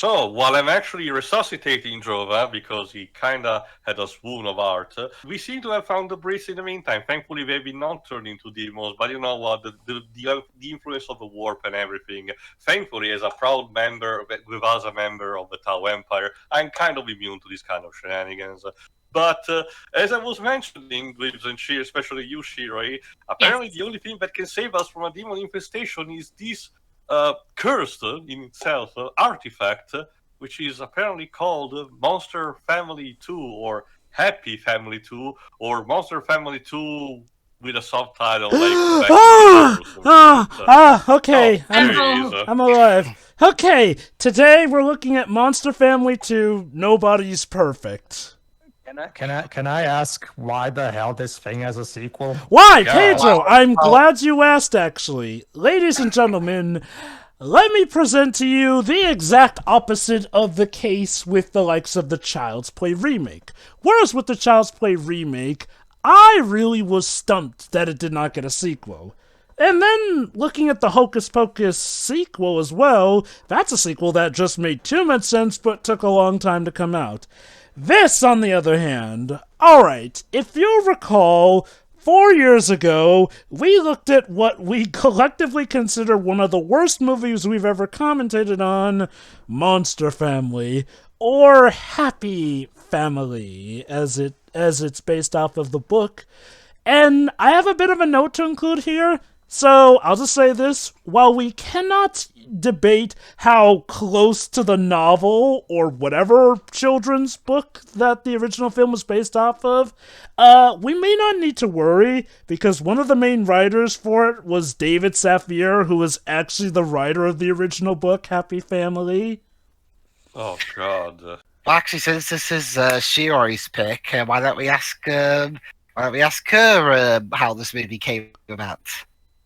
So, while I'm actually resuscitating Jova because he kinda had a swoon of art, we seem to have found the Breeze in the meantime. Thankfully, they've been not turned into demons, but you know what? The influence of the warp and everything. Thankfully, as a proud member, with us a member of the Tau Empire, I'm kind of immune to these kind of shenanigans. But as I was mentioning, with Zenshi, especially you, Shiroi, apparently Yes. the only thing that can save us from a demon infestation is this cursed in itself artifact, which is apparently called Monster Family 2 or Happy Family 2 or Monster Family 2 with a subtitle like Okay, I'm alive. Okay, today we're looking at Monster Family 2, Nobody's Perfect. Can I ask why the hell this thing has a sequel? Why, Pedro? I'm glad you asked, actually. Ladies and gentlemen, let me present to you the exact opposite of the case with the likes of the Child's Play remake. Whereas with the Child's Play remake, I really was stumped that it did not get a sequel. And then, looking at the Hocus Pocus sequel as well, that's a sequel that just made too much sense but took a long time to come out. This, on the other hand, alright, if you recall, 4 years ago, we looked at what we collectively consider one of the worst movies we've ever commentated on, Monster Family, or Happy Family, as it's based off of the book. And I have a bit of a note to include here. So, I'll just say this, while we cannot debate how close to the novel or whatever children's book that the original film was based off of, we may not need to worry because one of the main writers for it was David Safier, who was actually the writer of the original book, Happy Family. Oh, God. Well, actually, since this is Shiori's pick, why don't we ask her how this movie came about?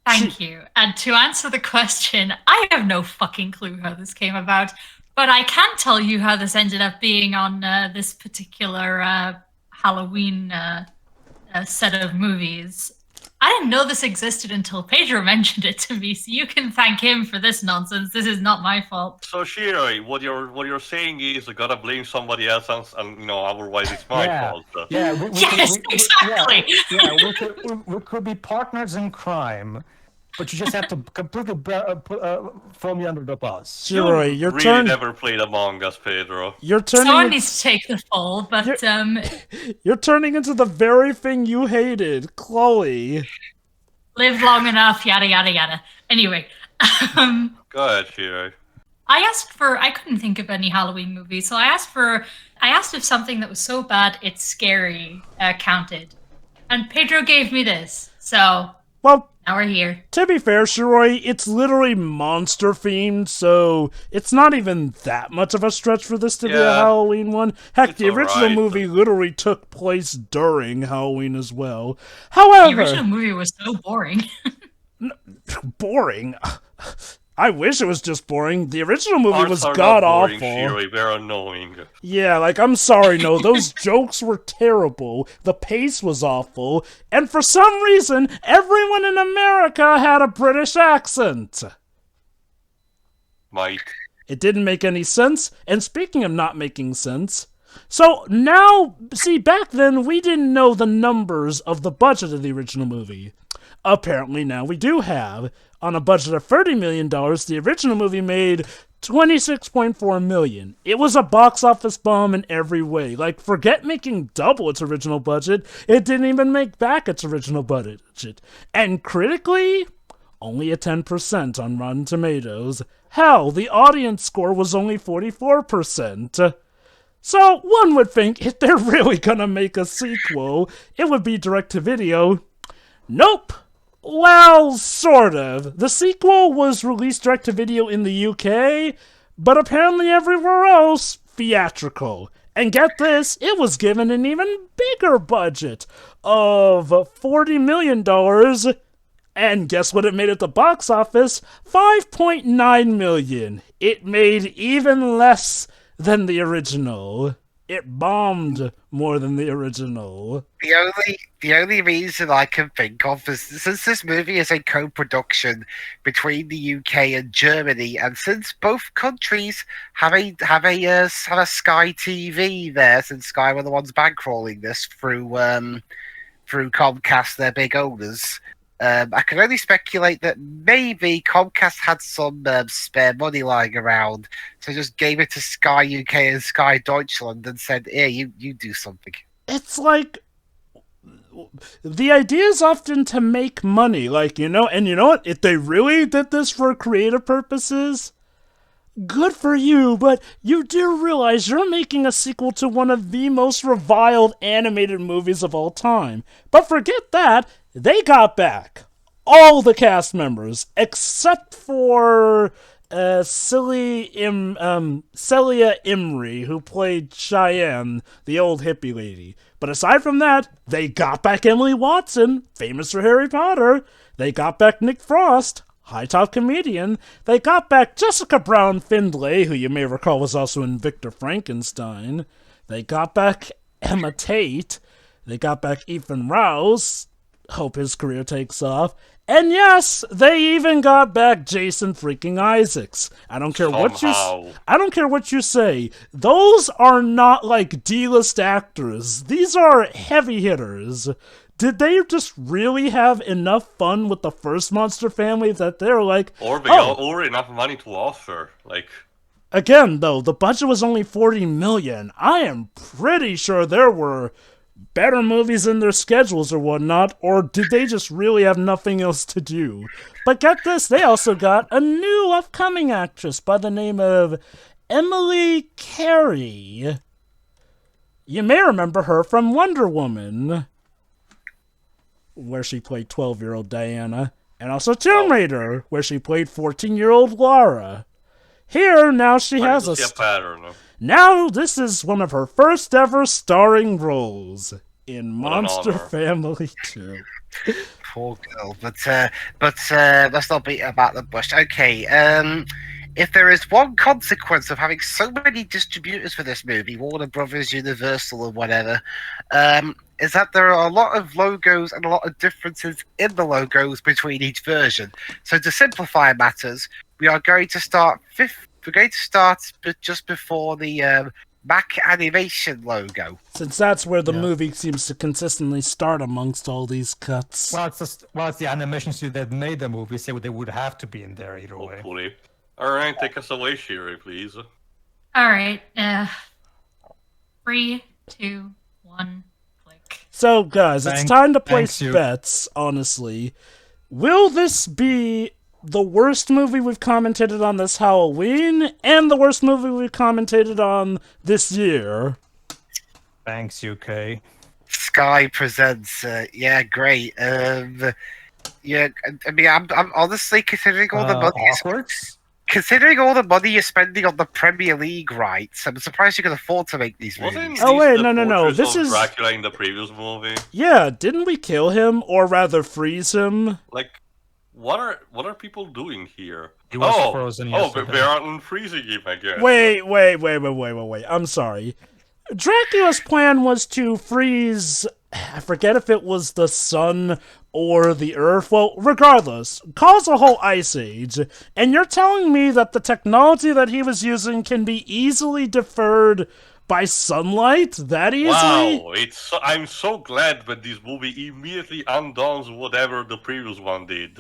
Thank you. And to answer the question, I have no fucking clue how this came about, but I can tell you how this ended up being on this particular Halloween set of movies. I didn't know this existed until Pedro mentioned it to me, so you can thank him for this nonsense. This is not my fault. So Shiroi, what you're saying is I gotta blame somebody else, and otherwise it's my fault. Exactly. We could be partners in crime, but you just have to completely throw me under the bus. Shiroi, your really turn. Never played Among Us, Pedro. Someone needs to take the fall, but you're turning into the very thing you hated, Chloe. Live long enough, yada yada yada. Anyway, go ahead, Shiroi. I couldn't think of any Halloween movies, so I asked if something that was so bad it's scary counted, and Pedro gave me this. So well. Now we're here. To be fair, Shiroi, it's literally monster-themed, so it's not even that much of a stretch for this to be a Halloween one. Heck, the original movie literally took place during Halloween as well. However... The original movie was so boring. Boring? I wish it was just boring. The original movie was god-awful. Shiroi, they're annoying. Yeah, I'm sorry, no, those jokes were terrible, the pace was awful, and for some reason, everyone in America had a British accent. Mike. It didn't make any sense, and speaking of not making sense, so now, see, back then, we didn't know the numbers of the budget of the original movie. Apparently now we do have. On a budget of $30 million, the original movie made $26.4 million. It was a box office bomb in every way. Forget making double its original budget, it didn't even make back its original budget. And critically, only a 10% on Rotten Tomatoes. Hell, the audience score was only 44%. So, one would think if they're really gonna make a sequel, it would be direct-to-video. Nope! Well, sort of. The sequel was released direct-to-video in the UK, but apparently everywhere else, theatrical. And get this, it was given an even bigger budget of $40 million. And guess what it made at the box office? $5.9 million. It made even less than the original. it bombed more than the original. The only reason I can think of is since this movie is a co-production between the UK and Germany, and since both countries have a Sky TV there, since Sky were the ones bankrolling this through Comcast, their big owners. I can only speculate that maybe Comcast had some spare money lying around, so just gave it to Sky UK and Sky Deutschland and said, "Here, you do something." It's like the idea is often to make money, like, and you know what? If they really did this for creative purposes, good for you, but you do realize you're making a sequel to one of the most reviled animated movies of all time. But forget that, they got back all the cast members, except for Celia Imrie, who played Cheyenne, the old hippie lady. But aside from that, they got back Emily Watson, famous for Harry Potter. They got back Nick Frost, high-top comedian. They got back Jessica Brown Findlay, who you may recall was also in Victor Frankenstein. They got back Emma Tate. They got back Ethan Rouse. Hope his career takes off. And yes, they even got back Jason freaking Isaacs. I don't care what you say. Those are not like D-list actors. These are heavy hitters. Did they just really have enough fun with the first Monster family that they're like, or enough money to offer? Like, again, though, the budget was only $40 million. I am pretty sure there were better movies in their schedules or whatnot, or did they just really have nothing else to do? But get this, they also got a new upcoming actress by the name of Emily Carey. You may remember her from Wonder Woman, where she played 12-year-old Diana, and also Tomb Raider, where she played 14-year-old Laura. Here, now she has a pattern. Now this is one of her first ever starring roles in Monster Family 2. Poor girl, but let's not beat about the bush. Okay, if there is one consequence of having so many distributors for this movie, Warner Brothers, Universal, or whatever, is that there are a lot of logos and a lot of differences in the logos between each version. So to simplify matters, we are going to start just before the Mac Animation logo. Since that's where the movie seems to consistently start amongst all these cuts. Well, it's the animation studio that made the movie, so they would have to be in there either way. Hopefully. Alright, take us away, Sherry, please. Alright, 3, 2, 1, click. So, guys, it's time to place bets, honestly. Will this be the worst movie we've commentated on this Halloween, and the worst movie we've commentated on this year? Thanks, UK. Sky presents, yeah, great. Yeah, I mean, I'm honestly considering all the money. Considering all the money you're spending on the Premier League rights, I'm surprised you can afford to make these movies. Oh wait, no. This is Dracula in the previous movie. Yeah, didn't we kill him, or rather freeze him? Like, what are people doing here? He was frozen yesterday. But they are unfreezing him, I guess. Wait. I'm sorry. Dracula's plan was to freeze, I forget if it was the sun or the earth. Well, regardless, cause a whole ice age. And you're telling me that the technology that he was using can be easily deferred by sunlight that easily? Wow, I'm so glad that this movie immediately undoes whatever the previous one did.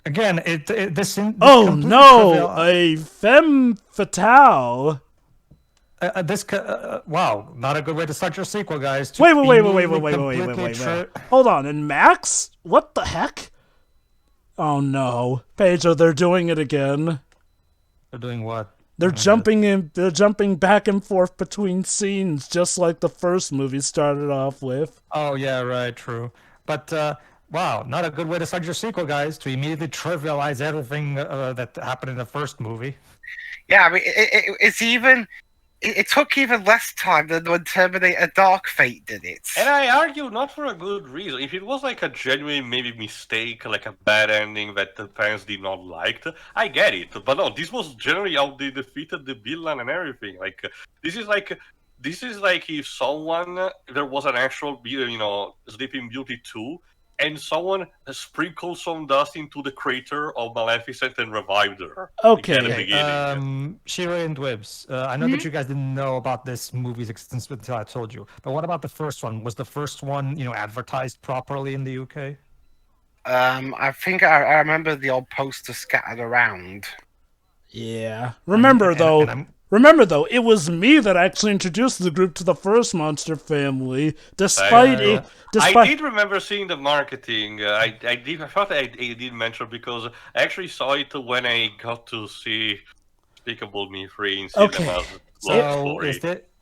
Again, oh no, a femme fatale. Wow, not a good way to start your sequel, guys. Wait. Hold on, and Max? What the heck? Oh no, Pedro, they're doing it again. They're doing what? They're jumping back and forth between scenes, just like the first movie started off with. Oh yeah, right, true. But wow, not a good way to start your sequel, guys. To immediately trivialize everything that happened in the first movie. Yeah, I mean, it took even less time than when Terminator Dark Fate did it. And I argue not for a good reason. If it was like a genuine maybe mistake, like a bad ending that the fans did not like, I get it. But no, this was generally how they defeated the villain and everything. Like, this is like This is like if there was an actual, Sleeping Beauty 2, and someone sprinkled some dust into the crater of Maleficent and revived her. Okay. At the beginning. Shira and Dwibs, I know that you guys didn't know about this movie's existence until I told you. But what about the first one? Was the first one, advertised properly in the UK? I think I remember the old poster scattered around. Yeah. Remember though, it was me that actually introduced the group to the first Monster family. Despite I did remember seeing the marketing. I thought I did mention because I actually saw it when I got to see Despicable Me 3 in cinemas.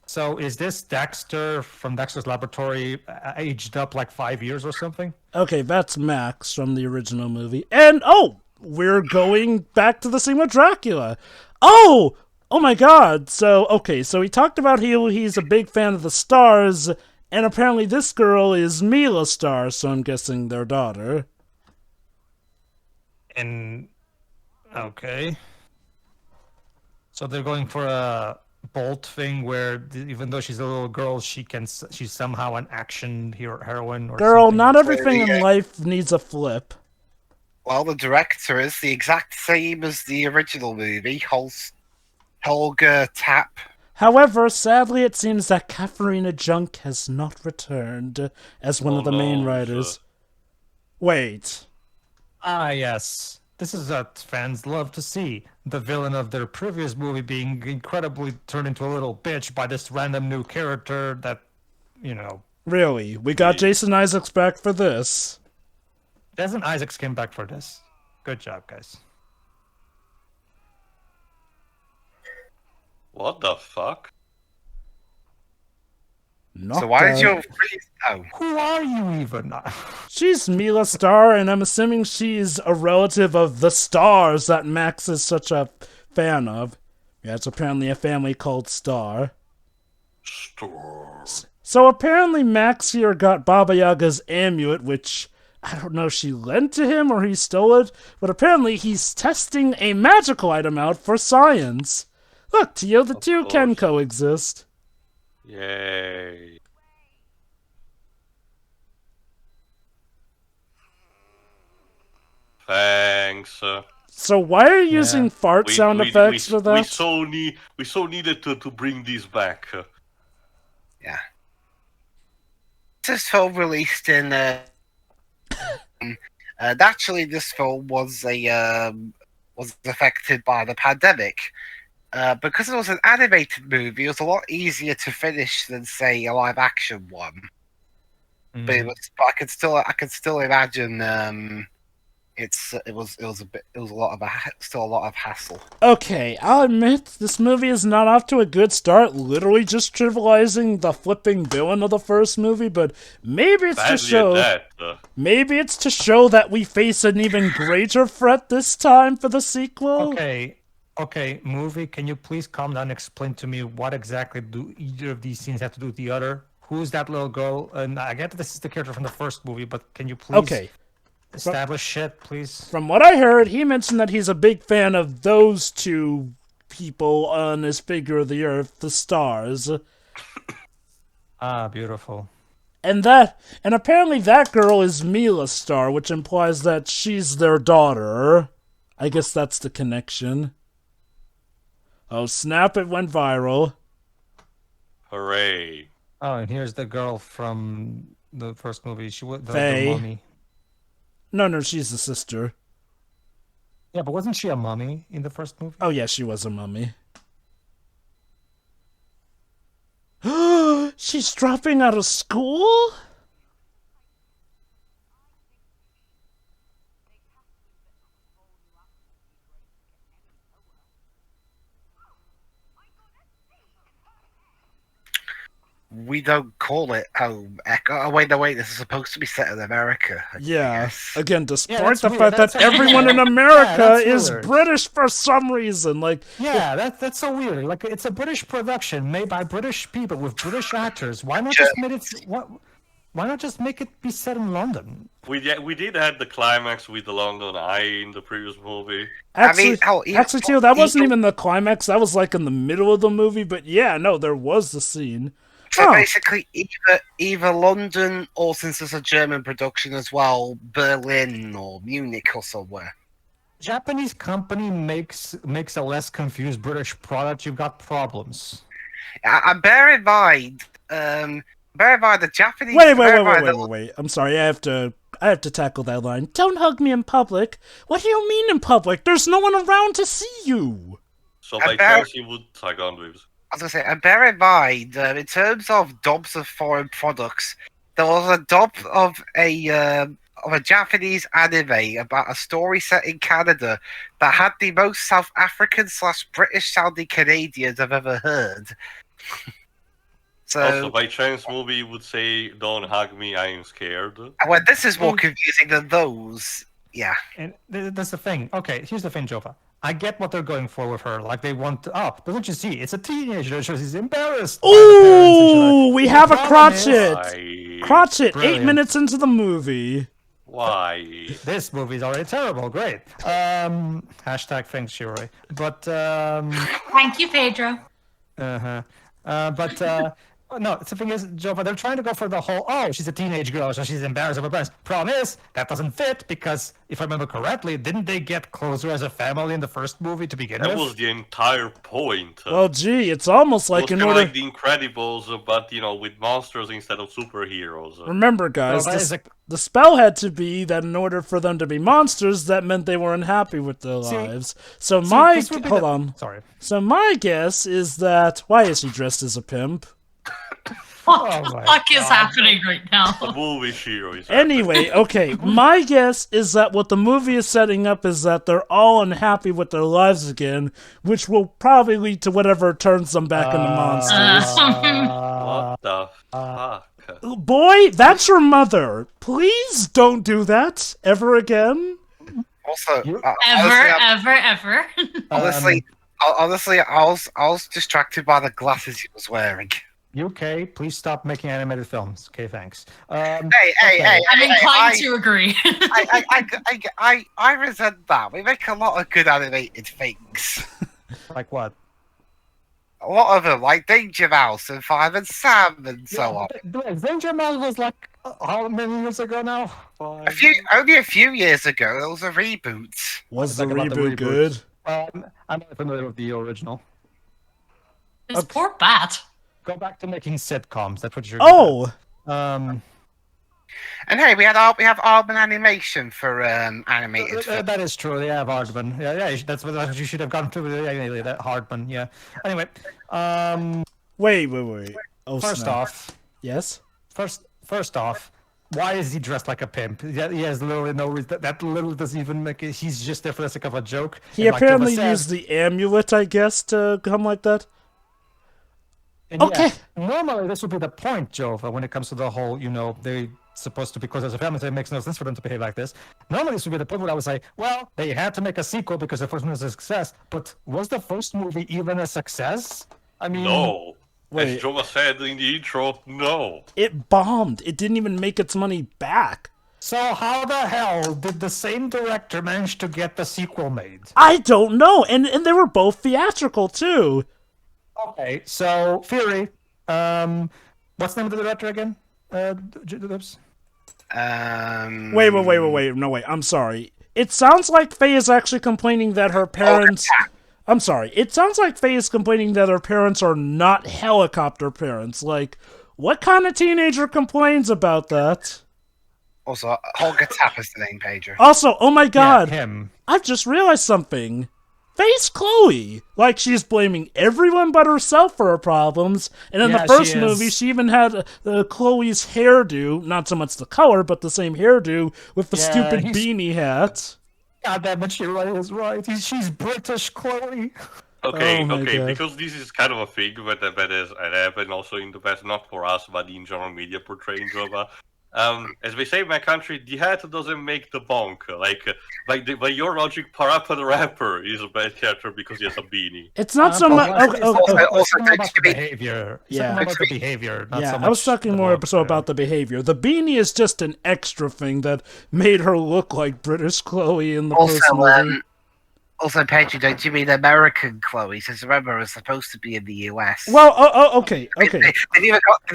So is this Dexter from Dexter's Laboratory aged up like 5 years or something? Okay, that's Max from the original movie. And we're going back to the scene with Dracula. Oh my god. So he talked about he's a big fan of the stars, and apparently this girl is Mila Star, so I'm guessing their daughter. And okay. So they're going for a Bolt thing where even though she's a little girl, she's somehow an action heroine or Girl, something. not everything in life needs a flip. Well, the director is the exact same as the original movie, Holger Tapp. However, sadly, it seems that Katharina Junk has not returned as one of the main writers. Wait. Ah, yes. This is what fans love to see. The villain of their previous movie being incredibly turned into a little bitch by this random new character that, Really? We got Jason Isaacs back for this. Jason Isaacs came back for this. Good job, guys. What the fuck? So why is your freeze? Oh, who are you even? She's Mila Star, and I'm assuming she's a relative of the Stars that Max is such a fan of. Yeah, it's apparently a family called Star. So apparently Max here got Baba Yaga's amulet, which I don't know if she lent to him or he stole it, but apparently he's testing a magical item out for science. Look, Tio, the two can coexist. Yay. Thanks. So why are you using fart sound effects for that? We so needed to bring these back. Yeah. This film released in. Naturally, this film was affected by the pandemic. Because it was an animated movie, it was a lot easier to finish than, say, a live-action one. Mm-hmm. But I can still imagine. Still a lot of hassle. Okay, I'll admit this movie is not off to a good start. Literally just trivializing the flipping villain of the first movie, but maybe it's to show. Maybe it's to show that we face an even greater threat this time for the sequel. Okay, movie, can you please calm down and explain to me what exactly do either of these scenes have to do with the other? Who's that little girl? And I get that this is the character from the first movie, but can you please establish it, please? From what I heard, he mentioned that he's a big fan of those two people on his figure of the Earth, the Stars. Ah, beautiful. And apparently that girl is Mila Star, which implies that she's their daughter. I guess that's the connection. Oh, snap, it went viral. Hooray. Oh, and here's the girl from the first movie. She was the mummy. No, she's the sister. Yeah, but wasn't she a mummy in the first movie? Oh, yeah, she was a mummy. She's dropping out of school? We don't call it home, Echo. Oh, wait, this is supposed to be set in America. Again, despite the fact that everyone in America is British for some reason. That's so weird. Like, it's a British production made by British people with British actors. Why not just made it... What? Why not just make it be set in London? We did have the climax with the London Eye in the previous movie. Actually, Teo, that wasn't even even the climax. That was like in the middle of the movie. But yeah, no, there was the scene. So Oh. basically, either London or, since it's a German production as well, Berlin or Munich or somewhere. Japanese company makes a less confused British product. You've got problems. And bear in mind the Japanese. Wait. I'm sorry. I have to tackle that line. Don't hug me in public. What do you mean in public? There's no one around to see you. So by chance he would tag on with. I was gonna say, and bear in mind, in terms of dubs of foreign products, there was a dub of a Japanese anime about a story set in Canada that had the most South African / British sounding Canadians I've ever heard. So, also, by chance movie would say, "Don't hug me, I am scared." Well, this is more confusing than those. Yeah. And that's the thing. Okay, here's the thing, Jova. I get what they're going for with her. Like, they want up. But don't you see? It's a teenager. So she's embarrassed. Ooh, we have a crotchet. Why? Crotchet, Brilliant. 8 minutes into the movie. Why? This movie's already terrible. Great. Hashtag thanks, Shiroi. But, Thank you, Pedro. no, the thing is, Jova, they're trying to go for the whole, oh, she's a teenage girl, so she's embarrassed of her parents. Problem is, that doesn't fit, because, if I remember correctly, didn't they get closer as a family in the first movie to begin That with? was the entire point. Well, gee, it's almost It like was in kinda order. like the Incredibles, but with monsters instead of superheroes. Remember, guys, Well, that is the spell had to be that in order for them to be monsters, that meant they were unhappy with their See- lives. So See, my this would be hold the- on. Sorry. So my guess is that why is he dressed as a pimp? What Oh the my fuck is God. happening right now? The movie Shiro is Anyway, okay, my guess is that what the movie is setting up is that they're all unhappy with their lives again, which will probably lead to whatever turns them back into monsters. What the fuck? Boy, that's your mother. Please don't do that ever again. Also, Ever. honestly, I was distracted by the glasses he was wearing. UK, please stop making animated films. Okay, thanks. Hey, I'm inclined to agree. I resent that. We make a lot of good animated things. Like what? A lot of them, like Danger Mouse and Fireman Sam and so on. Danger Mouse was like, how many years ago now? Only a few years ago, there was a reboot. Was the Think about the reboot reboot. good? I'm not familiar with the original. This poor bat. Go back to making sitcoms. That's what you're. Oh, And hey, we have Aardman Animation for animated. that is true. They have Hardman. Yeah, that's what you should have gone through. Yeah, that Hardman. Yeah. Anyway, wait. Oh, first snap. off, Yes? First off, why is he dressed like a pimp? He has literally no reason. That literally doesn't even make it. He's just there for the sake of a joke. He And like apparently Jova said- used the amulet, I guess, to come like that. And Okay. Yeah, normally, this would be the point, Jova, when it comes to the whole, they're supposed to be close as a family, so it makes no sense for them to behave like this. Normally, this would be the point where I would say, well, they had to make a sequel because the first one was a success, but was the first movie even a success? I mean, No. Wait. As Jova said in the intro, no. It bombed. It didn't even make its money back. so how the hell did the same director manage to get the sequel made? I don't know. And they were both theatrical, too. Okay, so, Fury, what's the name of the director again? Lips? Wait. No, wait. I'm sorry. It sounds like Faye is actually complaining that her parents... I'm sorry. It sounds like Faye is complaining that her parents are not helicopter parents. Like, what kind of teenager complains about that? Also, Holger Tapper's the name, Pedro. Also, oh my god, Yeah, him. I've just realized something. Faye's Chloe. Like, she's blaming everyone but herself for her problems. And in Yeah, the first she is. movie, she even had Chloe's hairdo, not so much the color, but the same hairdo, with the Yeah, stupid he's- beanie hat. God damn it, Shirley is right. She's British, Chloe. Okay, Oh my God. because this is kind of a thing that has happened also in the past, not for us, but in general media portraying Jova. As we say in my country, the hat doesn't make the bonk. By your logic, Parappa the Rapper is a bad character because he has a beanie. It's not so much. Also, about the behavior. Yeah. About the behavior. Not Yeah, so much I was talking more so about the behavior. The beanie is just an extra thing that made her look like British Chloe in the first movie. Also, Pedro, don't you mean American Chloe? Since remember, it's supposed to be in the US. Well, okay. They've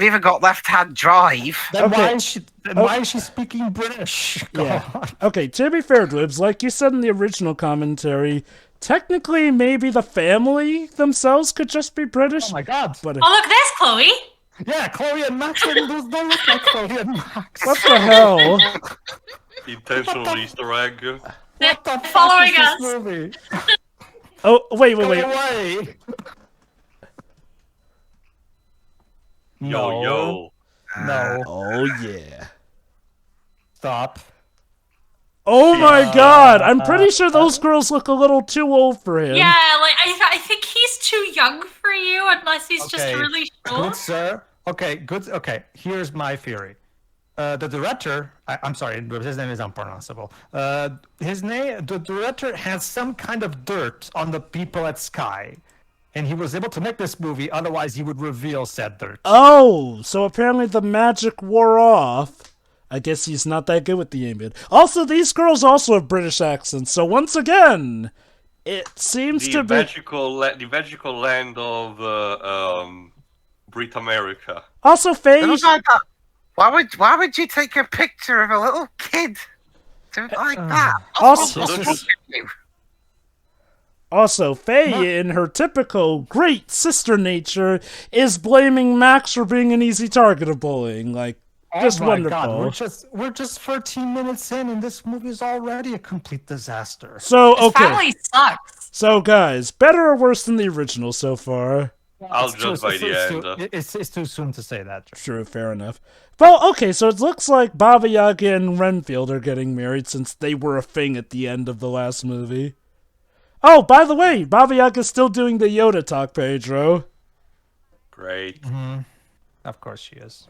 even got left-hand drive. Then why is she speaking British? Yeah. Okay, to be fair, Dwibs, like you said in the original commentary, technically maybe the family themselves could just be British. Oh my god. But, Oh, look, there's Chloe. Yeah, Chloe and Max don't look like Chloe and Max. what the hell? Intentional Easter egg. What the following fuck is us. this movie? Oh, wait. Go away. Yo. No. Oh, yeah. Stop. Oh my god! I'm pretty sure those girls look a little too old for him. Yeah, like I think he's too young for you, unless he's just really short. Good sir. Okay, good. Okay, here's my theory. The director, I'm sorry, his name is unpronounceable. The director has some kind of dirt on the people at Sky, and he was able to make this movie. Otherwise, he would reveal said dirt. Oh, so apparently the magic wore off. I guess he's not that good with the aim bit. Also, these girls also have British accents, so once again, it seems to be the magical land of Brit America. Also, Faye. Why would you take a picture of a little kid? Like that. Also, Faye, in her typical great sister nature, is blaming Max for being an easy target of bullying. Like, just wonderful. God, we're just 13 minutes in, and this movie is already a complete disaster. So, His family sucks. So, guys, better or worse than the original so far? I'll judge by the end. It's too soon to say that. Sure, fair enough. Well, okay, so it looks like Baba Yaga and Renfield are getting married since they were a thing at the end of the last movie. Oh, by the way, Baba Yaga's still doing the Yoda talk, Pedro. Great. Mm-hmm. Of course she is.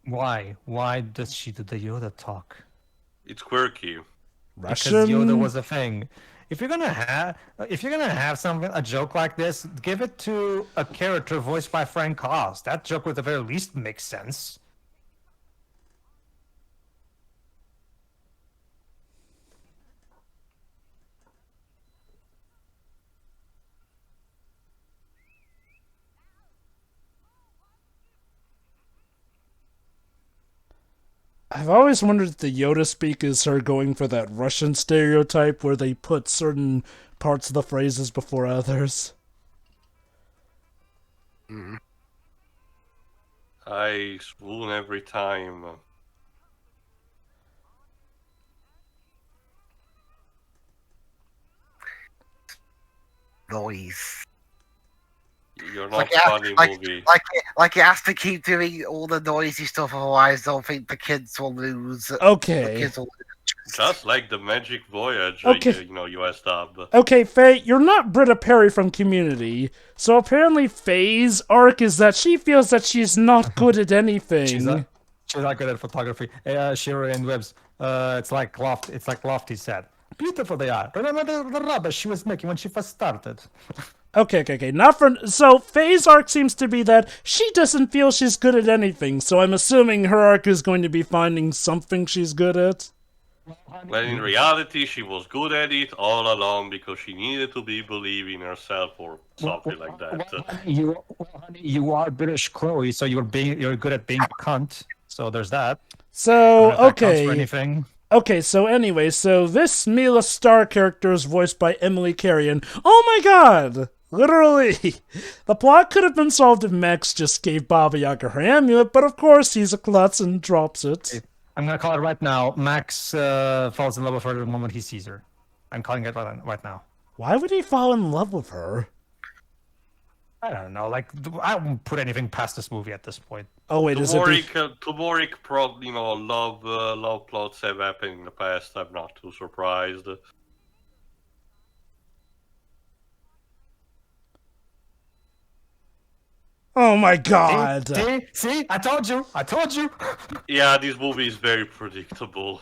Why? Why does she do the Yoda talk? It's quirky. Russian? Because Yoda was a thing. If you're gonna have a joke like this, give it to a character voiced by Frank Oz. That joke, at the very least, makes sense. I've always wondered if the Yoda speak is her going for that Russian stereotype where they put certain parts of the phrases before others. I swoon every time. Noise. You're not funny, movie. Like it has to keep doing all the noisy stuff, otherwise I don't think the kids will lose. Okay. The kids will Just like the Magic Voyage, Okay. US dub. Okay, Faye, you're not Britta Perry from Community, so apparently Faye's arc is that she feels that she's not good at anything. She's not good at photography. Shiro and Webs. It's like Lofty said. Beautiful they are. Remember the rubbish she was making when she first started. Okay. So Faye's arc seems to be that she doesn't feel she's good at anything, so I'm assuming her arc is going to be finding something she's good at. Well, in reality, she was good at it all along because she needed to be believing herself or something like that. You are British Chloe, so you're good at being a cunt. So there's that. So For anything. Okay, so anyway, this Mila Star character is voiced by Emily Carrion. Oh my god! Literally! The plot could have been solved if Max just gave Baba Yaga her amulet, but of course he's a klutz and drops it. I'm gonna call it right now. Max falls in love with her the moment he sees her. I'm calling it right now. Why would he fall in love with her? I don't know. Like, I won't put anything past this movie at this point. Oh wait, is it? Love plots have happened in the past. I'm not too surprised. Oh my god. See? I told you. Yeah, this movie is very predictable.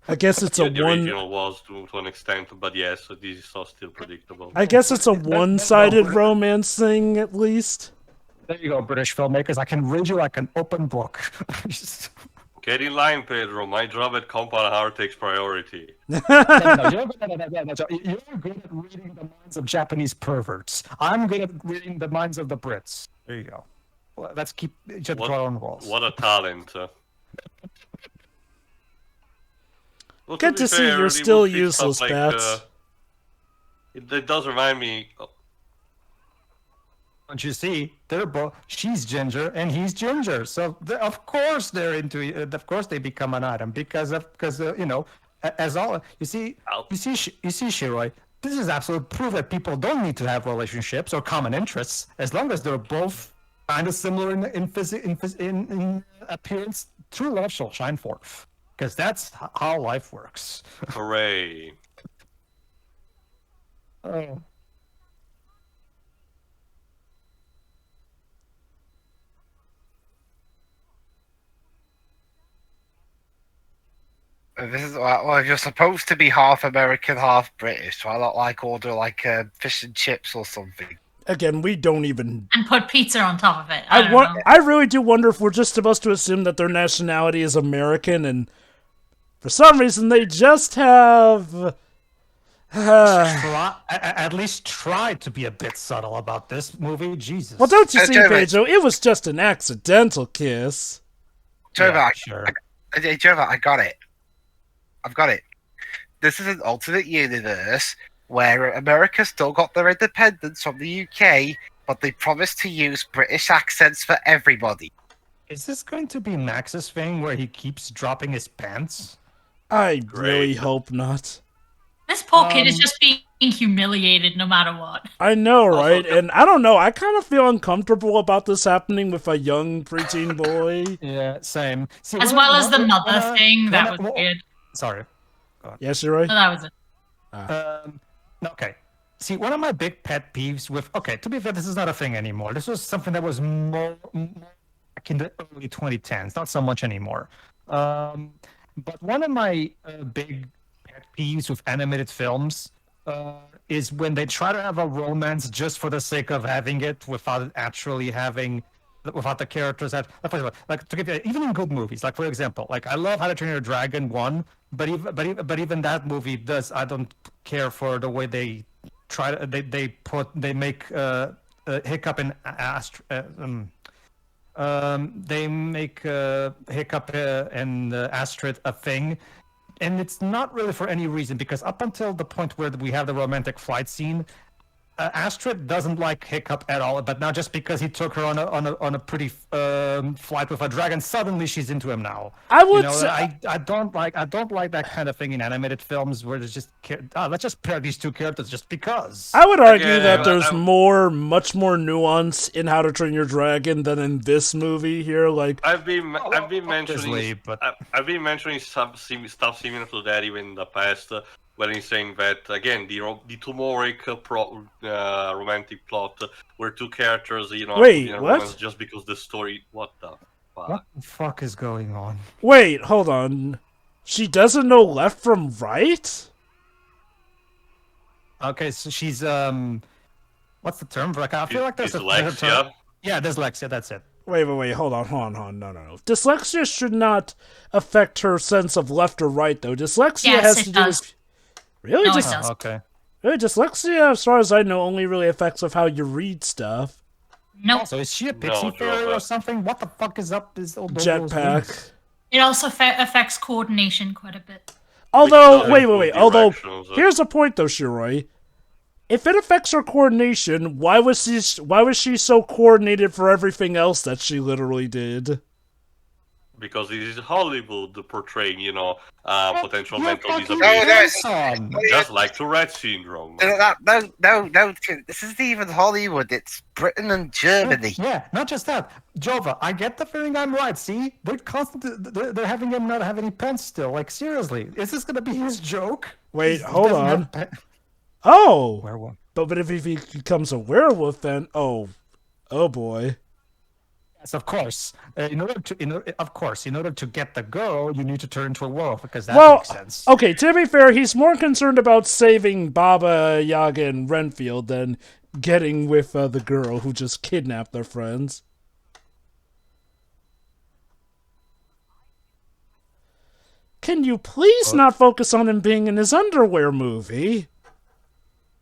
I guess it's The original was to an extent, but yes, this is all still predictable. I guess it's a one-sided romance thing, at least. There you go, British filmmakers. I can read you like an open book. Get in line, Pedro. My job at Compound Heart takes priority. No, you're good at reading the minds of Japanese perverts. I'm good at reading the minds of the Brits. There you go. Well, let's keep each other on the walls. What a talent. Well, Good to see you're still useless, Bats. It does remind me. Don't you see? They're both. She's ginger and he's ginger, so of course they're into. Of course they become an item because you know, as all you see, Shiroi. This is absolute proof that people don't need to have relationships or common interests as long as they're both kind of similar in appearance. True love shall shine forth, because that's how life works. Hooray! Oh. This is well, if you're supposed to be half American, half British, so I like order like fish and chips or something. Again, we don't even. And put pizza on top of it. I don't know. I really do wonder if we're just supposed to assume that their nationality is American, and for some reason they just have. At least try to be a bit subtle about this movie. Jesus. Well, don't you see, Pedro? It was just an accidental kiss. Trevor, Yeah, sure. Trevor, I got it. I've got it. This is an alternate universe where America still got their independence from the UK, but they promised to use British accents for everybody. Is this going to be Max's thing where he keeps dropping his pants? I really hope not. This poor kid is just being humiliated no matter what. I know, right? And I don't know. I kind of feel uncomfortable about this happening with a young preteen boy. Yeah, same. See, As well as the mother thing, that was weird. Sorry. Yes, you're right. So that was it. Okay. See, one of my big pet peeves with... Okay, to be fair, this is not a thing anymore. This was something that was more back in the early 2010s, not so much anymore. But one of my big pet peeves with animated films is when they try to have a romance just for the sake of having it without actually having... Without the characters that, like to give you, even in good movies, like for example, like I love How to Train Your Dragon 1, but even that movie does. I don't care for the way they try to they make Hiccup and they make Hiccup and Astrid a thing, and it's not really for any reason because up until the point where we have the romantic flight scene. Astrid doesn't like Hiccup at all, but now just because he took her on a pretty flight with a dragon, suddenly she's into him now. I would say I don't like that kind of thing in animated films where there's just let's just pair these two characters just because. I would argue that there's much more nuance in How to Train Your Dragon than in this movie here. Like I've been mentioning stuff similar to that even in the past. When he's saying that, again, the Tomoric romantic plot where two characters, Wait, what? Just because the story... What the fuck? What the fuck is going on? Wait, hold on. She doesn't know left from right? Okay, so she's, what's the term for, like, I feel like there's dyslexia? a term. Yeah, dyslexia, that's it. Wait, hold on. No. Dyslexia should not affect her sense of left or right, though. Dyslexia has to do with... Really? No, Okay. Really, dyslexia, as far as I know, only really affects of how you read stuff. Nope. So is she a pixie fairy or something? What the fuck is up? Jetpack. It also affects coordination quite a bit. Although, wait. Although, here's the point, though, Shiroi. If it affects her coordination, why was she so coordinated for everything else that she literally did? Because it is Hollywood portraying, potential mental disability. Just like Tourette syndrome. No, this isn't even Hollywood. It's Britain and Germany. Yeah, not just that. Jova, I get the feeling I'm right. See, they're having him not have any pants still. Like, seriously, is this gonna be his joke? Wait, hold on. Oh! Werewolf. But if he becomes a werewolf, then... Oh, Oh boy. Yes, of course. In order to get the girl, you need to turn into a werewolf because that makes sense. Okay, to be fair, he's more concerned about saving Baba Yaga and Renfield than getting with the girl who just kidnapped their friends. Can you please not focus on him being in his underwear movie?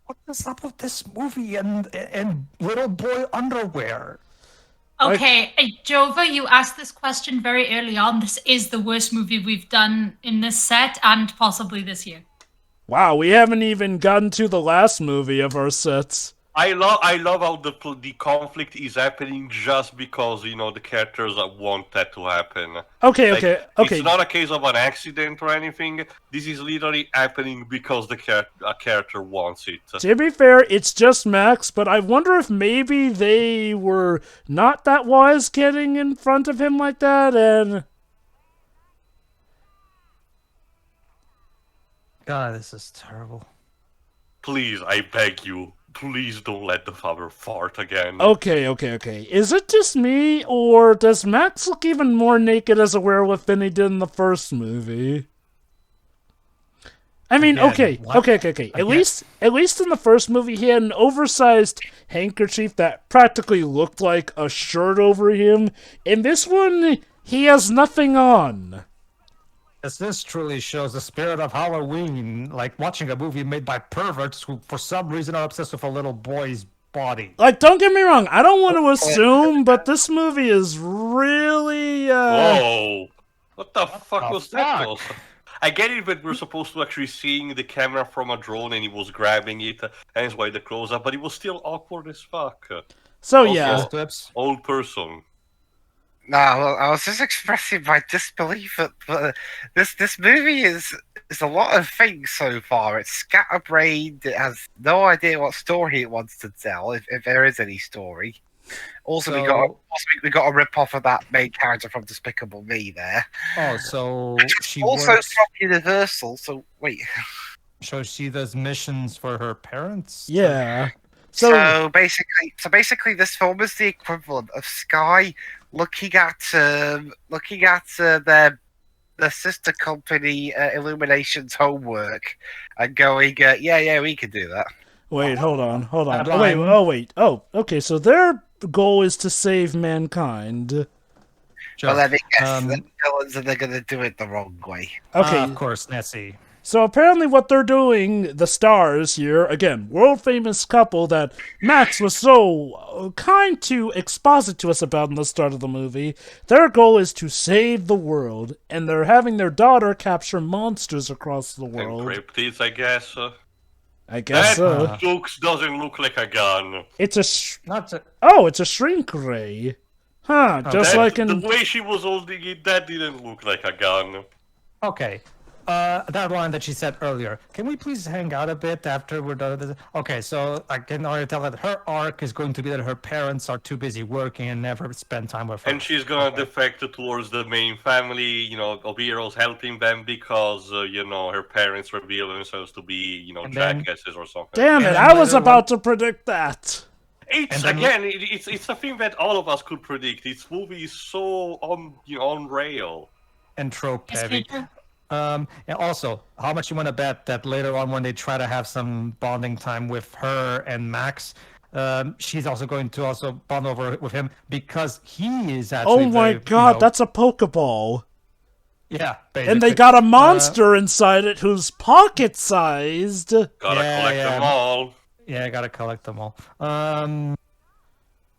What is up with this movie and little boy underwear? Okay, Jova, you asked this question very early on. This is the worst movie we've done in this set and possibly this year. Wow, we haven't even gotten to the last movie of our sets. I love how the conflict is happening just because the characters want that to happen. Okay. It's not a case of an accident or anything. This is literally happening because a character wants it. To be fair, it's just Max, but I wonder if maybe they were not that wise getting in front of him like that, and... God, this is terrible. Please, I beg you. Please don't let the father fart again. Okay. Is it just me, or does Max look even more naked as a werewolf than he did in the first movie? I mean, okay. At least in the first movie, he had an oversized handkerchief that practically looked like a shirt over him. In this one, he has nothing on. As this truly shows the spirit of Halloween, like watching a movie made by perverts who, for some reason, are obsessed with a little boy's body. Like, don't get me wrong, I don't want to assume, but this movie is really, Whoa! What the fuck was that? I get it, but we're supposed to actually seeing the camera from a drone and he was grabbing it, hence why the close-up, but it was still awkward as fuck. So, Also, yeah. Old person. No, well, I was just expressing my disbelief that this movie is a lot of things so far. It's scatterbrained. It has no idea what story it wants to tell, if there is any story. Also, we got a rip off of that main character from Despicable Me there. Oh, so she also works... from Universal. So wait. So she does missions for her parents. Yeah. So basically, this film is the equivalent of Sky looking at their sister company Illumination's homework and going, yeah, we can do that. Wait, hold on. Wait. Oh, okay, so their goal is to save mankind. Sure. But then they get the villains and they're going to do it the wrong way. Okay. Of course, Nessie. So apparently what they're doing, the stars here, again, world-famous couple that Max was so kind to exposit to us about in the start of the movie, their goal is to save the world, and they're having their daughter capture monsters across the world. And cryptids, I guess. I guess so. Doesn't look like a gun. It's it's a shrink ray. Huh, just like in... The way she was holding it, that didn't look like a gun. Okay. That line that she said earlier. Can we please hang out a bit after we're done with this? Okay, so I can already tell that her arc is going to be that her parents are too busy working and never spend time with her. And she's gonna defect towards the main family, of heroes helping them because, her parents reveal themselves to be, jackasses or something. Damn it, I was about to predict that. It's a thing that all of us could predict. This movie is so on rail. And trope heavy. And also, how much you want to bet that later on when they try to have some bonding time with her and Max, she's also going to also bond over with him because he is actually... Oh my god, that's a Pokeball. Yeah, basically. And they got a monster inside it who's pocket-sized. Gotta collect them all. Yeah, I gotta collect them all.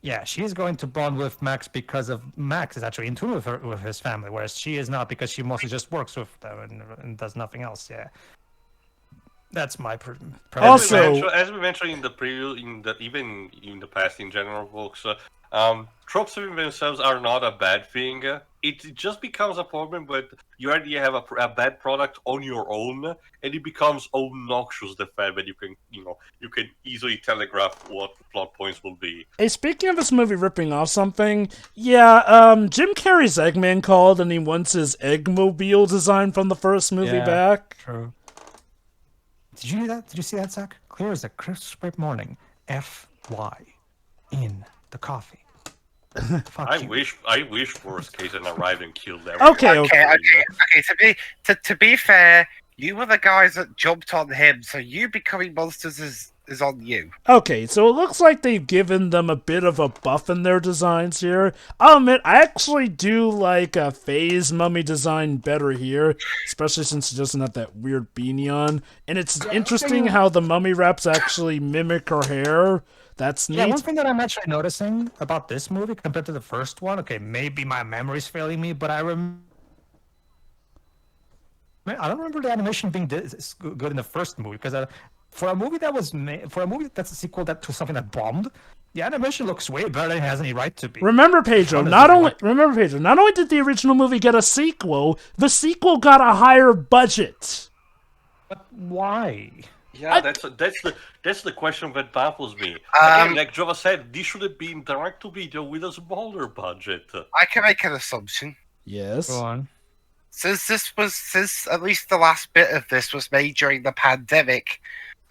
Yeah, she's going to bond with Max because of Max is actually in tune with his family, whereas she is not because she mostly just works with them and does nothing else. Yeah, that's my Also, as we mentioned in the preview, even in the past in general, folks, tropes in themselves are not a bad thing. It just becomes a problem when you already have a bad product on your own, and it becomes obnoxious the fact that you can easily telegraph what the plot points will be. Hey, speaking of this movie ripping off something, yeah, Jim Carrey's Eggman called and he wants his Eggmobile design from the first movie back. True. Did you see that, Zach? Clear as a crisp spring morning. FY in The coffee. Fuck I you. wish worst case and arrived and killed everyone. Okay. To be fair, you were the guys that jumped on him, so you becoming monsters is on you. Okay, so it looks like they've given them a bit of a buff in their designs here. I'll admit, I actually do like a Faye's mummy design better here, especially since it doesn't have that weird beanie on. And it's interesting how the mummy wraps actually mimic her hair. That's neat. Yeah, one thing that I'm actually noticing about this movie compared to the first one, okay, maybe my memory's failing me, but I don't remember the animation being this good in the first movie, because for a movie that was for a movie that's a sequel to something that bombed, the animation looks way better than it has any right to be. Remember, Pedro, not only did the original movie get a sequel, the sequel got a higher budget. But why? Yeah, that's the question that baffles me. Again, like Java said, this should have been direct to video with a smaller budget. I can make an assumption. Yes. Go on. Since at least the last bit of this was made during the pandemic,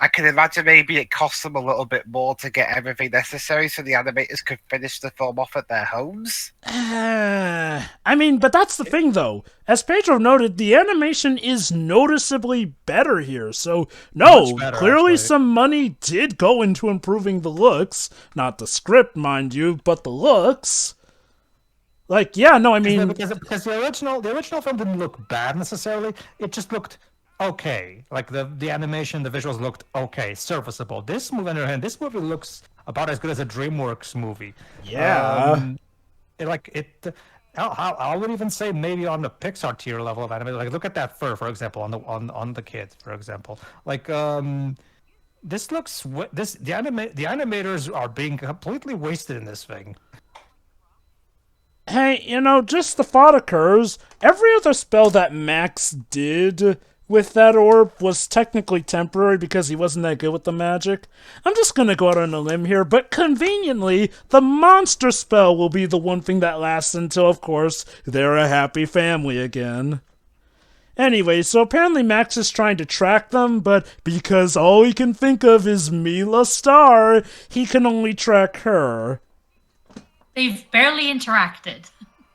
I can imagine maybe it cost them a little bit more to get everything necessary so the animators could finish the film off at their homes. I mean, but that's the thing, though. As Pedro noted, the animation is noticeably better here. So, no, Much better, clearly actually. some money did go into improving the looks. Not the script, mind you, but the looks. Like, yeah, no, I mean... Because the original film didn't look bad necessarily. It just looked okay. Like the animation, the visuals looked okay, serviceable. This movie, on the other hand, this movie looks about as good as a DreamWorks movie. Yeah. I would even say maybe on the Pixar tier level of anime. Like, look at that fur, for example, on the kid, for example. Like, this looks the animators are being completely wasted in this thing. Hey, just the thought occurs, every other spell that Max did with that orb was technically temporary because he wasn't that good with the magic. I'm just gonna go out on a limb here, but conveniently, the monster spell will be the one thing that lasts until, of course, they're a happy family again. Anyway, so apparently Max is trying to track them, but because all he can think of is Mila Star, he can only track her. They've barely interacted.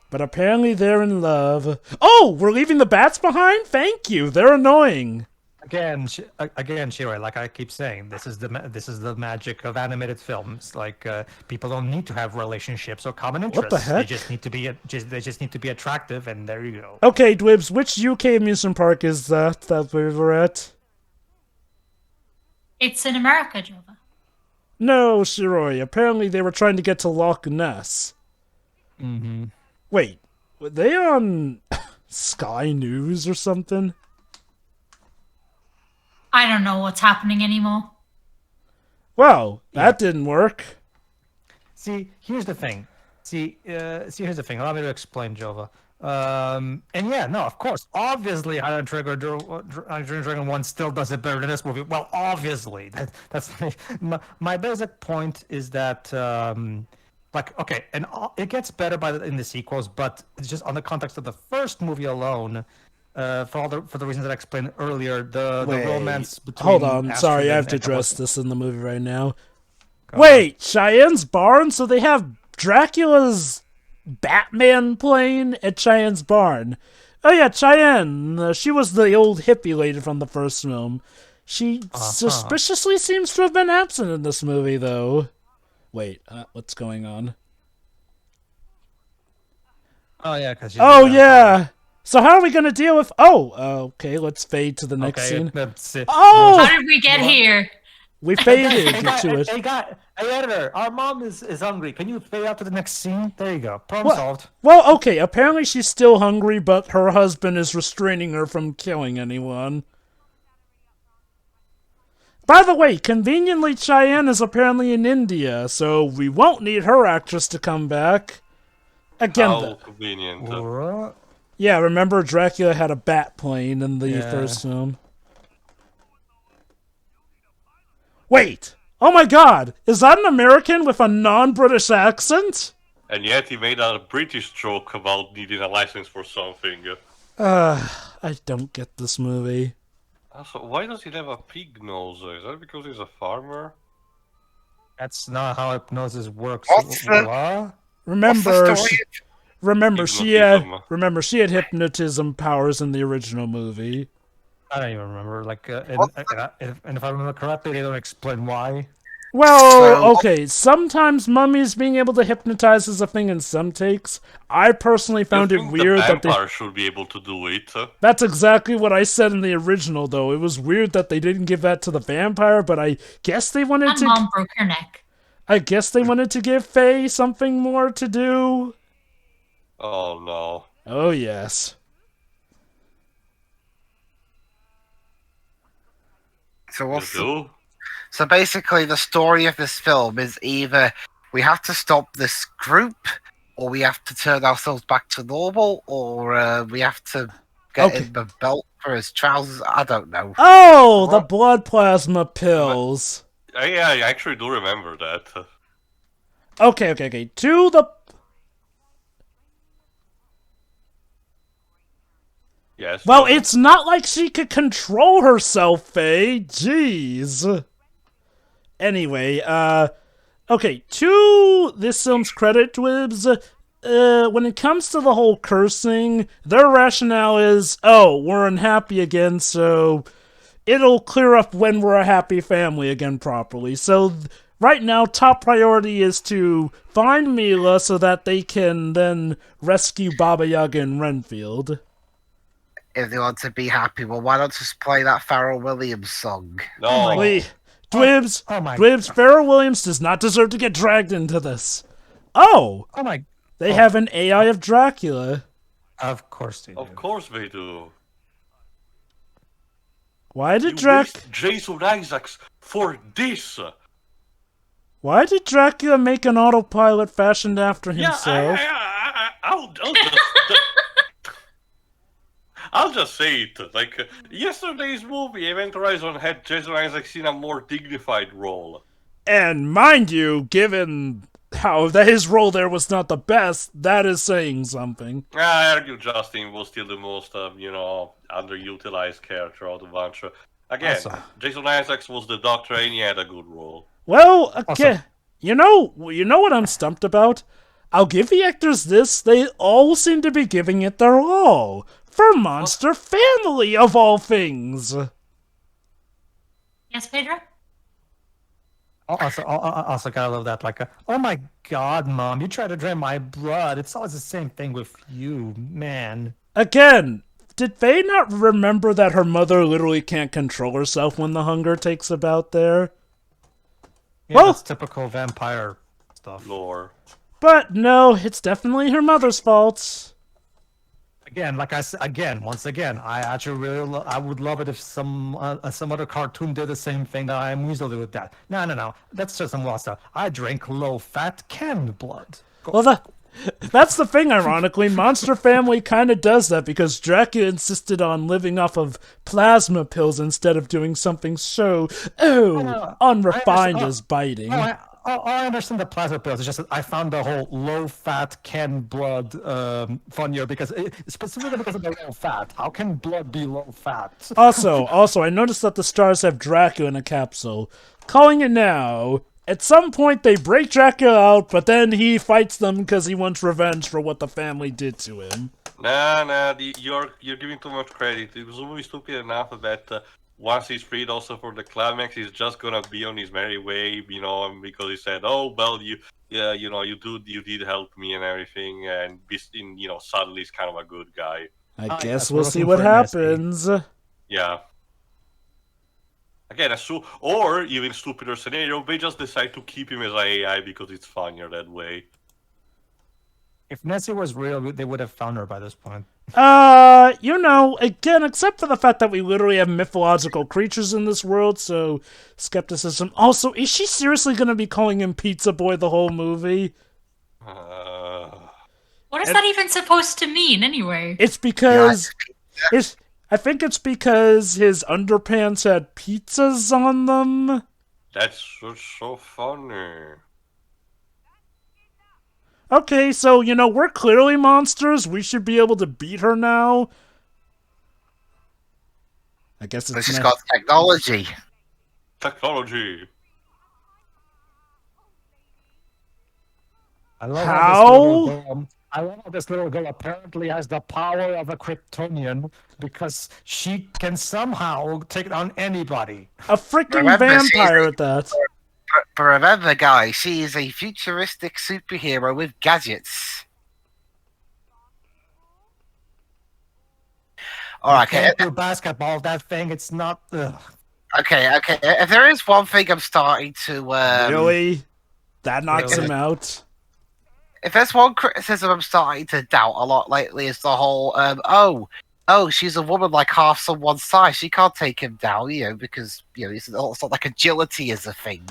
But apparently they're in love. Oh, we're leaving the bats behind? Thank you. They're annoying. Again, Shiroi, like I keep saying, this is the magic of animated films. Like, people don't need to have relationships or common interests. What the heck? They just need to be attractive, and there you go. Okay, Dwibs, which UK amusement park is that we were at? It's in America, Jova. No, Shiroi. Apparently they were trying to get to Loch Ness. Mm-hmm. Wait, were they on Sky News or something? I don't know what's happening anymore. Well, that didn't work. See, here's the thing. Here's the thing. Allow me to explain, Jova. And yeah, no, of course, obviously, Iron Dragon 1 still does it better than this movie. Well, obviously, that's my basic point is that, like, okay, and it gets better in the sequels, but it's just on the context of the first movie alone. For the reasons that I explained earlier, the romance between. Hold on, Astrid sorry, I have and to address this in the movie right now. Go Wait, Cheyenne's barn? So they have Dracula's Batman plane at Cheyenne's barn. Oh yeah, Cheyenne. She was the old hippie lady from the first film. She suspiciously seems to have been absent in this movie, though. Wait, what's going on? Oh yeah, because. Oh yeah. So how are we gonna deal with? Oh, okay. Let's fade to the next scene. That's it. Oh, How did we get here? we faded to it. Hey, editor, our mom is hungry. Can you fade out to the next scene? There you go. Problem solved. Well, okay. Apparently she's still hungry, but her husband is restraining her from killing anyone. By the way, conveniently, Cheyenne is apparently in India, so we won't need her actress to come back. Again, How convenient. What? yeah, remember Dracula had a bat plane in the first film. Wait! Oh my god! Is that an American with a non-British accent? And yet he made a British joke about needing a license for something. I don't get this movie. Also, why does he have a pig nose? Is that because he's a farmer? That's not how hypnosis works. What's the- What? Remember, story? remember, she had hypnotism powers in the original movie. I don't even remember. Like, What's and if I remember correctly, they don't explain why. Well, okay, sometimes mummies being able to hypnotize is a thing in some takes. I personally found it weird the that they... vampire should be able to do it. That's exactly what I said in the original, though. It was weird that they didn't give that to the vampire, but I guess they wanted And to... Mom broke her neck. I guess they wanted to give Faye something more to do. Oh no. Oh, yes. So what's the, You do? so basically the story of this film is either we have to stop this group, or we have to turn ourselves back to normal, or we have to get Okay. him a belt for his trousers. I don't know. Oh, the blood plasma pills. Yeah, I actually do remember that. Okay. To the... Yes. Well, it's not like she could control herself, Faye. Jeez. Anyway, okay, to this film's credit, Dwibs, when it comes to the whole cursing, their rationale is, oh, we're unhappy again, so it'll clear up when we're a happy family again properly. So, right now, top priority is to find Mila so that they can then rescue Baba Yaga and Renfield. If they want to be happy, well, why not just play that Pharrell Williams song? No. Wait, Dwibs, Oh my Dwibs, Pharrell Williams does not deserve to get dragged into this. Oh, Oh my! they have an AI of Dracula. Of course they do. Of course they do. Why You did waste Jason Isaacs for this. Why did Dracula make an autopilot fashioned after himself? I'll just say it. Like yesterday's movie, Event Horizon had Jason Isaacs in a more dignified role. And mind you, given how his role there was not the best, that is saying something. I argue Justin was still the most, underutilized character out of the bunch. Again, Also- Jason Isaacs was the Doctor, and he had a good role. Well, okay, you know what I'm stumped about? I'll give the actors this, they all seem to be giving it their all. For Monster Family, of all things. Yes, Pedro? Also, gotta love that. Like, oh my God, Mom, you try to drain my blood. It's always the same thing with you, man. Again, did Faye not remember that her mother literally can't control herself when the hunger takes about there? Yeah, Well- that's typical vampire stuff. Lore. But no, it's definitely her mother's fault. Again, like I said, once again, I actually really, I would love it if some other cartoon did the same thing that I am usually with that. No, that's just some lost stuff. I drink low-fat canned blood. Well, that's the thing, ironically. Monster Family kind of does that because Dracula insisted on living off of plasma pills instead of doing something so, unrefined as biting. I understand the plasma pills. It's just that I found the whole low-fat canned blood funnier because specifically because of the low fat. How can blood be low fat? Also, I noticed that the stars have Dracula in a capsule. Calling it now. At some point, they break Dracula out, but then he fights them because he wants revenge for what the family did to him. Nah, you're giving too much credit. It was always stupid enough that once he's freed also for the climax, he's just gonna be on his merry way, because he said, oh, well, you did help me and everything, and suddenly he's kind of a good guy. I guess yes, we'll we're see looking what for an SP. happens. Yeah. Again, or even stupider scenario, they just decide to keep him as AI because it's funnier that way. If Nessie was real, they would have found her by this point. Again, except for the fact that we literally have mythological creatures in this world, so skepticism. Also, is she seriously gonna be calling him Pizza Boy the whole movie? What is that even supposed to mean, anyway? It's because I think it's because his underpants had pizzas on them. That's so funny. Okay, so, we're clearly monsters. We should be able to beat her now. I guess But it's she's not... got technology. Technology. I love How? I love how this little girl apparently has the power of a Kryptonian because she can somehow take down anybody. A freaking Remember, vampire at that. but remember, guys, she is a futuristic superhero with gadgets. All right, okay. Can't do basketball. That thing, it's not. Okay. If there is one thing I'm starting to Really? That knocks Really? him out? if there's one criticism I'm starting to doubt a lot lately is the whole she's a woman like half someone's size, she can't take him down, because it's not like agility is a thing.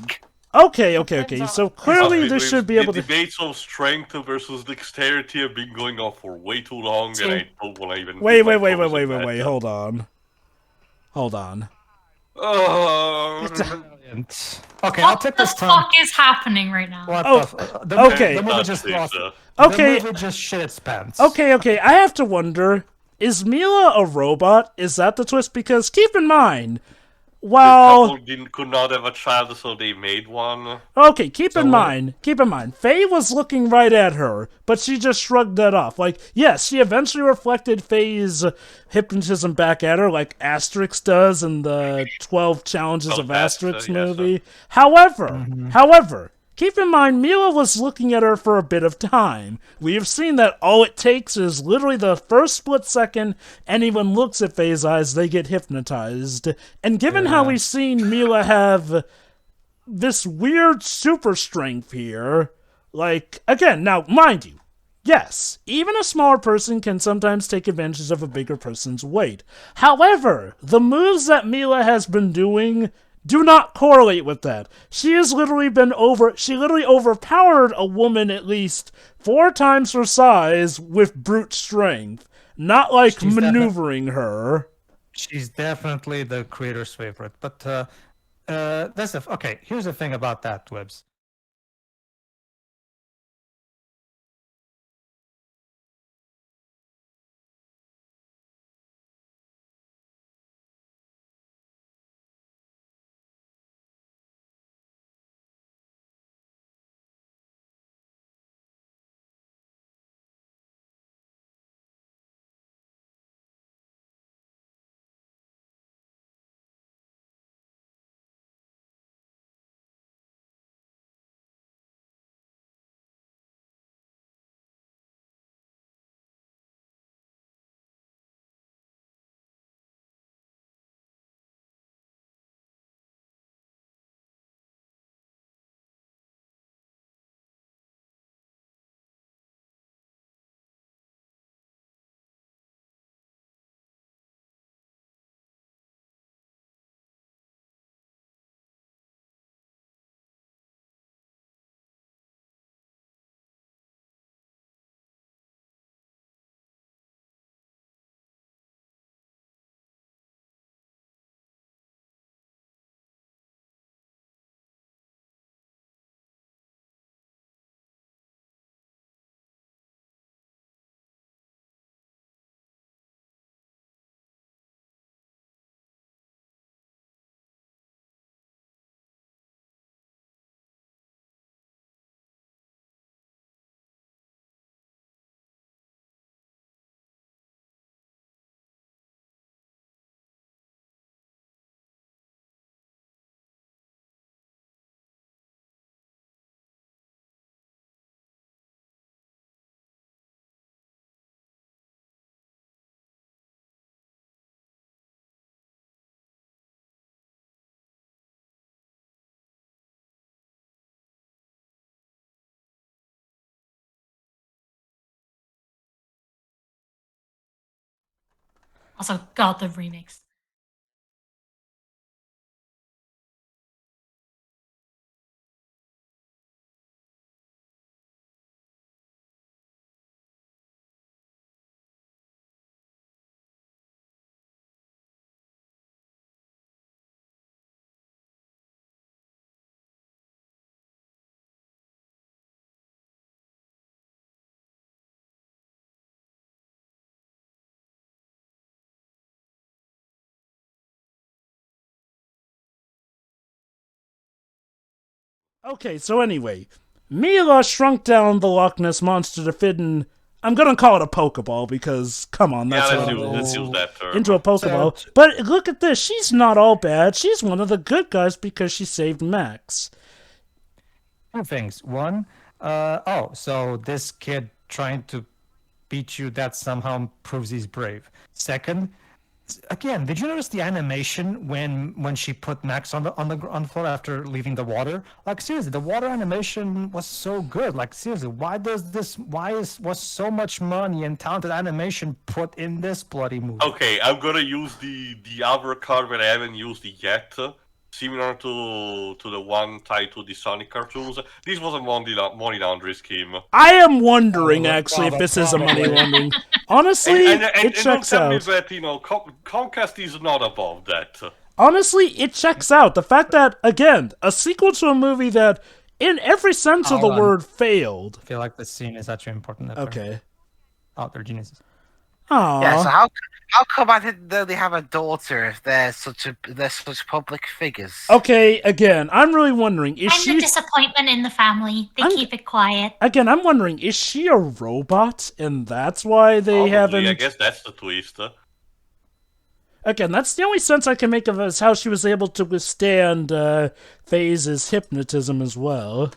Okay. So clearly Okay, this should be able the to... debates of strength versus dexterity have been going on for way too long, and I don't want to even. Wait. dip my toes in that. Hold on. Brilliant. Okay, What I'll take the this time. fuck is happening right now? What Oh, the okay. The movie That's just it, lost. sir. Okay. The movie just shit its pants. Okay. I have to wonder, is Mila a robot? Is that the twist? Because keep in mind, The while... couple could not have a child, so they made one. Okay, keep in mind, Faye was looking right at her, but she just shrugged that off. Like, yes, she eventually reflected Faye's hypnotism back at her, like Asterix does in the 12 Challenges of Asterix movie. However, keep in mind, Mila was looking at her for a bit of time. We have seen that all it takes is literally the first split second anyone looks at Faye's eyes, they get hypnotized. And given how we've seen Mila have this weird super strength here, like, again, now, mind you, yes, even a smaller person can sometimes take advantage of a bigger person's weight. However, the moves that Mila has been doing do not correlate with that. She literally overpowered a woman at least 4 times her size with brute strength, not like maneuvering her. She's definitely the creator's favorite. But okay. Here's the thing about that, Twibs. Also, God, the remix. Okay, so anyway, Mila shrunk down the Loch Ness Monster to fit in, I'm gonna call it a Pokeball because, come on, that's Yeah, what let's use that term. into a Pokeball. But look at this, she's not all bad. She's one of the good guys because she saved Max. Two things. One, so this kid trying to beat you, that somehow proves he's brave. Second, again, did you notice the animation when she put Max on the floor after leaving the water? Like seriously, the water animation was so good. Like seriously, was so much money and talented animation put in this bloody movie? Okay, I'm gonna use the other card that I haven't used it yet. Similar to the one tied to the Sonic cartoons. This was a money laundry scheme. I am wondering, actually, if this is a money laundering. Honestly, it checks out. And don't tell me that, Comcast is not above that. Honestly, it checks out. The fact that, again, a sequel to a movie that, in every sense of the word, failed. I feel like this scene is actually important. Okay. Oh, they're geniuses. Aww. Yeah, so how come I didn't know they have a daughter if they're such public figures? Okay, again, I'm really wondering, is I'm she... the disappointment in the family. They keep it quiet. Again, I'm wondering, is she a robot? And that's why they haven't... I guess that's the twist. Again, that's the only sense I can make of it, is how she was able to withstand FaZe's hypnotism as well.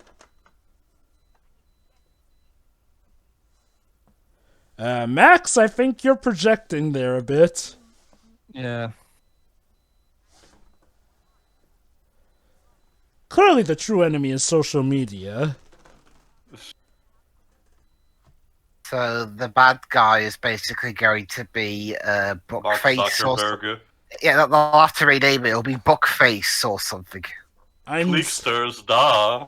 Max, I think you're projecting there a bit. Yeah. Clearly the true enemy is social media. So the bad guy is basically going to be Bookface or... Yeah, they'll have to rename it. It'll be Bookface or something. Clicksters, da.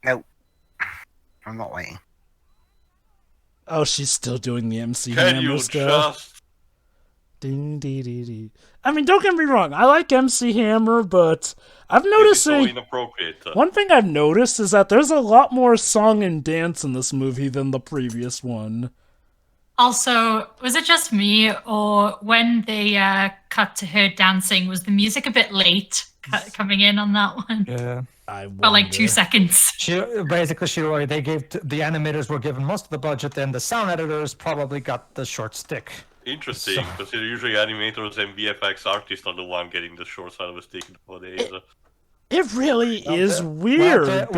Nope. I'm not waiting. Oh, she's still doing the MC Can Hammer you stuff. just... Ding, dee, dee, dee. I mean, don't get me wrong. I like MC Hammer, but I've noticed so inappropriate. One thing I've noticed is that there's a lot more song and dance in this movie than the previous one. Also, was it just me, or when they cut to her dancing, was the music a bit late coming in on that one? Yeah. For like 2 seconds. The animators were given most of the budget, and the sound editors probably got the short stick. Interesting, because usually animators and VFX artists are the one getting the short side of the stick nowadays. It really is weird.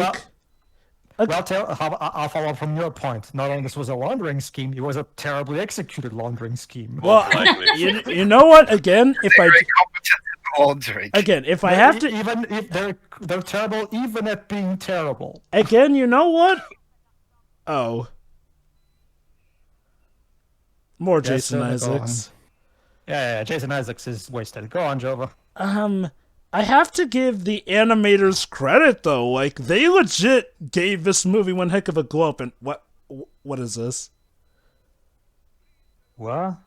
I'll follow up from your point. Not only this was a laundering scheme, it was a terribly executed laundering scheme. Well, you know what? Again, if I very competent at laundering. Again, if I have to, even if they're terrible, even at being terrible. Again, you know what? Oh, more Jason Isaacs. Yeah, Jason Isaacs is wasted. Go on, Jova. I have to give the animators credit though. Like they legit gave this movie one heck of a glow up. And what is this? What?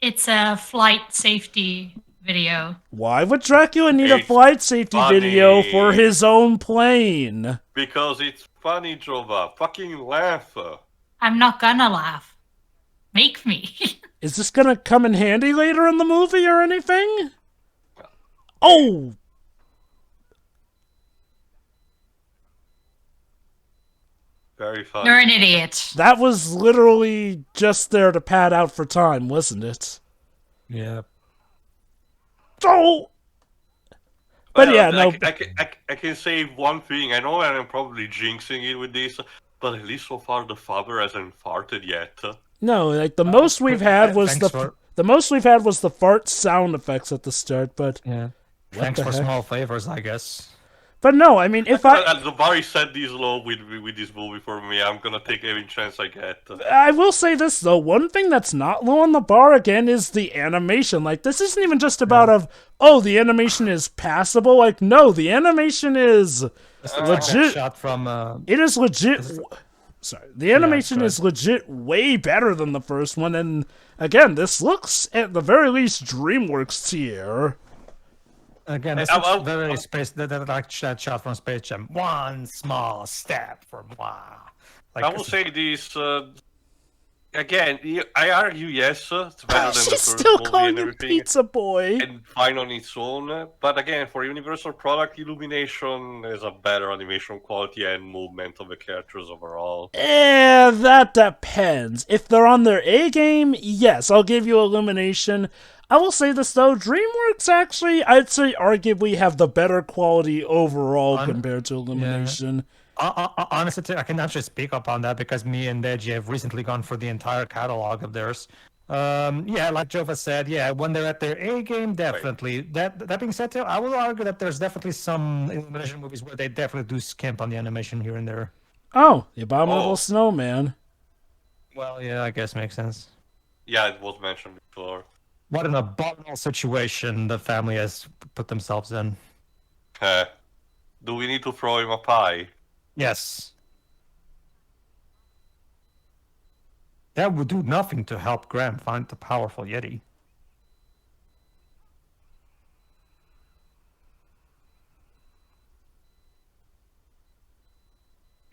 It's a flight safety video. Why would Dracula need a flight safety video for his own plane? Because it's funny, Jova. Fucking laugh. I'm not gonna laugh. Make me. Is this gonna come in handy later in the movie or anything? Oh! Very funny. You're an idiot. That was literally just there to pad out for time, wasn't it? Yeah. Oh! But yeah, no. I can say one thing. I know I'm probably jinxing it with this, but at least so far the father hasn't farted yet. No, like the most we've had was the most we've had was the fart sound effects at the start. But yeah, thanks for small favors, I guess. But no, I mean, if the bar is set this low with this movie for me, I'm gonna take every chance I get. I will say this though, one thing that's not low on the bar again is the animation. Like this isn't even just about the animation is passable. Like no, the animation is legit. Shot from. It is legit. Sorry, the animation is legit way better than the first one, and again, this looks at the very least DreamWorks tier. Again, this looks very space. That shot from Space Jam. One small step for moi. I will say this. Again, I argue yes, it's better than the She's first still movie calling and him everything, Pizza Boy. and fine on its own. But again, for Universal product, Illumination is a better animation quality and movement of the characters overall. That depends. If they're on their A game, yes, I'll give you Illumination. I will say this though, DreamWorks actually, I'd say arguably have the better quality overall compared to Illumination. Honestly, I can actually speak up on that because me and Deji have recently gone for the entire catalog of theirs. Yeah, like Jova said, yeah, when they're at their A game, definitely. That being said, too, I will argue that there's definitely some Illumination movies where they definitely do skimp on the animation here and there. Oh, the Abominable Snowman. Well, yeah, I guess makes sense. Yeah, it was mentioned before. What an abominable situation the family has put themselves in. Do we need to throw him a pie? Yes. That would do nothing to help Graham find the powerful Yeti.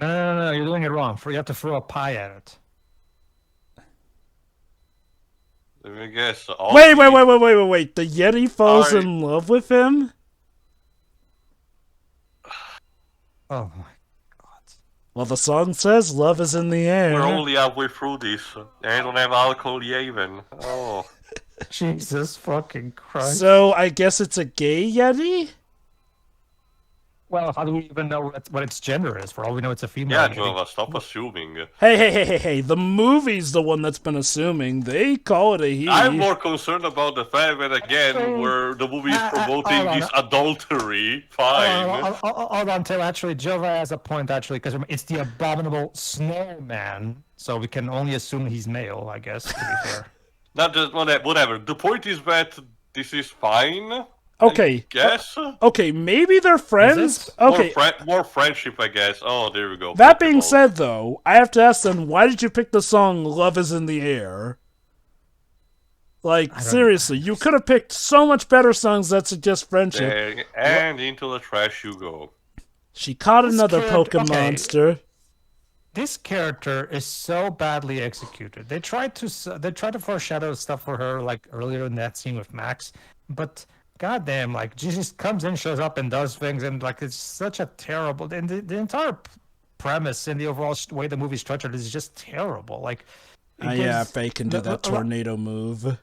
No, you're doing it wrong. You have to throw a pie at it. Let me guess. Wait. The Yeti falls in love with him? Oh my god. Well, the song says love is in the air. We're only halfway through this. And I don't have alcohol even. Oh. Jesus fucking Christ. So, I guess it's a gay Yeti? Well, how do we even know what its gender is? For all we know, it's a female. Yeah, Jova, stop assuming. Hey. The movie's the one that's been assuming. They call it a he. I'm more concerned about the fact that, again, where the movie's promoting this adultery. Fine. Hold on, Taylor. Actually, Jova has a point, actually, because it's the abominable snowman. So we can only assume he's male, I guess, to be fair. Not just whatever. The point is that this is fine. Okay. Yes. Okay, maybe they're friends. Okay. More friendship, I guess. Oh, there we go. That being said, though, I have to ask them, why did you pick the song "Love Is in the Air"? Like, seriously, you could have picked so much better songs that suggest friendship. And into the trash you go. She caught another Pokemon monster. This character is so badly executed. They tried to foreshadow stuff for her, like earlier in that scene with Max, but goddamn, like she just comes in, shows up, and does things, and like it's such a terrible. And the entire premise and the overall way the movie's structured is just terrible. Like, yeah, Faye can do that tornado move.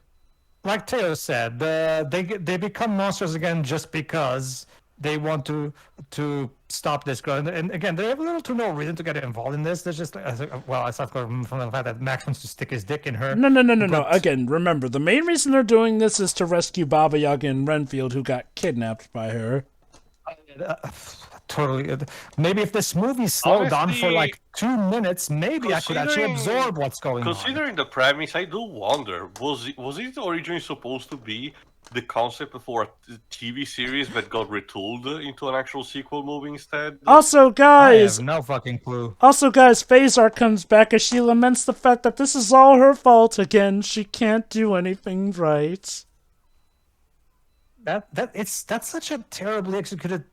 Like Taylor said, they become monsters again just because they want to stop this girl. And again, they have little to no reason to get involved in this. There's just, well, aside from the fact that Max wants to stick his dick in her. No. Again, remember, the main reason they're doing this is to rescue Baba Yaga and Renfield, who got kidnapped by her. Totally. Maybe if this movie slowed down for like 2 minutes, maybe I could actually absorb what's going on. Considering the premise, I do wonder, was it originally supposed to be the concept for a TV series that got retooled into an actual sequel movie instead? Also, guys, I have no fucking clue. Also, guys, Phasar comes back as she laments the fact that this is all her fault again. She can't do anything right. That's such a terribly executed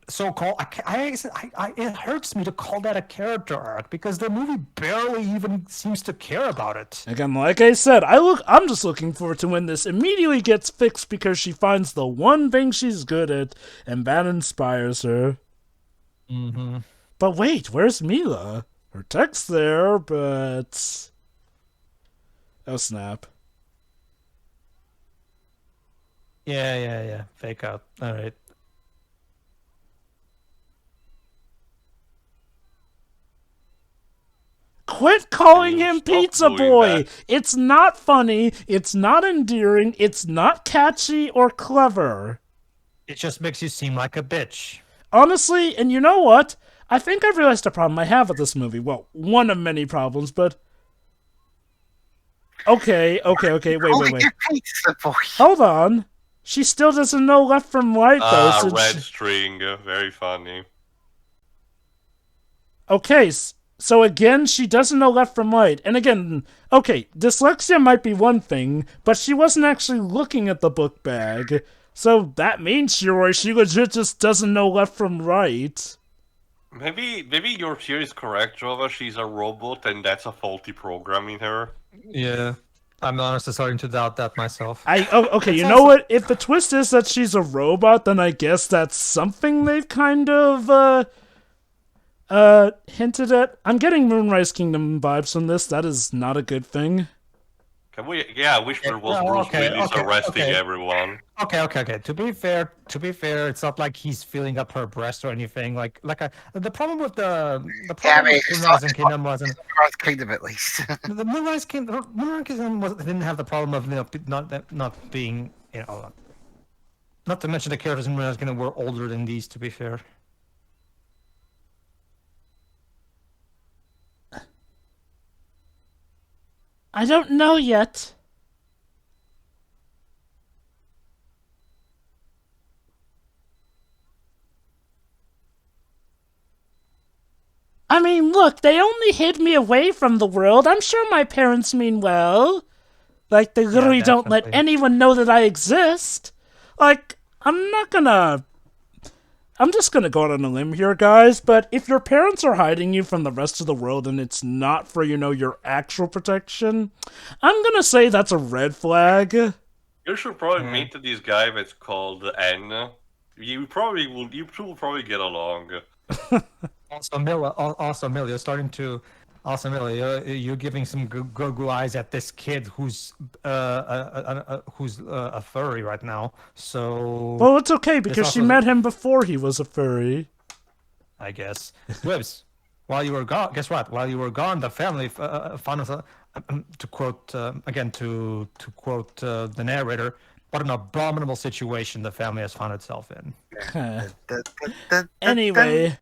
so-called. It hurts me to call that a character arc because the movie barely even seems to care about it. Again, like I said, I'm just looking forward to when this immediately gets fixed because she finds the one thing she's good at, and that inspires her. Mm-hmm. But wait, where's Mila? Her text's there, but oh snap! Yeah. Fake out. All right. Quit calling him Pizza Boy! It's not funny, it's not endearing, it's not catchy or clever. It just makes you seem like a bitch. Honestly, and you know what? I think I've realized a problem I have with this movie. Well, one of many problems, but... Okay, wait. Hold on. She still doesn't know left from right, though. Red string, very funny. Okay, so again, she doesn't know left from right. And again, okay, dyslexia might be one thing, but she wasn't actually looking at the book bag. So that means she legit just doesn't know left from right. Maybe your theory is correct, Jova. She's a robot, and that's a faulty program in her. Yeah, I'm honestly starting to doubt that myself. Okay, you know what? If the twist is that she's a robot, then I guess that's something they've kind of hinted at. I'm getting Moonrise Kingdom vibes from this. That is not a good thing. Can we? Yeah, I wish there was Bruce Willis arresting everyone. Okay. To be fair, it's not like he's filling up her breast or anything. The problem with the problem with Moonrise Kingdom wasn't Moonrise Kingdom at least. the Moonrise Kingdom didn't have the problem of not being not to mention the characters in Moonrise Kingdom were older than these. To be fair. I don't know yet. I mean, look, they only hid me away from the world. I'm sure my parents mean well. Like, they literally don't let anyone know that I exist. Like, I'm just gonna go out on a limb here, guys, but if your parents are hiding you from the rest of the world and it's not for, your actual protection, I'm gonna say that's a red flag. You should probably meet this guy that's called N. You two will probably get along. You're giving some good eyes at this kid who's a furry right now. So well, it's okay because she met him before he was a furry. I guess. Wibbs, while you were gone, guess what? While you were gone, the family found us. To quote to quote the narrator, what an abominable situation the family has found itself in. Anyway.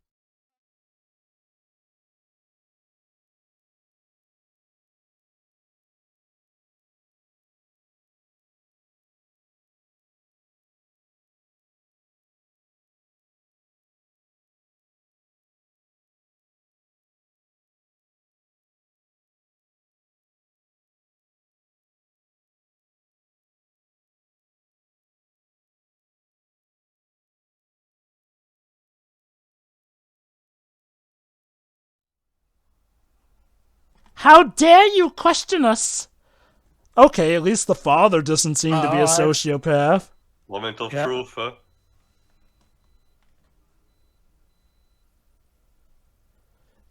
How dare you question us? Okay, at least the father doesn't seem to be a sociopath. Moment of truth, huh?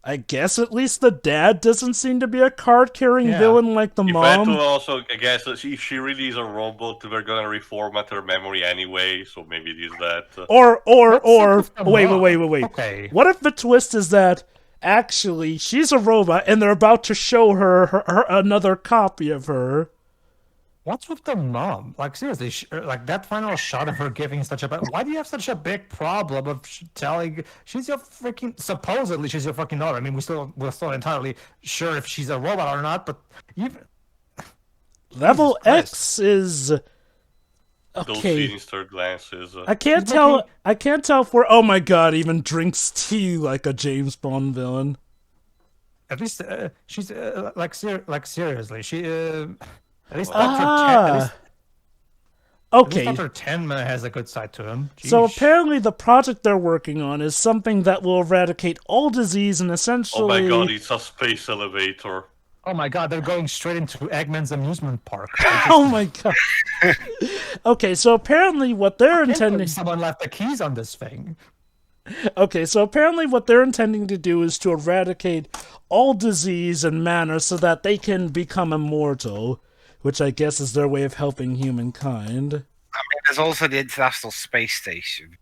I guess at least the dad doesn't seem to be a card-carrying villain like the mom. Also, I guess if she really is a robot, we're gonna reformat her memory anyway, so maybe it is that. Or wait. Okay. What if the twist is that actually she's a robot and they're about to show her another copy of her? What's with the mom? Like, seriously, like that final shot of her giving such a... Why do you have such a big problem of telling... She's your freaking... Supposedly, she's your fucking daughter. I mean, we're still entirely sure if she's a robot or not, but even... Level X is... Okay. Those sinister glances. I can't tell if we're... Oh my god, even drinks tea like a James Bond villain. At least, she's... seriously, she... At least okay. Dr. Tenma has a good side to him. Jeez. So apparently the project they're working on is something that will eradicate all disease and essentially... Oh my god, it's a space elevator. Oh my god, they're going straight into Eggman's amusement park. Oh my god. Okay, so apparently what they're intending... Someone left the keys on this thing. Okay, so apparently what they're intending to do is to eradicate all disease and manner so that they can become immortal. Which I guess is their way of helping humankind. I mean, there's also the International Space Station.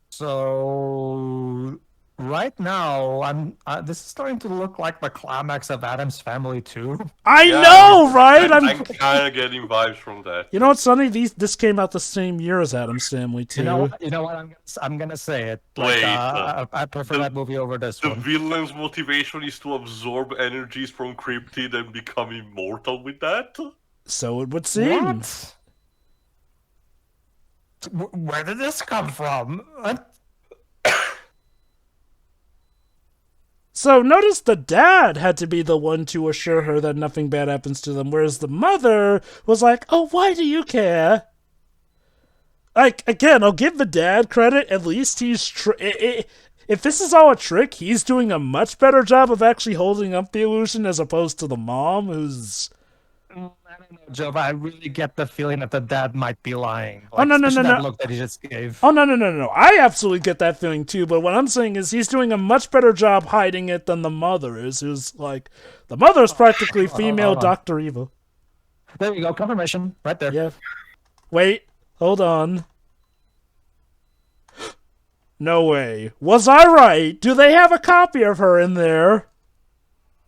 So, right now, this is starting to look like the climax of Addams Family 2. I know, right? I'm kind of getting vibes from that. You know what's funny? This came out the same year as Addams Family 2. You know what? I'm gonna say it. Wait, I prefer that movie over this one. The villain's motivation is to absorb energies from cryptid and become immortal with that? So it would seem. What? Where did this come from? So notice the dad had to be the one to assure her that nothing bad happens to them, whereas the mother was like, oh, why do you care? Like, again, I'll give the dad credit. At least he's... It if this is all a trick, he's doing a much better job of actually holding up the illusion as opposed to the mom, who's... I don't know, Joe, but I really get the feeling that the dad might be lying. Oh, no, especially no. that look that he just gave. Oh, no. I absolutely get that feeling, too, but what I'm saying is he's doing a much better job hiding it than the mother is, who's, like... The mother is practically female hold on. Dr. Evil. There you go, confirmation, right there. Yeah. Wait, hold on. No way. Was I right? Do they have a copy of her in there?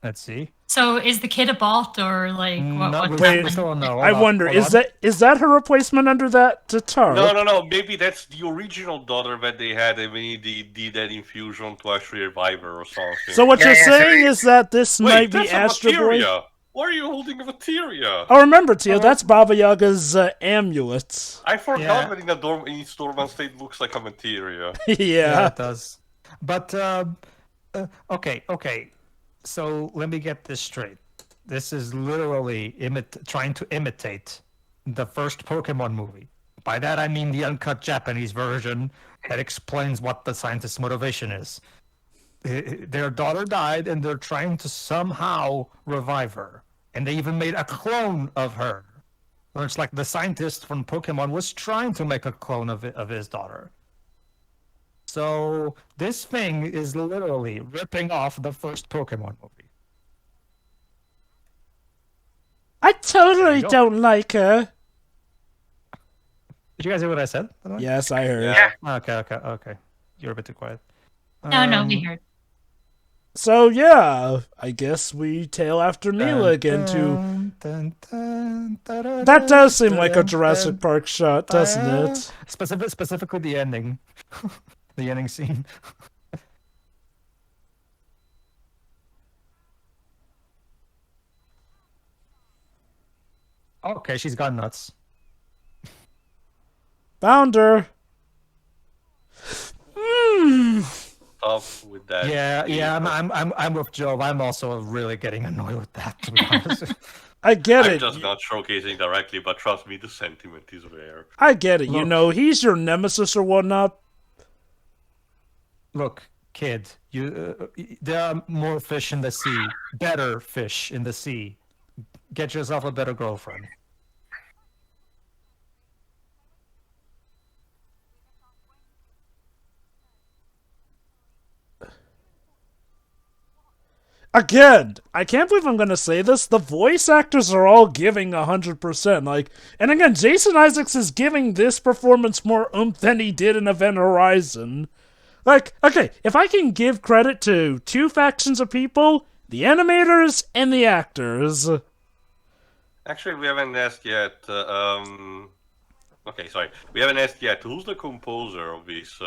Let's see. So is the kid a bot or like what? We still don't know. I wonder, is that her replacement under that tarp? No. Maybe that's the original daughter that they had, and we did that infusion to actually revive her or something. So what you're saying is that this might be that's a Astro Boy? materia. Why are you holding a materia? Oh, remember, Tio, that's Baba Yaga's amulet. I forgot that in its dormant state looks like a materia. Yeah, it does. But okay. So let me get this straight. This is literally trying to imitate the first Pokemon movie. By that I mean the uncut Japanese version that explains what the scientist's motivation is. Their daughter died, and they're trying to somehow revive her. And they even made a clone of her. It's like the scientist from Pokemon was trying to make a clone of his daughter. So this thing is literally ripping off the first Pokemon movie. I totally don't like her. Did you guys hear what I said? by the way? Yes, I heard. Yeah. Okay. You're a bit too quiet. No, we heard. So yeah, I guess we tail after Mila again to... That does seem like a Jurassic Park shot, doesn't it? Specifically the ending. The ending scene. Okay, she's gone nuts. Found her. Stop with that. Yeah. I'm with Joe. I'm also really getting annoyed with that, to be honest. I get I'm it. just not showcasing directly, but trust me, the sentiment is there. I get it. Look. You know, he's your nemesis or whatnot. Look, kid, there are more fish in the sea. Better fish in the sea. Get yourself a better girlfriend. Again, I can't believe I'm gonna say this. The voice actors are all giving 100%. Like, and again, Jason Isaacs is giving this performance more oomph than he did in Event Horizon. Like, okay, if I can give credit to two factions of people, the animators and the actors. Actually, we haven't asked yet. Okay, sorry. We haven't asked yet. Who's the composer of this?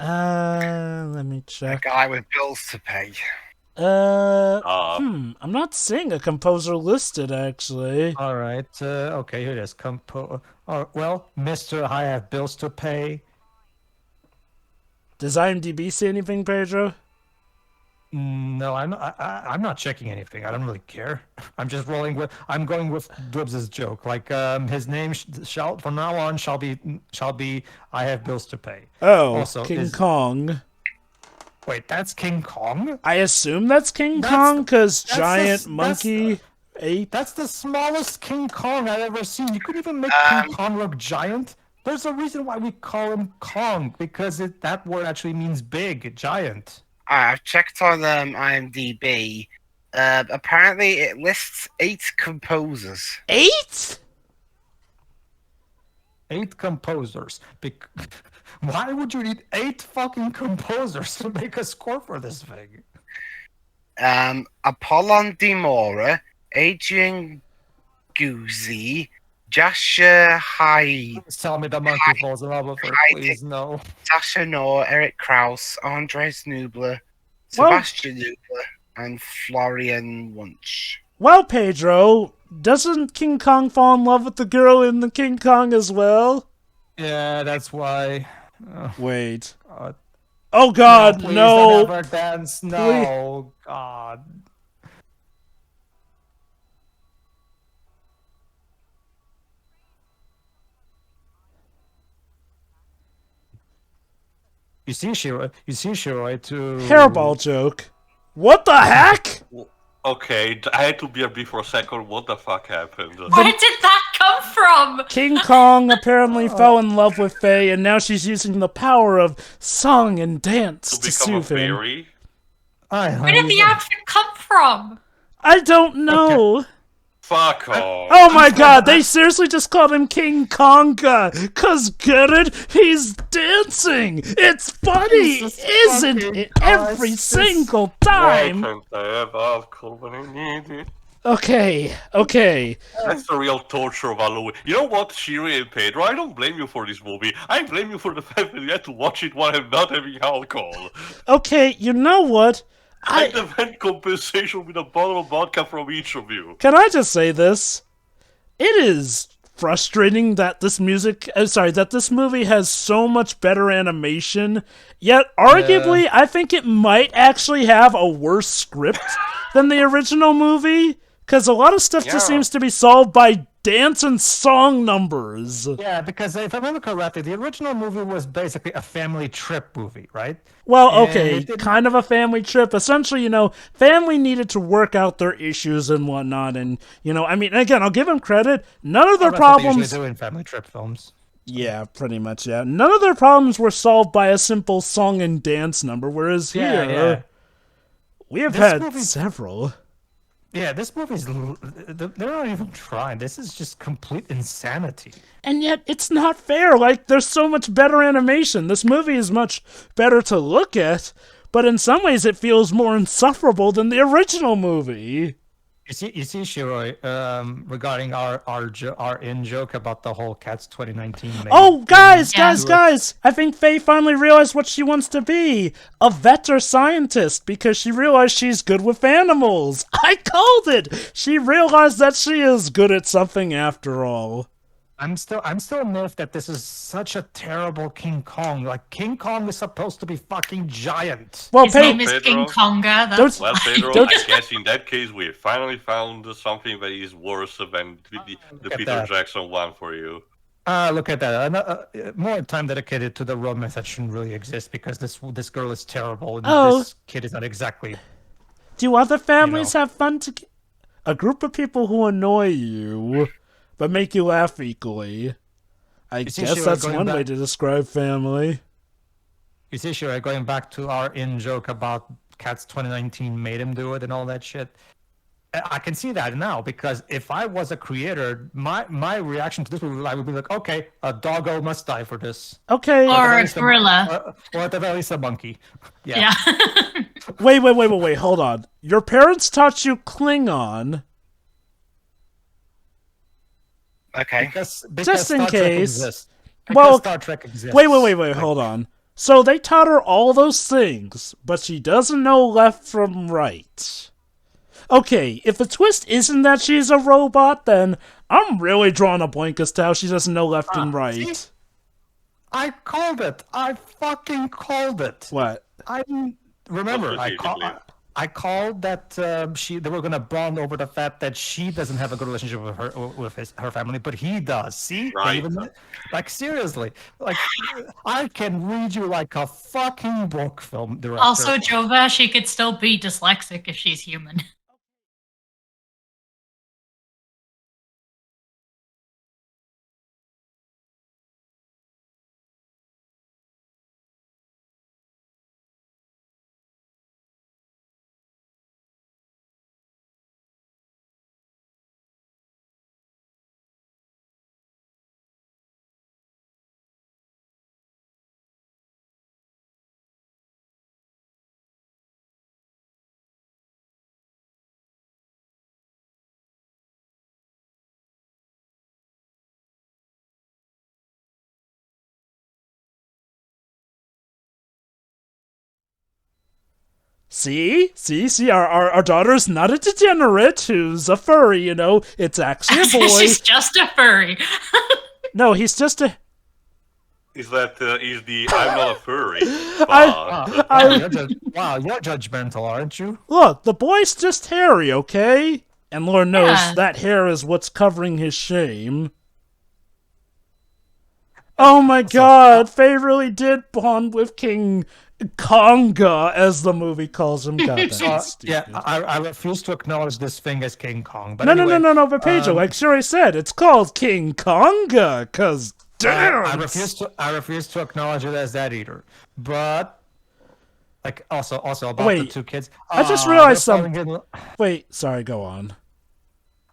Let me A check. guy with bills to pay. I'm not seeing a composer listed, actually. All right. Okay, here it is. Well, Mr. I have bills to pay. Does IMDb say anything, Pedro? No, I'm not checking anything. I don't really care. I'm just rolling with. I'm going with Dubs' joke. Like his name shall from now on shall be. I have bills to pay. Oh, Also, King Kong. Wait, that's King Kong? I assume that's King Kong, because giant monkey ape. That's the smallest King Kong I've ever seen. You couldn't even make King Kong look giant. There's a reason why we call him Kong, because that word actually means big, giant. I've checked on IMDb. Apparently, it lists 8 composers. 8? 8 composers. Why would you need 8 fucking composers to make a score for this thing? Apollon de Mora, Adrian Guzzi, Jasha Hyde, Tell me the monkey falls in love with her, please, no. Sasha Noor, Eric Krauss, Andres Nubler, Sebastian Nubler, and Florian Wunsch. Well, Pedro, doesn't King Kong fall in love with the girl in the King Kong as well? Yeah, that's why. Wait. God. Oh God, Please no! don't ever dance. No, God. You see, Shiroi, to Hairball joke. What the heck? Okay, I had to be a bit for a second. What the fuck happened? Where did that come from? King Kong apparently fell in love with Faye, and now she's using the power of song and dance To to become a soothe him. fairy? Where did the outfit come from? I don't know. Fuck off. Oh my god, they seriously just called him King Konga. Cause get it? He's dancing. It's funny, Jesus isn't fucking it? Every Christ. single Why time. can't I have alcohol when I need it? Okay. That's the real torture of Halloween. You know what, Shiri and Pedro? I don't blame you for this movie. I blame you for the fact that you had to watch it while I'm not having alcohol. Okay, you know what? I demand compensation with a bottle of vodka from each of you. Can I just say this? It is frustrating that this movie has so much better animation, yet arguably I think it might actually have a worse script than the original movie, because a lot of stuff just seems to be solved by dance and song numbers. Yeah, because if I remember correctly, the original movie was basically a family trip movie, right? Well, And okay, it didn't- kind of a family trip. Essentially, family needed to work out their issues and whatnot, and, I mean, again, I'll give them credit. None of their That's what they problems... usually do in family trip films. Yeah, pretty much, yeah. None of their problems were solved by a simple song and dance number, whereas here, we have This had movie- several. Yeah, this movie's... They're not even trying. This is just complete insanity. And yet, it's not fair. Like, there's so much better animation. This movie is much better to look at, but in some ways it feels more insufferable than the original movie. You see, Shiroi, regarding our in-joke about the whole Cats 2019... Oh, guys! Yeah. I think Faye finally realized what she wants to be. A vet or scientist, because she realized she's good with animals. I called it! She realized that she is good at something after all. I'm still miffed that this is such a terrible King Kong. Like, King Kong is supposed to be fucking giant. Well, His name is Pedro. King Konga. That's Don't- Well, Pedro, Don't- I guess in that case we finally found something that is worse than the Look at Peter that. Jackson one for you. Look at that. More time dedicated to the romance that shouldn't really exist because this girl is terrible and Oh. this kid is not exactly... Do other families have fun together? A group of people who annoy you, but make you laugh equally. I see, guess Shira, that's going one way back- to describe family. You see, sure, going back to our in-joke about Cats 2019 made him do it and all that shit. I can see that now because if I was a creator, my reaction to this I would be like, okay, a doggo must die for this. Okay. Or a least gorilla. Or at the very least a monkey. Yeah. Wait, hold on. Your parents taught you Klingon. Okay. Because Just in Star Trek case. exists. Well, Because Star Trek exists. Wait, hold on. So they taught her all those things, but she doesn't know left from right. Okay, if the twist isn't that she's a robot, then I'm really drawing a blank as to how she doesn't know left and right. see? I called it. I fucking called it. What? Remember, What specifically? I called that they were gonna bond over the fact that she doesn't have a good relationship with her family, but he does. See, They Right. like seriously, like I can read you like a fucking book, film director. Also, Jova, she could still be dyslexic if she's human. See, our daughter's not a degenerate who's a furry, It's actually a boy. She's just a furry. No, he's just a... Is the I'm not a furry? Wow, you're judgmental, aren't you? Look, the boy's just hairy, okay? And Lord knows Yeah. that hair is what's covering his shame. Oh my god, Faye really did bond with King Konga, as the movie calls him. God, that's stupid. Yeah, I refuse to acknowledge this thing as King Kong. But No, anyway, but Pedro, like Shuri said, it's called King Konga, cause damn. I refuse to acknowledge it as that either. But like also about the two kids. I just realized something. Wait, sorry, go on.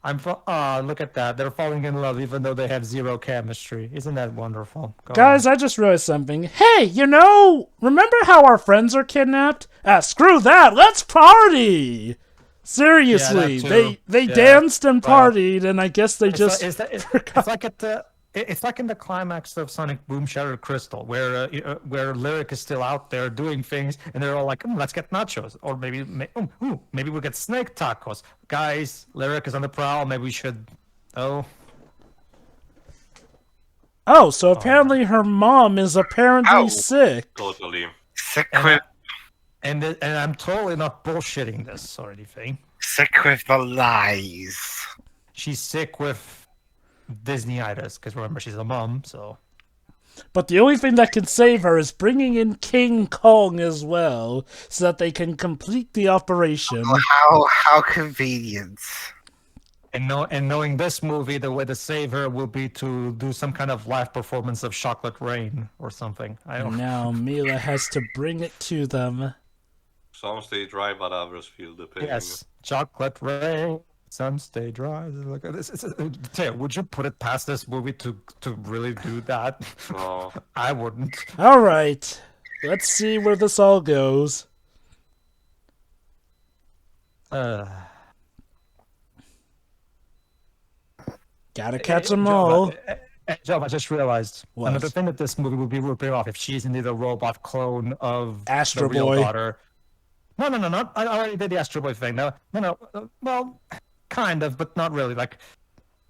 Look at that. They're falling in love even though they have zero chemistry. Isn't that wonderful? Guys, I just realized something. Hey, remember how our friends are kidnapped? Screw that. Let's party. Seriously, yeah, they danced and partied, and I guess they just it's like in the climax of Sonic Boom Shattered Crystal, where Lyric is still out there doing things, and they're all like, "Let's get nachos," or maybe we'll get snake tacos. Guys, Lyric is on the prowl. Maybe we should. So apparently her mom is apparently sick. Totally sick with. And I'm totally not bullshitting this or anything. Sick with the lies. She's sick with Disney-itis, because remember, she's a mom, so... But the only thing that can save her is bringing in King Kong as well, so that they can complete the operation. Oh, how convenient. And knowing this movie, the way to save her will be to do some kind of live performance of Chocolate Rain or something. Now Mila has to bring it to them. Some stay dry, but others feel the pain. Yes, Chocolate Rain. Some stay dry. Look at this. Taya, would you put it past this movie to really do that? No. I wouldn't. All right, let's see where this all goes. Gotta catch them all. Joe, I just realized what? Another thing that this movie would be ripping off if she's indeed a robot clone of Astro the real Boy. daughter. No. I already did the Astro Boy thing. No. Well, kind of, but not really. Like,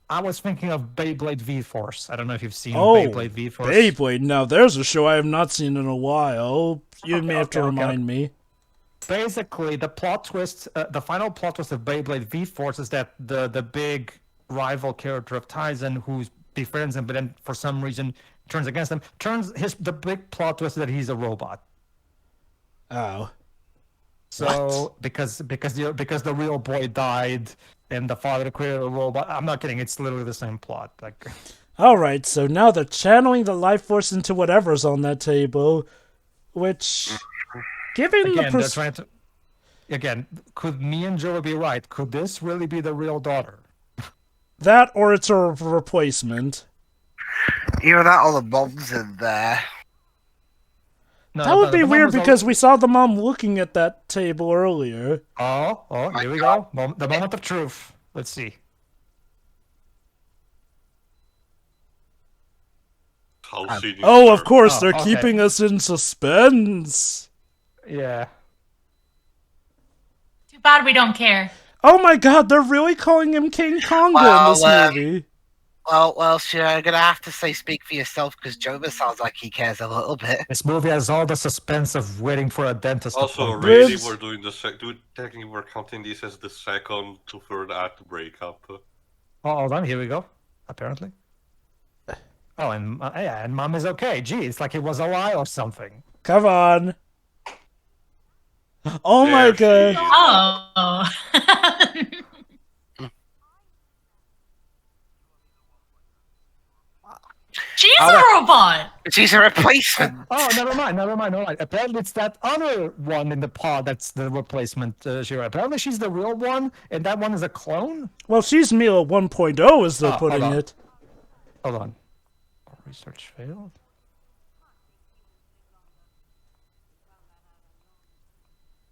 I was thinking of Beyblade V-Force. I don't know if you've seen Beyblade V-Force. Beyblade. Now, there's a show I have not seen in a while. You may have to remind me. Basically, the plot twist, the final plot twist of Beyblade V-Force is that the big rival character of Tyson, who befriends him, but then for some reason turns against him, the big plot twist is that he's a robot. Oh. So because the real boy died and the father created a robot. I'm not kidding. It's literally the same plot. Like. All right. So now they're channeling the life force into whatever's on that table, which, given they're trying to. Again, could me and Joe be right? Could this really be the real daughter? That, or it's a replacement. Either that or the mom's in there. No, that would be weird because we saw the mom looking at that table earlier. Oh, here we go. The moment of truth. Let's see. Oh, of course, they're keeping us in suspense. Yeah. Too bad we don't care. Oh my god, they're really calling him King Konga in this movie. Well, sure, I'm gonna have to say speak for yourself because Joma sounds like he cares a little bit. This movie has all the suspense of waiting for a dentist. Also, really, we're doing technically we're counting this as the second to third act breakup. Oh, hold on, here we go. Apparently. Oh, and Mom is okay. Gee, it's like it was a lie or something. Come on. Oh my god. Oh. She's a robot! She's a replacement! Oh, never mind. Apparently it's that other one in the pod that's the replacement, Shira. Apparently she's the real one, and that one is a clone? Well, she's Mila 1.0 as they're putting it. Hold on. Research failed?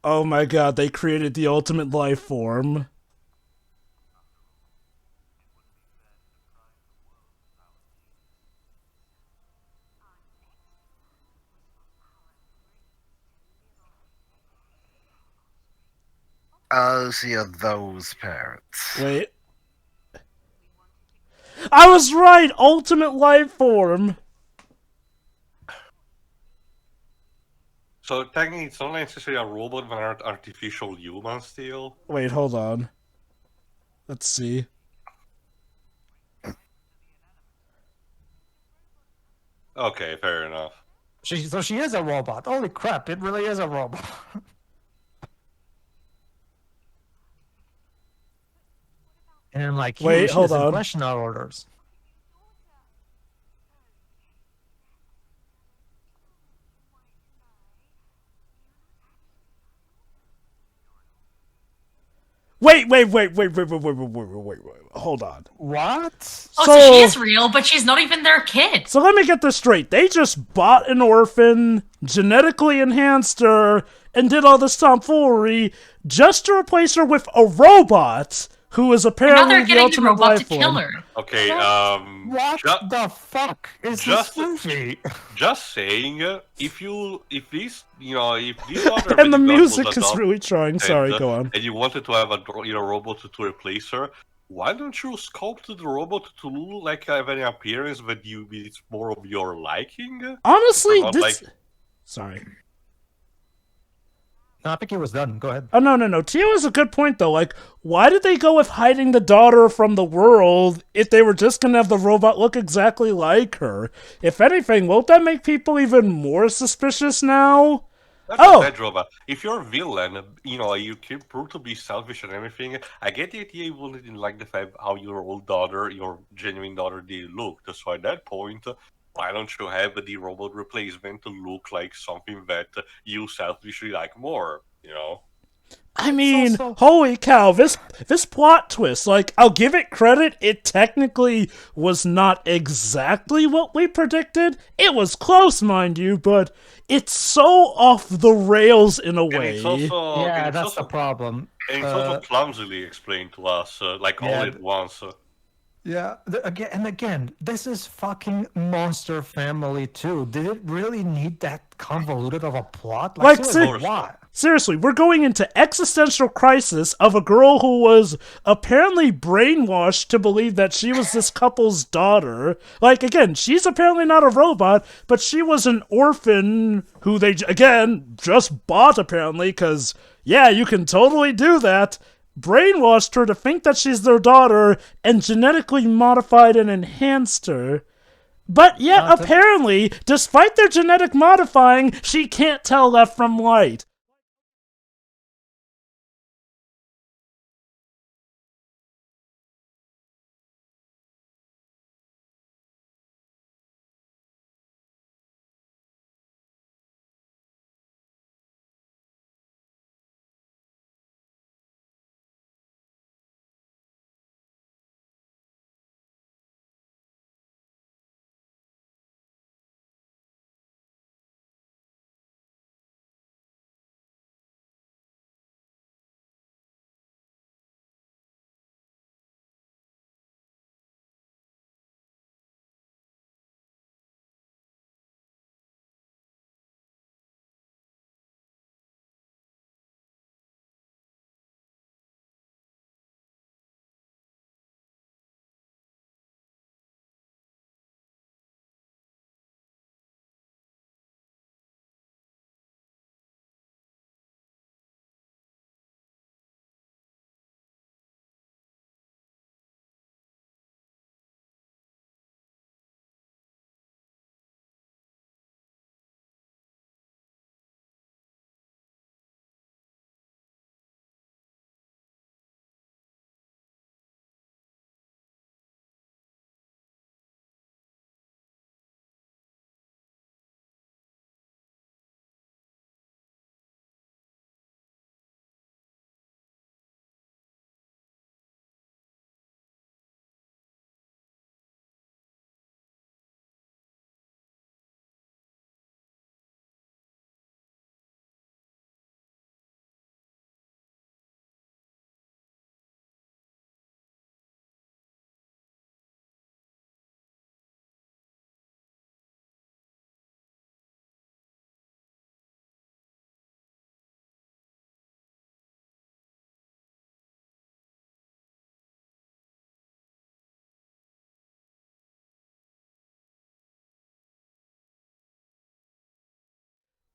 Oh my god, they created the ultimate life form. Oh, so you're those parents. Wait. I was right! Ultimate life form! So technically it's not necessarily a robot but an artificial human still. Wait, hold on. Let's see. Okay, fair enough. So she is a robot. Holy crap! It really is a robot. And I'm like, Wait, she hold doesn't on. question our orders. Wait. Hold on. What? Oh, so she is real, but she's not even their kid. So let me get this straight. They just bought an orphan, genetically enhanced her, and did all this tomfoolery just to replace her with a robot who is Now apparently they're the getting the ultimate robot life to kill form. her. Okay, What the fuck is just- this movie? just saying, if this other And the Lady God was music is adopted really trying. Sorry, go on. and you wanted to have a robot to replace her, why don't you sculpt the robot to look like have an appearance that it's more of your liking? Honestly, Not this... like- Sorry. No, I think he was done. Go ahead. Oh, no. Tio has a good point, though. Like, why did they go with hiding the daughter from the world if they were just going to have the robot look exactly like her? If anything, won't that make people even more suspicious now? That's Oh! a bad robot. If you're a villain, you can prove to be selfish and everything. I get the idea you didn't like the fact how your old daughter, your genuine daughter, did look. So at that point, why don't you have the robot replacement to look like something that you selfishly like more, I mean, also- holy cow, this plot twist, like, I'll give it credit, it technically was not exactly what we predicted. It was close, mind you, but it's so off the rails in a And way. it's also Yeah, and it's that's also, the problem. and it's also clumsily explained to us, like all Yeah, at once. Yeah, again, this is fucking Monster Family too. Did it really need that convoluted of a plot? Like, seriously, ser- why? Seriously, we're going into existential crisis of a girl who was apparently brainwashed to believe that she was this couple's daughter. Like, again, she's apparently not a robot, but she was an orphan who they, again, just bought apparently, because, yeah, you can totally do that. Brainwashed her to think that she's their daughter and genetically modified and enhanced her. But yet, Not to- apparently, despite their genetic modifying, she can't tell left from right.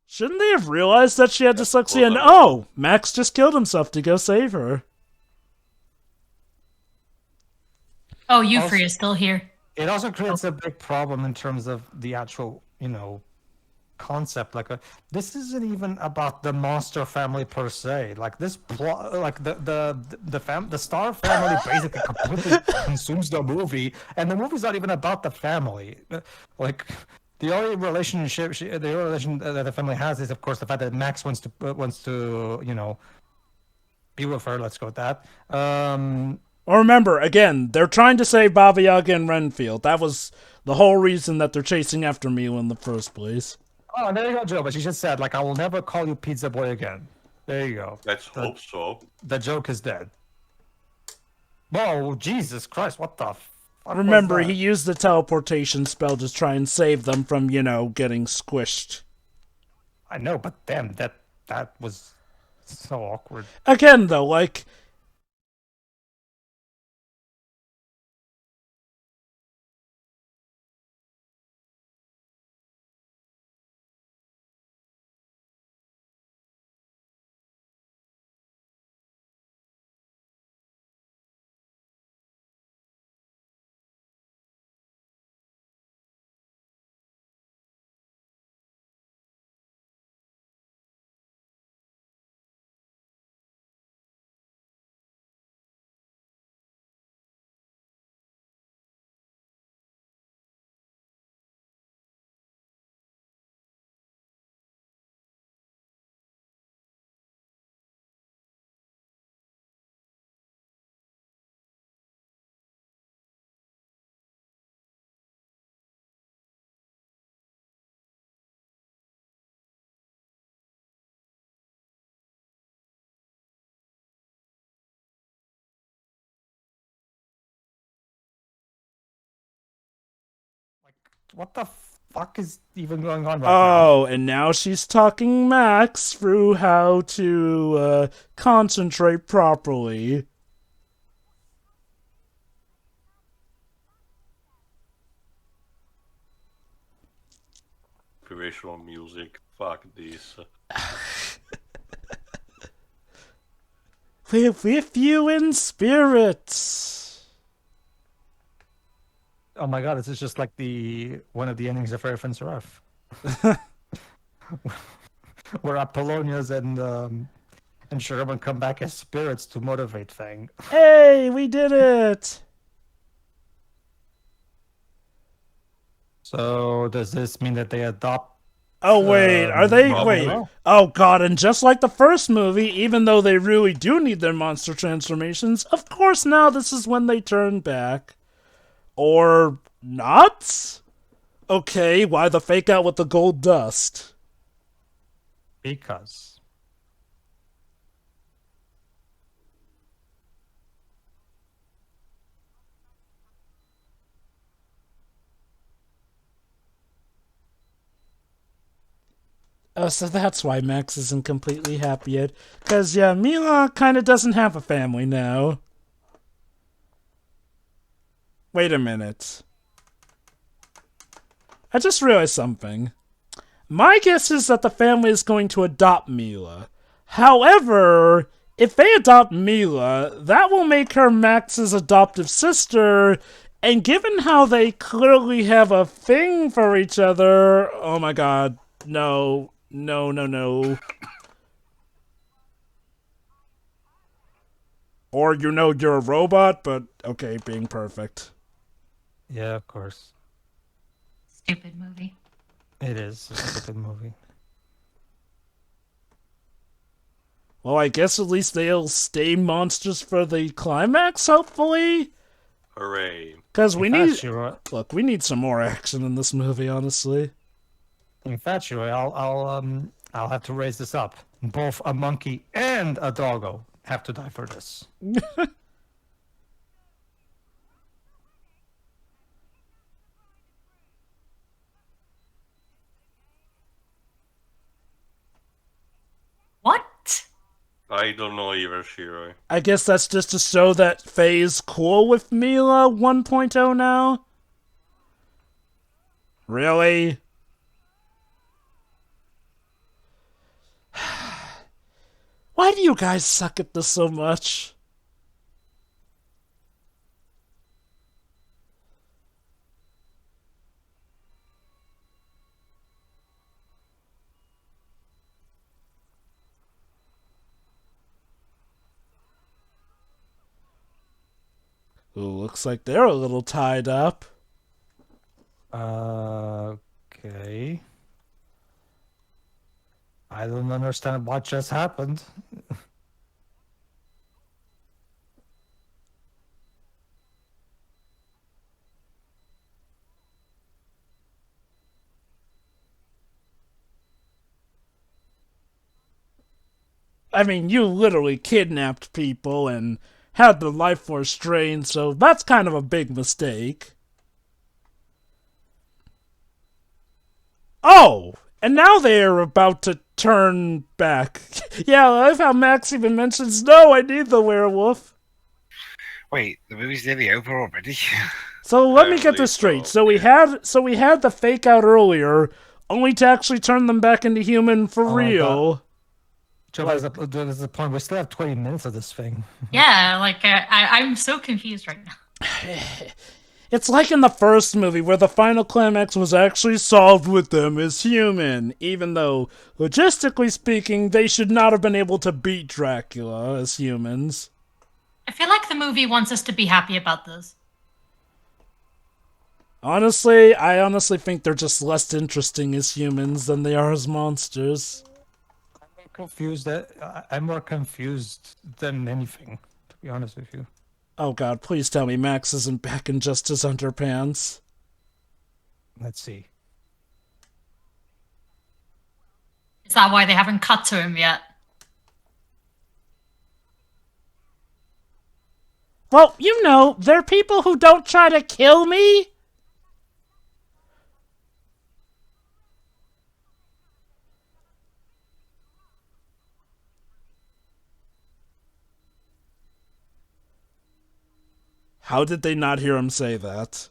Shouldn't they have realized that she had dyslexia and, oh, Max just killed himself to go save her? Oh, Euphry is still here. It also creates a big problem in terms of the actual, concept. Like, this isn't even about the monster family per se. Like this plot, like the Star family basically completely consumes the movie, and the movie's not even about the family. Like. The only relationship, the only relation that the family has is, of course, the fact that Max wants to, be with her. Let's go with that. Or remember, again, they're trying to save Baba Yaga and Renfield. That was the whole reason that they're chasing after Mila in the first place. Oh, there you go, Joe. But she just said, like, I will never call you Pizza Boy again. There you go. Let's hope so. The joke is dead. Whoa, Jesus Christ! What the? Remember, he used the teleportation spell to try and save them from, getting squished. I know, but damn, that was so awkward. Again, though, like... What the fuck is even going on right now? Oh, and now she's talking Max through how to concentrate properly. Inspirational music. Fuck this. We're with you in spirit. Oh my god, this is just like one of the endings of Fairy Friends Seraph. Where Apollonius and Sherman come back as spirits to motivate Fang. Hey, we did it! So does this mean that they adopt? Oh wait, are they? probably. Wait. Oh god, and just like the first movie, even though they really do need their monster transformations, of course now this is when they turn back. Or not? Okay, why the fake out with the gold dust? Because. Oh, so that's why Max isn't completely happy yet. Because, yeah, Mila kind of doesn't have a family now. Wait a minute. I just realized something. My guess is that the family is going to adopt Mila. However, if they adopt Mila, that will make her Max's adoptive sister, and given how they clearly have a thing for each other, oh my god, no. No. Or you're a robot, but okay, being perfect. Yeah, of course. Stupid movie. It is a stupid movie. Well, I guess at least they'll stay monsters for the climax, hopefully? Hooray. Because we In fact, need... Shiro, Look, we need some more action in this movie, honestly. I'll have to raise this up. Both a monkey and a doggo have to die for this. What? I don't know either, Shiro. I guess that's just to show that Faye's cool with Mila 1.0 now? Really? Why do you guys suck at this so much? Ooh, looks like they're a little tied up. Okay. I don't understand what just happened. I mean, you literally kidnapped people and had the life force drained, so that's kind of a big mistake. Oh! And now they are about to turn back. Yeah, I love how Max even mentions, no, I need the werewolf. Wait, the movie's nearly over already. So let me get this straight. So we had the fake out earlier, only to actually turn them back into human for real. Joe, there's a point. We still have 20 minutes of this thing. Yeah, like I'm so confused right now. It's like in the first movie where the final climax was actually solved with them as human, even though, logistically speaking, they should not have been able to beat Dracula as humans. I feel like the movie wants us to be happy about this. Honestly, I honestly think they're just less interesting as humans than they are as monsters. I'm more confused than anything, to be honest with you. Oh god, please tell me Max isn't back in just his underpants. Let's see. Is that why they haven't cut to him yet? Well, you know, they're people who don't try to kill me. How did they not hear him say that?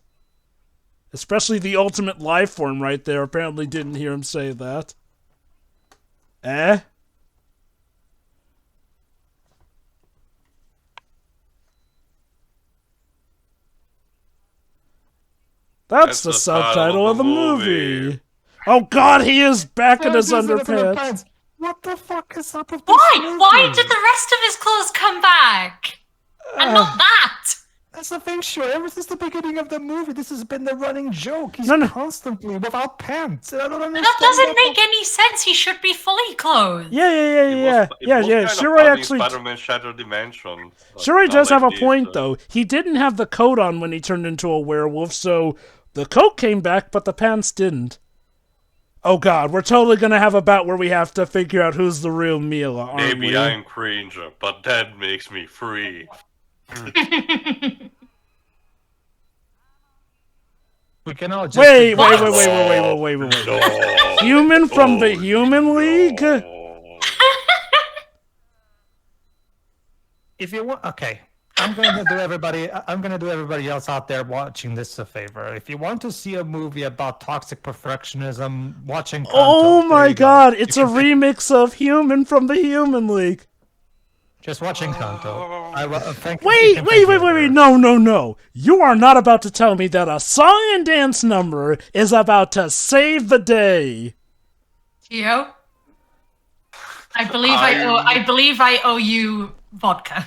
Especially the ultimate life form right there apparently didn't hear him say that. Eh? That's the subtitle of the movie. Oh god, he is back in his underpants. What the fuck is up with this movie? Why did the rest of his clothes come back? And not that! That's the thing, sure. Ever since the beginning of the movie, this has been the running joke. He's No. constantly without pants. I don't understand. That doesn't make any sense. He should be fully clothed. Yeah. Shiroi actually. Spider-Man Shattered Dimension. Shiroi does have a point, though. He didn't have the coat on when he turned into a werewolf, so the coat came back, but the pants didn't. Oh god, we're totally gonna have a bout where we have to figure out who's the real Mila, aren't we? Maybe I'm Cringer, but that makes me free. We can all just Wait. No. Human from the Human League? If you want, okay. I'm gonna do everybody else out there watching this a favor. If you want to see a movie about toxic perfectionism, watching. Oh my god, it's a remix of Human from the Human League. Just watching Kanto. Wait, no. You are not about to tell me that a song and dance number is about to save the day. Gio? I believe I owe you vodka.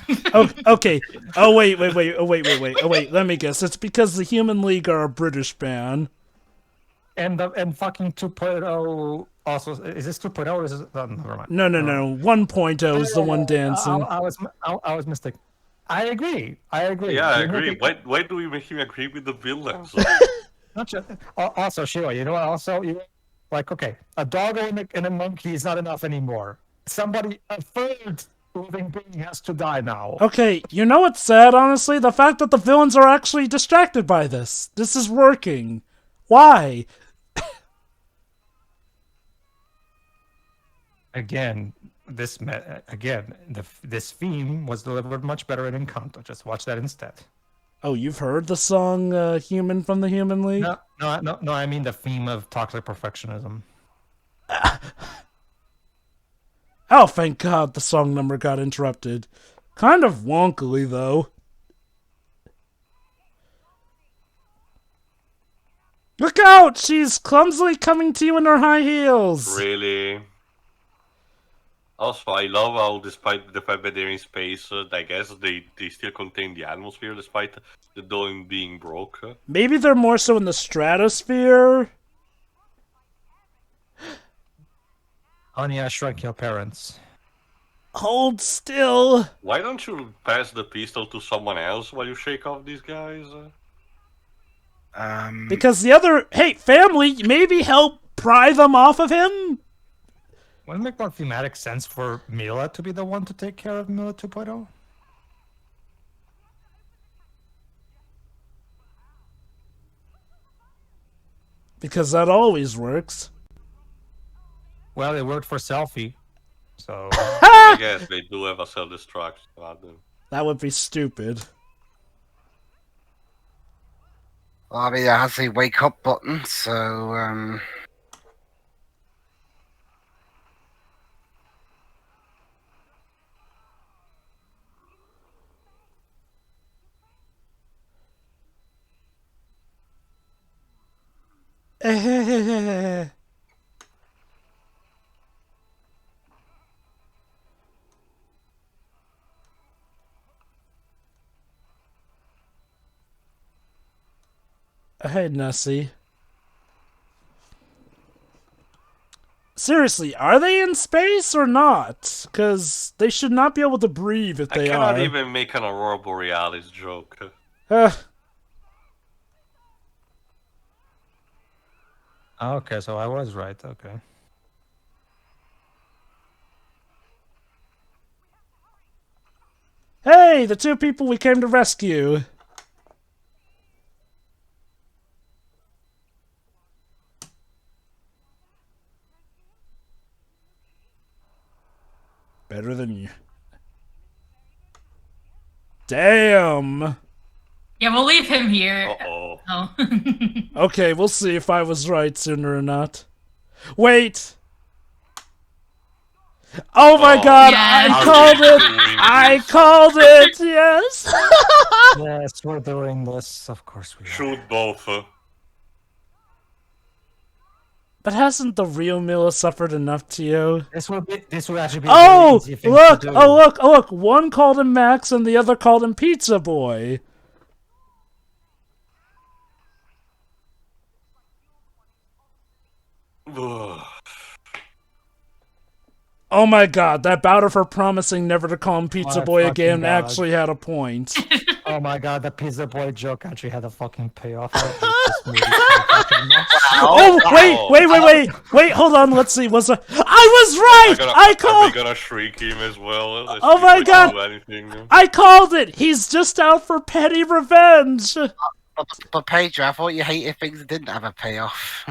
Okay. Oh, wait. Let me guess. It's because the Human League are a British band. And fucking 2.0 also, is this 2.0 or is this, oh, never mind. No. 1.0 is the one dancing. I was mistaken. I agree. Yeah, I agree. Why do we make him agree with the villains? Not just, also, Shiro, you know what? Also, okay, a dog and a monkey is not enough anymore. A third living being has to die now. Okay, you know what's sad, honestly? The fact that the villains are actually distracted by this. This is working. Why? Again, this theme was delivered much better in Encanto. Just watch that instead. Oh, you've heard the song Human from the Human League? No, I mean the theme of toxic perfectionism. Oh, thank God the song number got interrupted. Kind of wonkily, though. Look out! She's clumsily coming to you in her high heels! Really? Also, I love how, despite the fact that they're in space, I guess they still contain the atmosphere despite the dome being broke. Maybe they're more so in the stratosphere? Honey, I Shrunk Your Parents. Hold still. Why don't you pass the pistol to someone else while you shake off these guys? Because the other... Hey, family, maybe help pry them off of him? Wouldn't it make more thematic sense for Mila to be the one to take care of Mila 2.0? Because that always works. Well, it worked for Selfie, so... I guess they do have a self-destruct. That would be stupid. Well, I mean, it has a wake up button, so Hey, Nessie. Seriously, are they in space or not? Because they should not be able to breathe if they I cannot are. even make an Aurora Borealis joke. Okay, so I was right, okay. Hey, the two people we came to rescue. Better than you. Damn. Yeah, we'll leave him here. Uh-oh. Oh. Okay, we'll see if I was right sooner or not. Wait. Oh my god, Yes. I called it! I called it, yes! Yes, we're doing this, of course we are. Shoot both. But hasn't the real Mila suffered enough, Tio? This will actually be a very Oh, easy thing look! to do. Oh, look! Oh, look! One called him Max and the other called him Pizza Boy. Oh my god, that bout of her promising never to call him Pizza My Boy fucking again God. actually had a point. Oh my god, the Pizza Boy joke actually had a fucking payoff. I hate this movie so fucking much. Oh, wait, hold on, let's see, I was right! I Are called... they gonna shriek him as well? Let's Oh see my if we God. can do anything. I called it! He's just out for petty revenge! but Pedro, I thought you hated things that didn't have a payoff.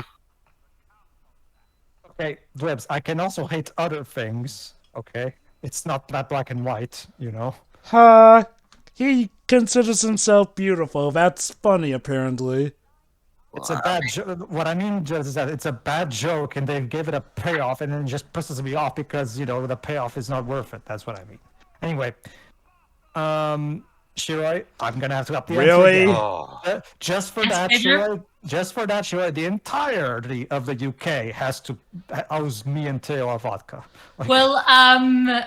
Okay, Dwebs, I can also hate other things, okay? It's not that black and white, you know? He considers himself beautiful. That's funny, apparently. It's a bad joke. What I mean just is that it's a bad joke and they give it a payoff and then it just pisses me off because, you know, the payoff is not worth it. That's what I mean. Anyway, Shiroi, I'm gonna have to up the ante Really? again. Oh. Just for Yes, that, Pedro? Shiroi, the entirety of the UK owes me and Teo a vodka. Like, Well,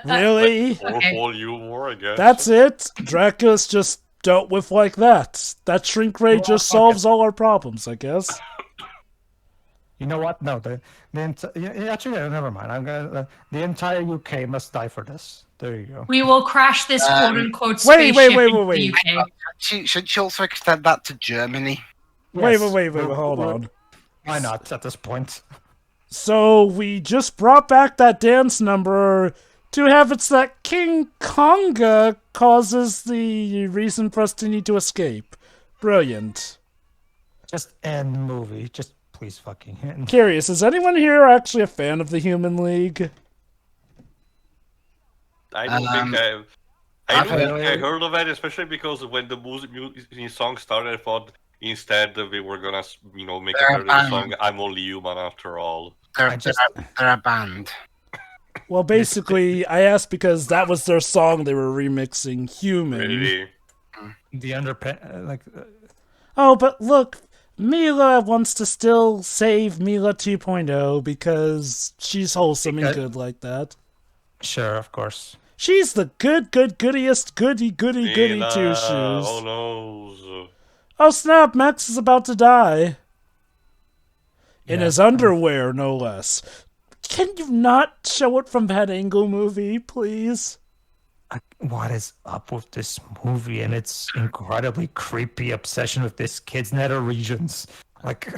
Really? Or Okay. Paul humor, I guess. That's it? Dracula's just dealt with like that. That shrink ray Well, just fuck solves all our problems, I guess. you know what? No, actually, never mind. I'm gonna. The entire UK must die for this. There you go. we will crash this quote-unquote wait, spaceship wait, into wait. the UK. Should she also extend that to Germany? Wait, Yes, hold on. Why not at this point? So, we just brought back that dance number to have it so that King Konga causes the reason for us to need to escape. Brilliant. Just end the movie. Just please fucking end. Curious, is anyone here actually a fan of the Human League? I don't think I've I heard of it, especially because when the music song started, I thought instead we were gonna, make They're a a parody band. song. I'm only human after all. They're a band. Well, basically, I asked because that was their song they were remixing, Human. Really? The Oh, but look, Mila wants to still save Mila 2.0 because she's wholesome and Because- good like that. Sure, of course. She's the goodiest goody Mina, two-shoes. oh no. Oh snap, Max is about to die. In Yeah, his underwear, no less. Can you not show it from that angle, movie, please? What is up with this movie and its incredibly creepy obsession with this kid's nether regions? Like,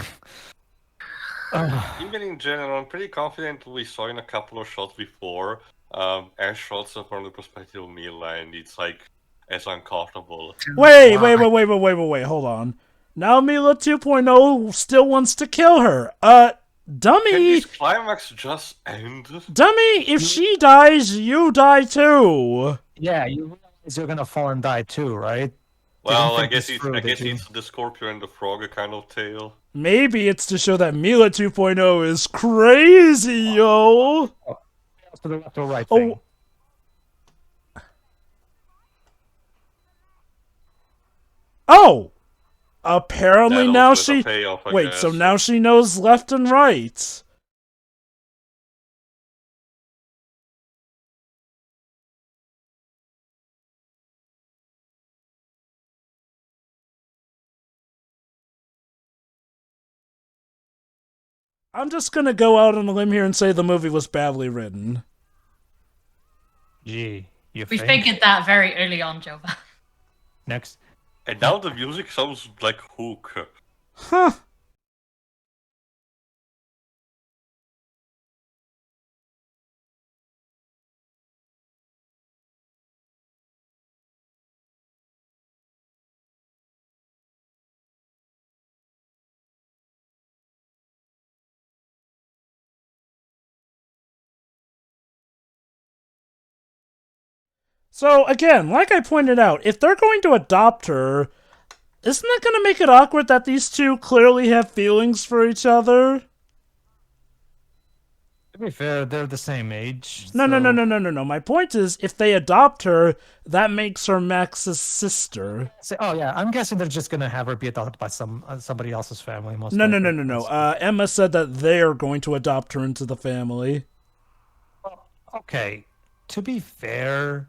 Even in general, I'm pretty confident we saw in a couple of shots before, air shots from the perspective of Mila, and it's like as uncomfortable. Wait, hold on. Now Mila 2.0 still wants to kill her. Can Dummy! this climax just end? Dummy, if she dies, you die too. yeah, you realize you're gonna fall and die too, right? Well, I think guess this it's through, I did guess you? it's the Scorpion and the Frog kind of tale. Maybe it's to show that Mila 2.0 is crazy, yo. To the left or right thing. Oh! Apparently That now also is a she... payoff, I Wait, so guess. now she knows left and right. I'm just gonna go out on a limb here and say the movie was badly written. Gee, you We think? figured that very early on, Jova. Next. And now the music sounds like Hook. Huh. So, again, like I pointed out, if they're going to adopt her, isn't that going to make it awkward that these two clearly have feelings for each other? To be fair, they're the same age. No. so- My point is, if they adopt her, that makes her Max's sister. Oh yeah, I'm guessing they're just gonna have her be adopted by somebody else's family. Most No. likely. That's- Emma said that they're going to adopt her into the family. Okay, to be fair,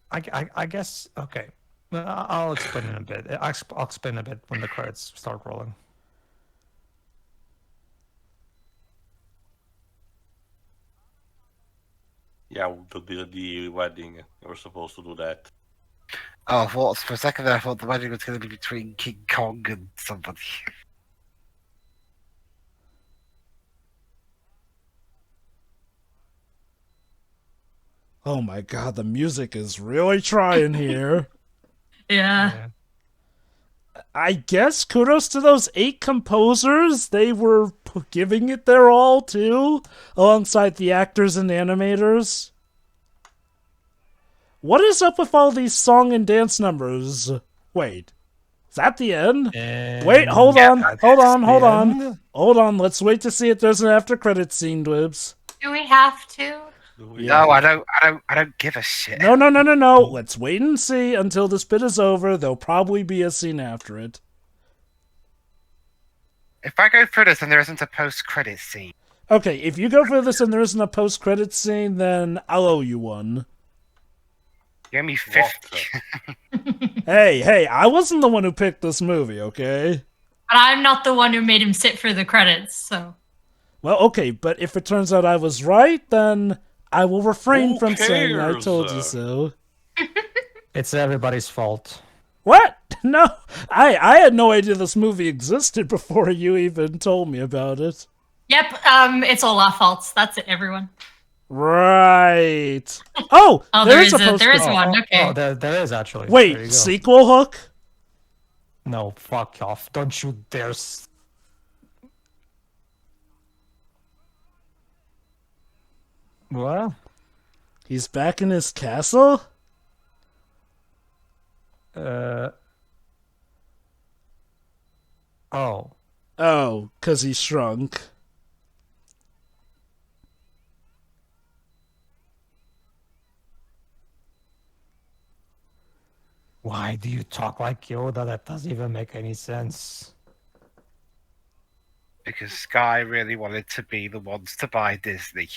I guess okay. I'll explain in a bit. I'll explain a bit when the credits start rolling. Yeah, the wedding. They were supposed to do that. Oh, I thought for a second there, I thought the wedding was going to be between King Kong and somebody. Oh my god, the music is really trying here. Yeah. I guess kudos to those 8 composers. They were giving it their all, too, alongside the actors and animators. What is up with all these song and dance numbers? Wait, is that the end? Wait, hold on. Hold on, let's wait to see if there's an after credits scene, Dwibs. Do we have to? No, I don't give a shit. No. Let's wait and see until this bit is over. There'll probably be a scene after it. If I go through this and there isn't a post-credit scene, Okay, if you go for this and there isn't a post-credits scene, then I'll owe you one. you owe me 50. Hey, I wasn't the one who picked this movie, okay? But I'm not the one who made him sit through the credits, so. Well, okay, but if it turns out I was right, then I will refrain Who from saying I cares? told you so. It's everybody's fault. What? No, I had no idea this movie existed before you even told me about it. Yep, it's all our faults. That's it, everyone. Right. Oh, Oh, there there is is a a- post. there is one. Okay. Oh, there is actually. There you Wait, go. sequel hook? No, fuck off! Don't you dare. What? He's back in his castle? Oh. Oh, 'cause he shrunk. Why do you talk like Yoda? That doesn't even make any sense. Because Sky really wanted to be the ones to buy Disney.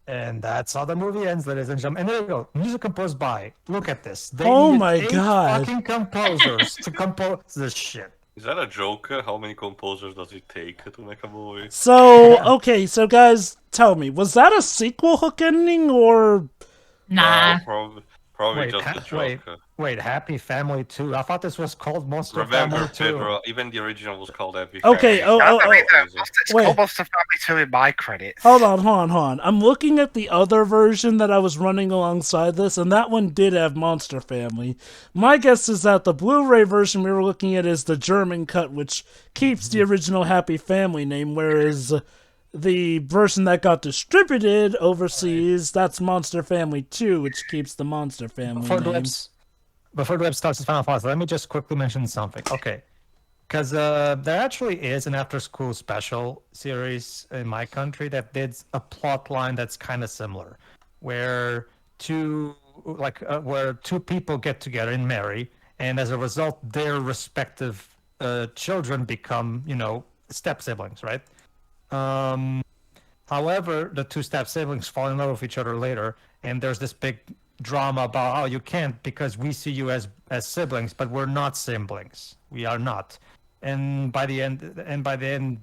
And that's how the movie ends, ladies and gentlemen. And there you go. Music composed by. Look at this. They Oh needed my 8 God. fucking composers to compose this shit. Is that a joke? How many composers does it take to make a movie? So, okay, so guys, tell me, was that a sequel hook ending or... Nah. No, probably just a joke. Wait, Happy Family 2? I thought this was called Monster Remember, Family 2. Pedro, even the original was called Happy Okay, Family. It's Wait. almost a Family 2 in my credits. Hold on. I'm looking at the other version that I was running alongside this, and that one did have Monster Family. My guess is that the Blu-ray version we were looking at is the German cut, which keeps the original Happy Family name, whereas the version that got distributed overseas, that's Monster Family 2, which keeps the Monster Family name. Before the web starts its final thoughts, let me just quickly mention something. Okay. Because there actually is an after-school special series in my country that did a plot line that's kind of similar, where two people get together and marry, and as a result, their respective children become, step siblings, right? However, the two step siblings fall in love with each other later, and there's this big drama about, oh, you can't because we see you as siblings, but we're not siblings. We are not. And by the end,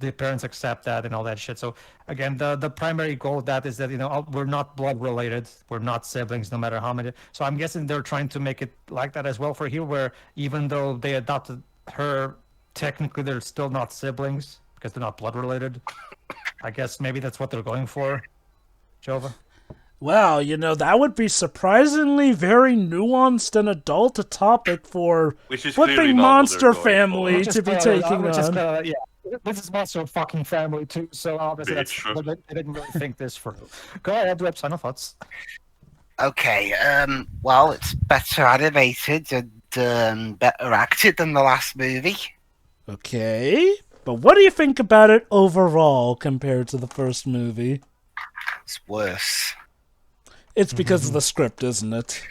the parents accept that and all that shit. So again, the primary goal of that is that we're not blood related, we're not siblings, no matter how many. So I'm guessing they're trying to make it like that as well for here, where even though they adopted her, technically they're still not siblings because they're not blood related. I guess maybe that's what they're going for, Jova. Wow, that would be surprisingly very nuanced and adult a topic for flipping Monster Family to be taking on. This is Monster fucking Family too, so obviously I didn't really think this through. Go ahead, Web, final thoughts. Okay, well, it's better animated and better acted than the last movie. Okay, but what do you think about it overall compared to the first movie? It's worse. It's because of the script, isn't it?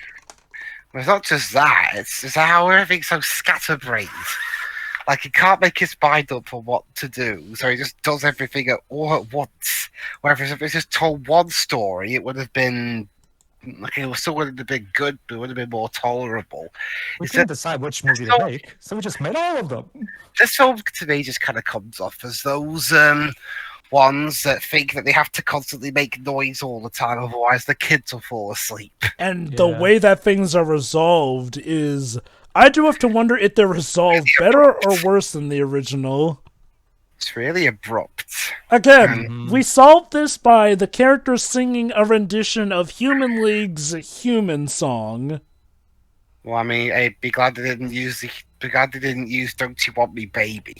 Well, it's not just that. It's how everything's so scatterbrained. Like, he can't make his mind up for what to do, so he just does everything all at once. Whereas if it's just told one story, it would have been... Like, it still wouldn't have been good, but it would have been more tolerable. We couldn't decide which movie to make, so we just made all of them. This film, to me, just kind of comes off as those... ones that think that they have to constantly make noise all the time, otherwise the kids will fall asleep. And the way that things are resolved is... I do have to wonder if they're resolved better or worse than the original. It's really abrupt. Again, we solved this by the characters singing a rendition of Human League's Human Song. Well, I mean, I'd be glad they didn't use Don't You Want Me Baby.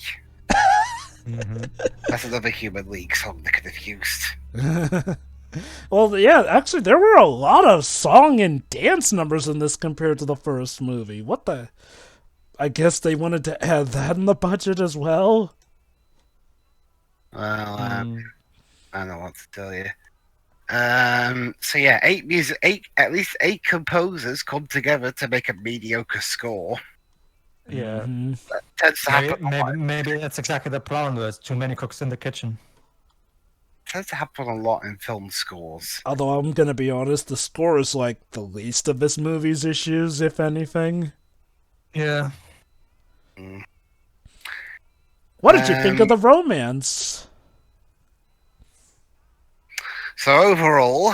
That's another Human League song they could have used. Well, yeah, actually, there were a lot of song and dance numbers in this compared to the first movie. What the... I guess they wanted to add that in the budget as well? Well, I don't know what to tell you. So yeah, at least eight composers come together to make a mediocre score. Yeah, that tends to happen. Maybe that's exactly the problem. There's too many cooks in the kitchen. Tends to happen a lot in film scores. Although I'm gonna be honest, the score is like the least of this movie's issues, if anything. Yeah. What did you think of the romance? So overall,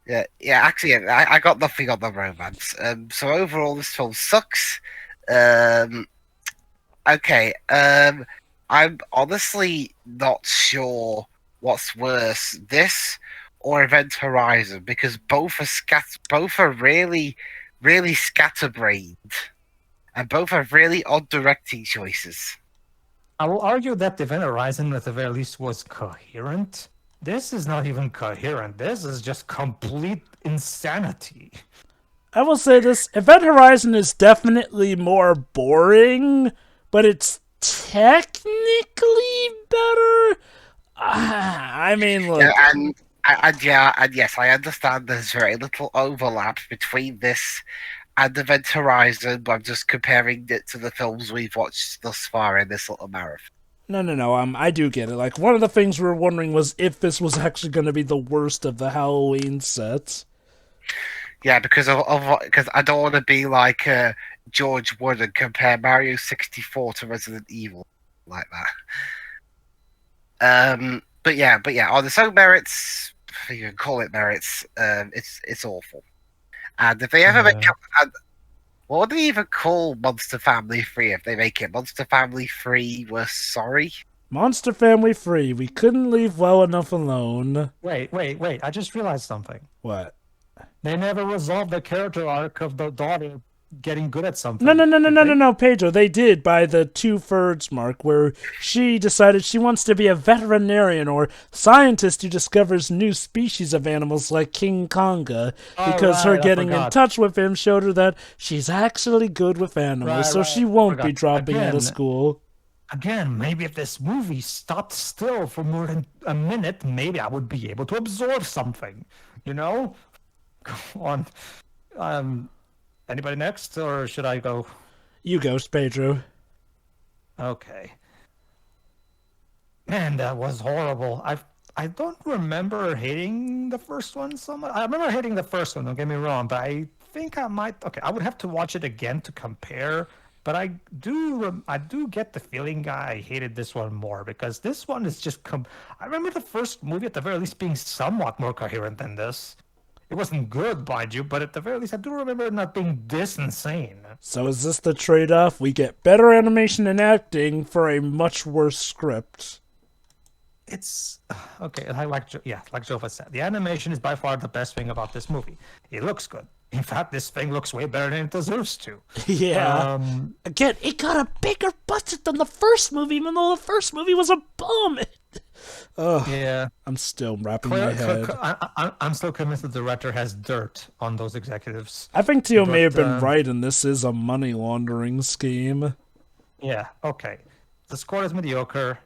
actually, I got nothing on the romance. So overall, this film sucks. Okay. I'm honestly not sure what's worse, this or Event Horizon, because both are really, really scatterbrained, and both have really odd directing choices. I will argue that Event Horizon, at the very least, was coherent. This is not even coherent. This is just complete insanity. I will say this, Event Horizon is definitely more boring, but it's technically better. I mean, look. And yes, I understand there's very little overlap between this and Event Horizon, but I'm just comparing it to the films we've watched thus far in this little marathon. No. I do get it. Like, one of the things we were wondering was if this was actually going to be the worst of the Halloween sets. Yeah, because I don't want to be like George Wood and compare Mario 64 to Resident Evil like that. But yeah, on its own merits, if you can call it merits, it's awful. And if they ever make what would they even call Monster Family 3 if they make it Monster Family 3 We're Sorry? Monster Family 3, we couldn't leave well enough alone. Wait. I just realized something. What? They never resolved the character arc of the daughter getting good at something. No, Pedro. They did by the 2/3 mark, where she decided she wants to be a veterinarian or scientist who discovers new species of animals like King Konga, because her getting in touch with him showed her that she's actually good with animals, so she won't be dropping out of school. Again, maybe if this movie stopped still for more than a minute, maybe I would be able to absorb something, you know? Go on. Anybody next, or should I go? You go, Pedro. Okay. Man, that was horrible. I don't remember hating the first one so much. I remember hating the first one, don't get me wrong, but I think I might... Okay, I would have to watch it again to compare, but I do get the feeling I hated this one more, because this one is just... I remember the first movie, at the very least, being somewhat more coherent than this. It wasn't good, mind you, but at the very least, I do remember it not being this insane. So is this the trade-off? We get better animation and acting for a much worse script. It's... Okay, like Jova said, the animation is by far the best thing about this movie. It looks good. In fact, this thing looks way better than it deserves to. Yeah. Again, it got a bigger budget than the first movie, even though the first movie was a bum. Yeah. I'm still wrapping my head. I'm still convinced the director has dirt on those executives. I think Teo may have been right, and this is a money laundering scheme. Yeah, okay. The score is mediocre.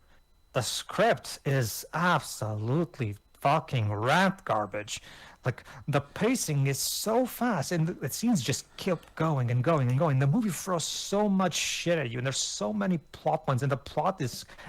The script is absolutely fucking rat garbage. Like, the pacing is so fast, and the scenes just kept going and going and going. The movie throws so much shit at you, and there's so many plot points, and the plot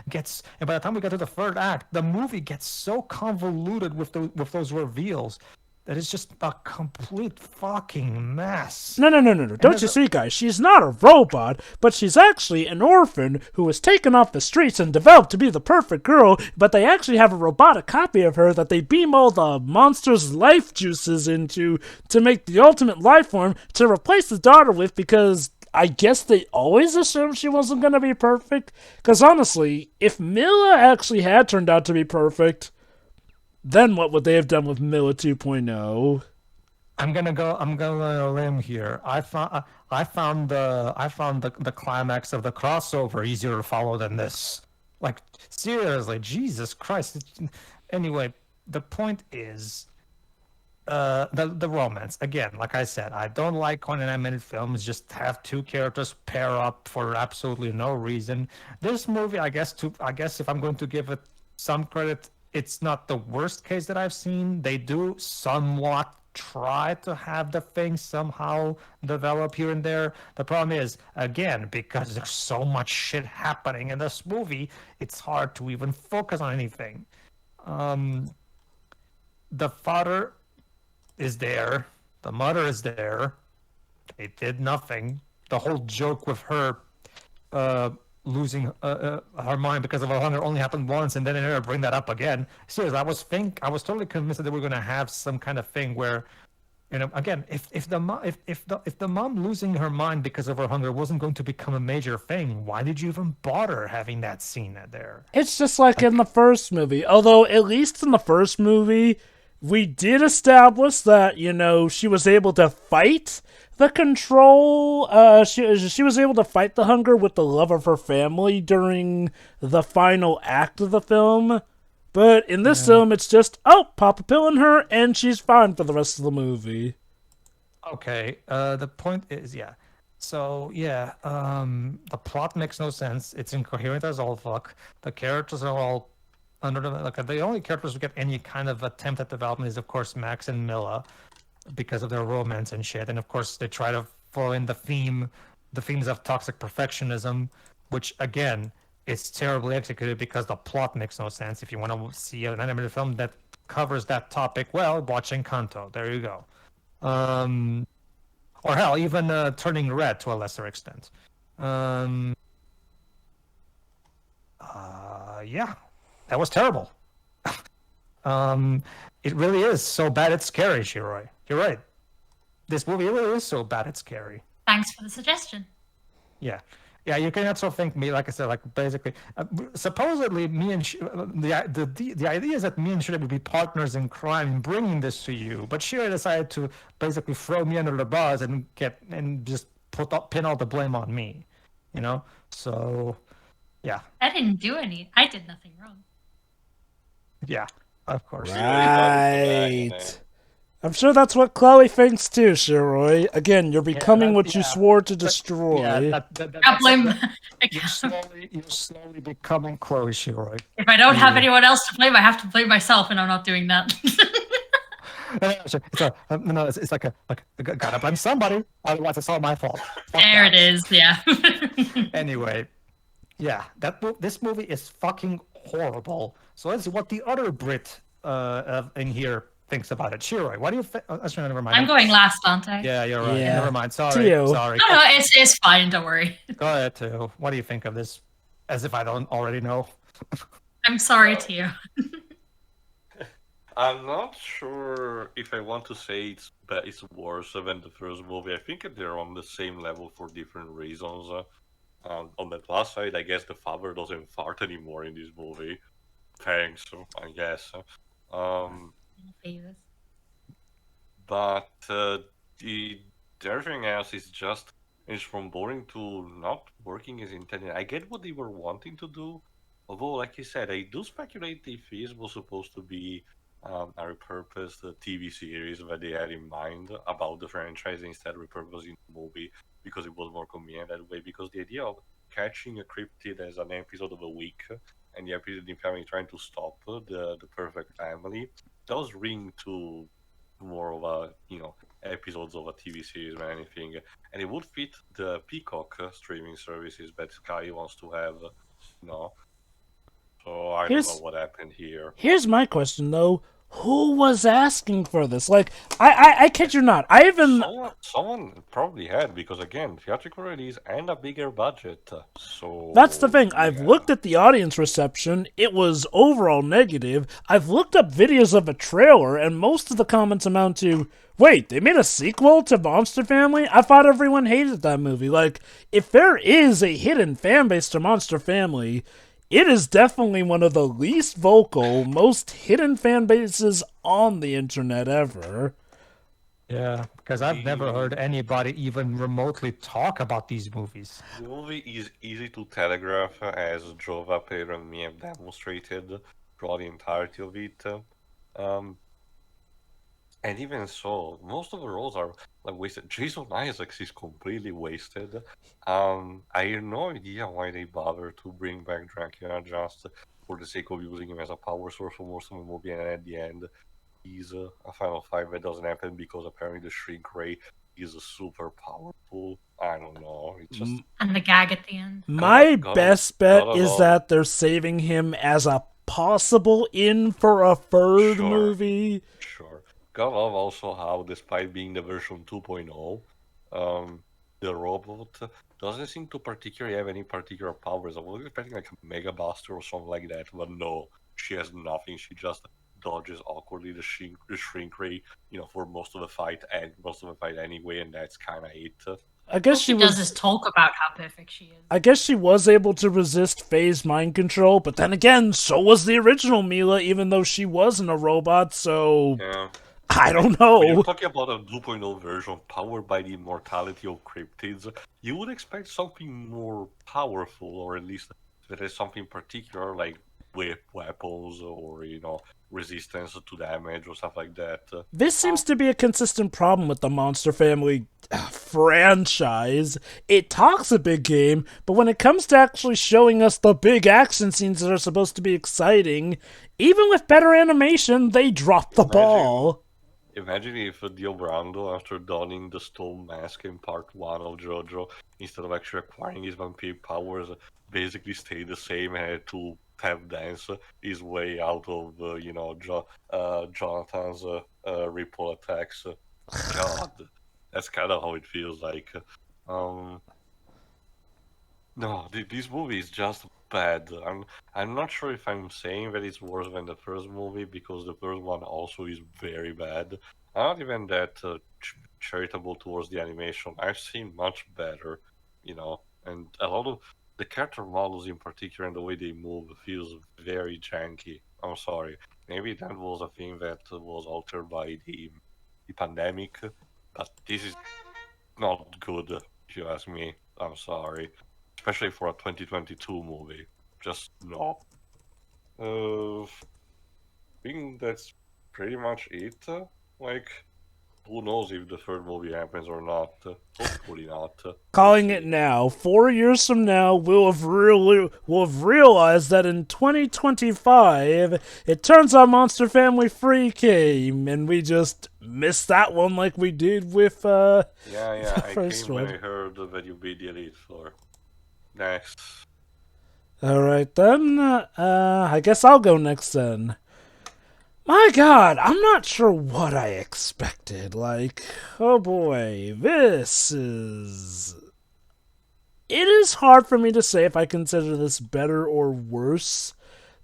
gets... And by the time we get to the third act, the movie gets so convoluted with those reveals that it's just a complete fucking mess. No. Don't you see, guys? She's not a robot, but she's actually an orphan who was taken off the streets and developed to be the perfect girl, but they actually have a robotic copy of her that they beam all the monster's life juices into to make the ultimate life form to replace the daughter with, because I guess they always assumed she wasn't going to be perfect. Because honestly, if Milla actually had turned out to be perfect, then what would they have done with Milla 2.0? I'm gonna go on a limb here. I found the climax of the crossover easier to follow than this. Like, seriously, Jesus Christ. Anyway, the point is, the romance. Again, like I said, I don't like when animated films just have two characters pair up for absolutely no reason. This movie, I guess if I'm going to give it some credit, it's not the worst case that I've seen. They do somewhat try to have the thing somehow develop here and there. The problem is, again, because there's so much shit happening in this movie, it's hard to even focus on anything. The father is there. The mother is there. They did nothing. The whole joke with her losing her mind because of her hunger only happened once, and then they never bring that up again. Seriously, I was totally convinced that they were going to have some kind of thing where, you know, again, if the mom losing her mind because of her hunger wasn't going to become a major thing, why did you even bother having that scene there? It's just like in the first movie. Although at least in the first movie, we did establish that, you know, she was able to fight the control. She was able to fight the hunger with the love of her family during the final act of the film. But in this film, it's just, pop a pill in her, and she's fine for the rest of the movie. Okay, the point is, So, the plot makes no sense. It's incoherent as all fuck. The characters are all the only characters who get any kind of attempt at development is, of course, Max and Milla, because of their romance and shit. And, of course, they try to follow in the themes of toxic perfectionism, which, again, it's terribly executed because the plot makes no sense. If you want to see an animated film that covers that topic well, watch Encanto. There you go. Or hell, even Turning Red to a lesser extent. Yeah, that was terrible. It really is so bad it's scary, Shiroi. You're right. This movie really is so bad it's scary. Thanks for the suggestion. Yeah. Yeah, you can also think me, like I said, like basically, supposedly me and the idea is that me and Shiroi would be partners in crime in bringing this to you, but Shiroi decided to basically throw me under the bus and just pin all the blame on me, you know. So, yeah. I didn't do any. I did nothing wrong. Yeah, of course. Right. I'm sure that's what Chloe thinks too, Shiroi. Again, you're becoming what you swore to destroy. Yeah, I blame. You're slowly becoming Chloe, Shiroi. If I don't have anyone else to blame, I have to blame myself, and I'm not doing that. It's like gotta blame somebody. Otherwise, it's all my fault. There it is. Yeah. Anyway, yeah, this movie is fucking horrible. So let's see what the other Brit in here thinks about it. Shiroi, what do you think? Actually, never mind. I'm going last, aren't I? Yeah, you're right. Yeah. Never mind. Sorry. Tio. Sorry. No, it's fine. Don't worry. Go ahead, too. What do you think of this? As if I don't already know. I'm sorry to you. I'm not sure if I want to say it's worse than the first movie. I think they're on the same level for different reasons. On the plus side, I guess the father doesn't fart anymore in this movie. Thanks, I guess. But everything else is just from boring to not working as intended. I get what they were wanting to do, although, like you said, I do speculate if this was supposed to be a repurposed TV series that they had in mind about the franchise instead of repurposing the movie because it was more convenient that way. Because the idea of catching a cryptid as an episode of a week and the episode in family trying to stop the perfect family does ring to more of a episodes of a TV series than anything, and it would fit the Peacock streaming services that Sky wants to have, So I don't know what happened here. Here's my question though: who was asking for this? Like, I kid you not. I even someone probably had, because again, theatrical release and a bigger budget. So that's the thing. I've looked at the audience reception. It was overall negative. I've looked up videos of a trailer, and most of the comments amount to, wait, they made a sequel to Monster Family? I thought everyone hated that movie. Like, if there is a hidden fan base to Monster Family, it is definitely one of the least vocal, most hidden fan bases on the internet ever. Yeah, because I've never heard anybody even remotely talk about these movies. The movie is easy to telegraph, as Jova, Pedro, and me have demonstrated throughout the entirety of it. And even so, most of the roles are like wasted. Jason Isaacs is completely wasted. I have no idea why they bother to bring back Dracula just for the sake of using him as a power source for most of the movie, and at the end, he's a final fight that doesn't happen because apparently the Shrink Ray is super powerful. I don't know. It's just and the gag at the end. My best bet is that they're saving him as a possible in for a third movie. Sure. Gotta love also how, despite being the version 2.0, the robot doesn't seem to particularly have any particular powers. I was expecting like a Mega Buster or something like that, but no, she has nothing. She just dodges awkwardly the shrink ray, for most of the fight anyway, and that's kind of it. I guess she does is talk about how perfect she is. I guess she was able to resist phase mind control, but then again, so was the original Mila, even though she wasn't a robot, so yeah. I don't know. When you're talking about a 2.0 version powered by the immortality of cryptids, you would expect something more powerful, or at least there is something particular, like with weapons or, resistance to damage or stuff like that. This seems to be a consistent problem with the Monster Family franchise. It talks a big game, but when it comes to actually showing us the big action scenes that are supposed to be exciting, even with better animation, they drop the ball. Imagine if Dio Brando, after donning the stone mask in part 1 of JoJo, instead of actually acquiring his vampire powers, basically stayed the same and had to tap dance his way out of, Jonathan's ripple attacks. God, that's kind of how it feels like. Um, no, this movie is just bad. I'm not sure if I'm saying that it's worse than the first movie because the first one also is very bad. I'm not even that charitable towards the animation. I've seen much better, and a lot of the character models in particular and the way they move feels very janky. I'm sorry. Maybe that was a thing that was altered by the pandemic, but this is not good, if you ask me. I'm sorry. Especially for a 2022 movie. Just no. I think that's pretty much it. Like, who knows if the third movie happens or not. Hopefully not. Calling We'll it see. now. 4 years from now, we'll have realized that in 2025, it turns out Monster Family 3 came, and we just missed that one like we did with Yeah, the I first came when one. I heard that you beat the Elite Four. Next. Alright then, I guess I'll go next then. My god, I'm not sure what I expected. Like, oh boy, this is... It is hard for me to say if I consider this better or worse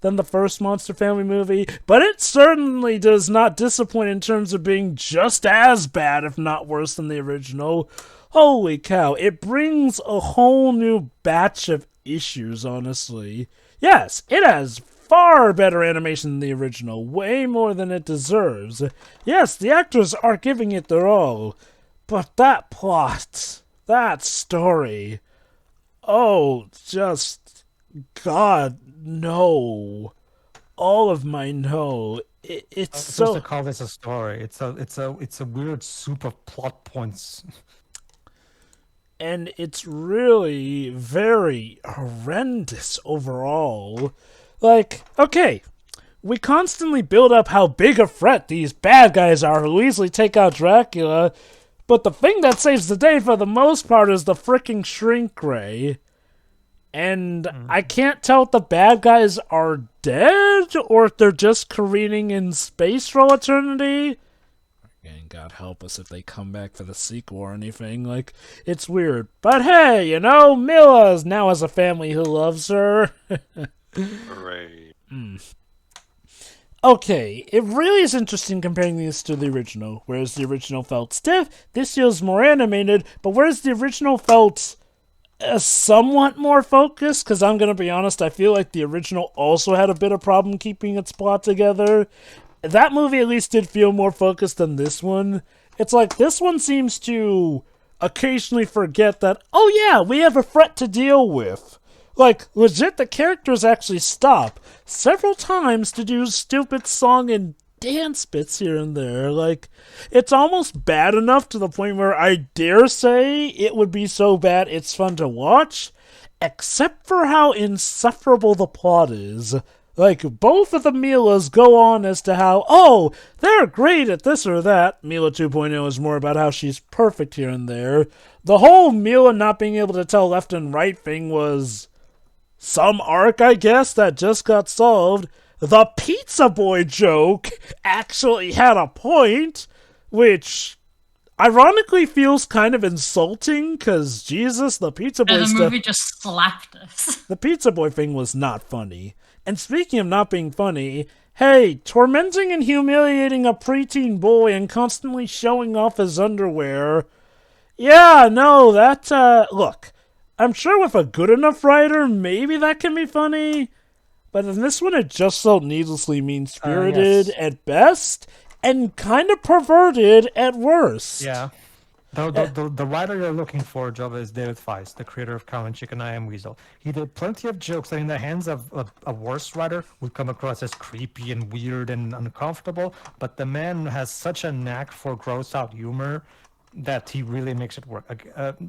than the first Monster Family movie, but it certainly does not disappoint in terms of being just as bad, if not worse, than the original. Holy cow, it brings a whole new batch of issues, honestly. Yes, it has far better animation than the original, way more than it deserves. Yes, the actors are giving it their all, but that plot, that story, oh, just God, no. All of my no. It's I'm supposed to so... call this a story. It's a weird soup of plot points. And it's really very horrendous overall. Like, okay, we constantly build up how big a threat these bad guys are who easily take out Dracula, but the thing that saves the day for the most part is the fricking shrink ray. And I can't tell if the bad guys are dead or if they're just careening in space for all eternity. And God help us if they come back for the sequel or anything. Like, it's weird. But hey, Mila now has a family who loves her. Hooray. Okay, it really is interesting comparing these to the original. Whereas the original felt stiff, this feels more animated, but whereas the original felt somewhat more focused, because I'm going to be honest, I feel like the original also had a bit of problem keeping its plot together. That movie at least did feel more focused than this one. It's like this one seems to occasionally forget that, oh yeah, we have a threat to deal with. Like, legit, the characters actually stop several times to do stupid song and dance bits here and there. Like, it's almost bad enough to the point where I dare say it would be so bad it's fun to watch, except for how insufferable the plot is. Like, both of the Milas go on as to how, oh, they're great at this or that. Mila 2.0 is more about how she's perfect here and there. The whole Mila not being able to tell left and right thing was some arc, I guess, that just got solved. The pizza boy joke actually had a point, which ironically feels kind of insulting, because Jesus, the pizza boy The stuff... movie just slapped us. The pizza boy thing was not funny. And speaking of not being funny, hey, tormenting and humiliating a preteen boy and constantly showing off his underwear. Yeah, no, that, look, I'm sure with a good enough writer, maybe that can be funny. But in this one, it just felt needlessly mean-spirited Yes. at best, and kind of perverted at worst. Yeah. The writer you're looking for, Jova, is David Feist, the creator of Cow and Chicken, I Am Weasel. He did plenty of jokes that in the hands of a worse writer would come across as creepy and weird and uncomfortable, but the man has such a knack for gross out humor that he really makes it work.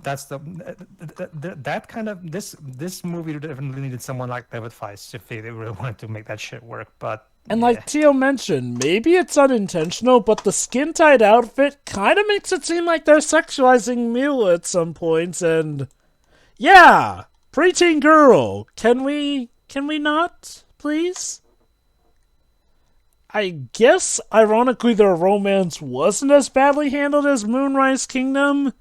That's that kind of this movie definitely needed someone like David Feist if they really wanted to make that shit work. But And like Tio mentioned, maybe it's unintentional, but the skin-tight outfit kind of makes it seem like they're sexualizing Mila at some points, and yeah, preteen girl, can we not, please? I guess, ironically, their romance wasn't as badly handled as Moonrise Kingdom.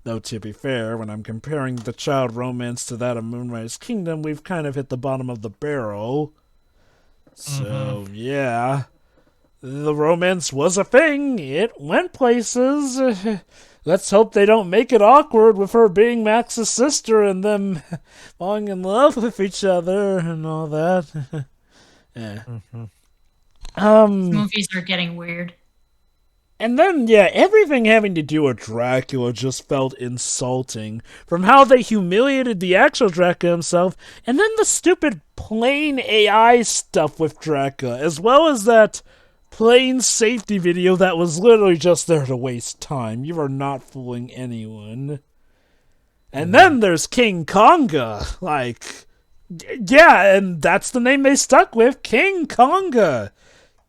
Though, to be fair, when I'm comparing the child romance to that of Moonrise Kingdom, we've kind of hit the bottom of the barrel. So, yeah. The romance was a thing. It went places. Let's hope they don't make it awkward with her being Max's sister and them falling in love with each other and all that. Yeah. Movies are getting weird. And then, yeah, everything having to do with Dracula just felt insulting. From how they humiliated the actual Dracula himself, and then the stupid plain AI stuff with Dracula, as well as that plain safety video that was literally just there to waste time. You are not fooling anyone. And then there's King Konga. Like, yeah, and that's the name they stuck with, King Konga.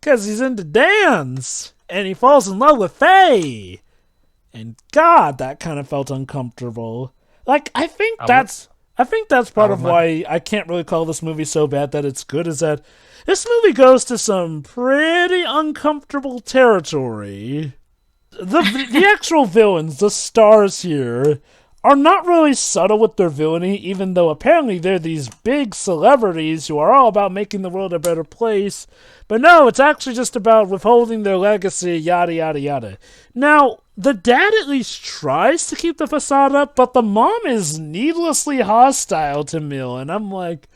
Because he's into dance. And he falls in love with Faye. And God, that kind of felt uncomfortable. Like, I think that's part of why I can't really call this movie so bad that it's good, is that this movie goes to some pretty uncomfortable territory. The actual villains, the stars here, are not really subtle with their villainy, even though apparently they're these big celebrities who are all about making the world a better place. But no, it's actually just about withholding their legacy, yada yada yada. Now, the dad at least tries to keep the facade up, but the mom is needlessly hostile to Mill, and I'm like,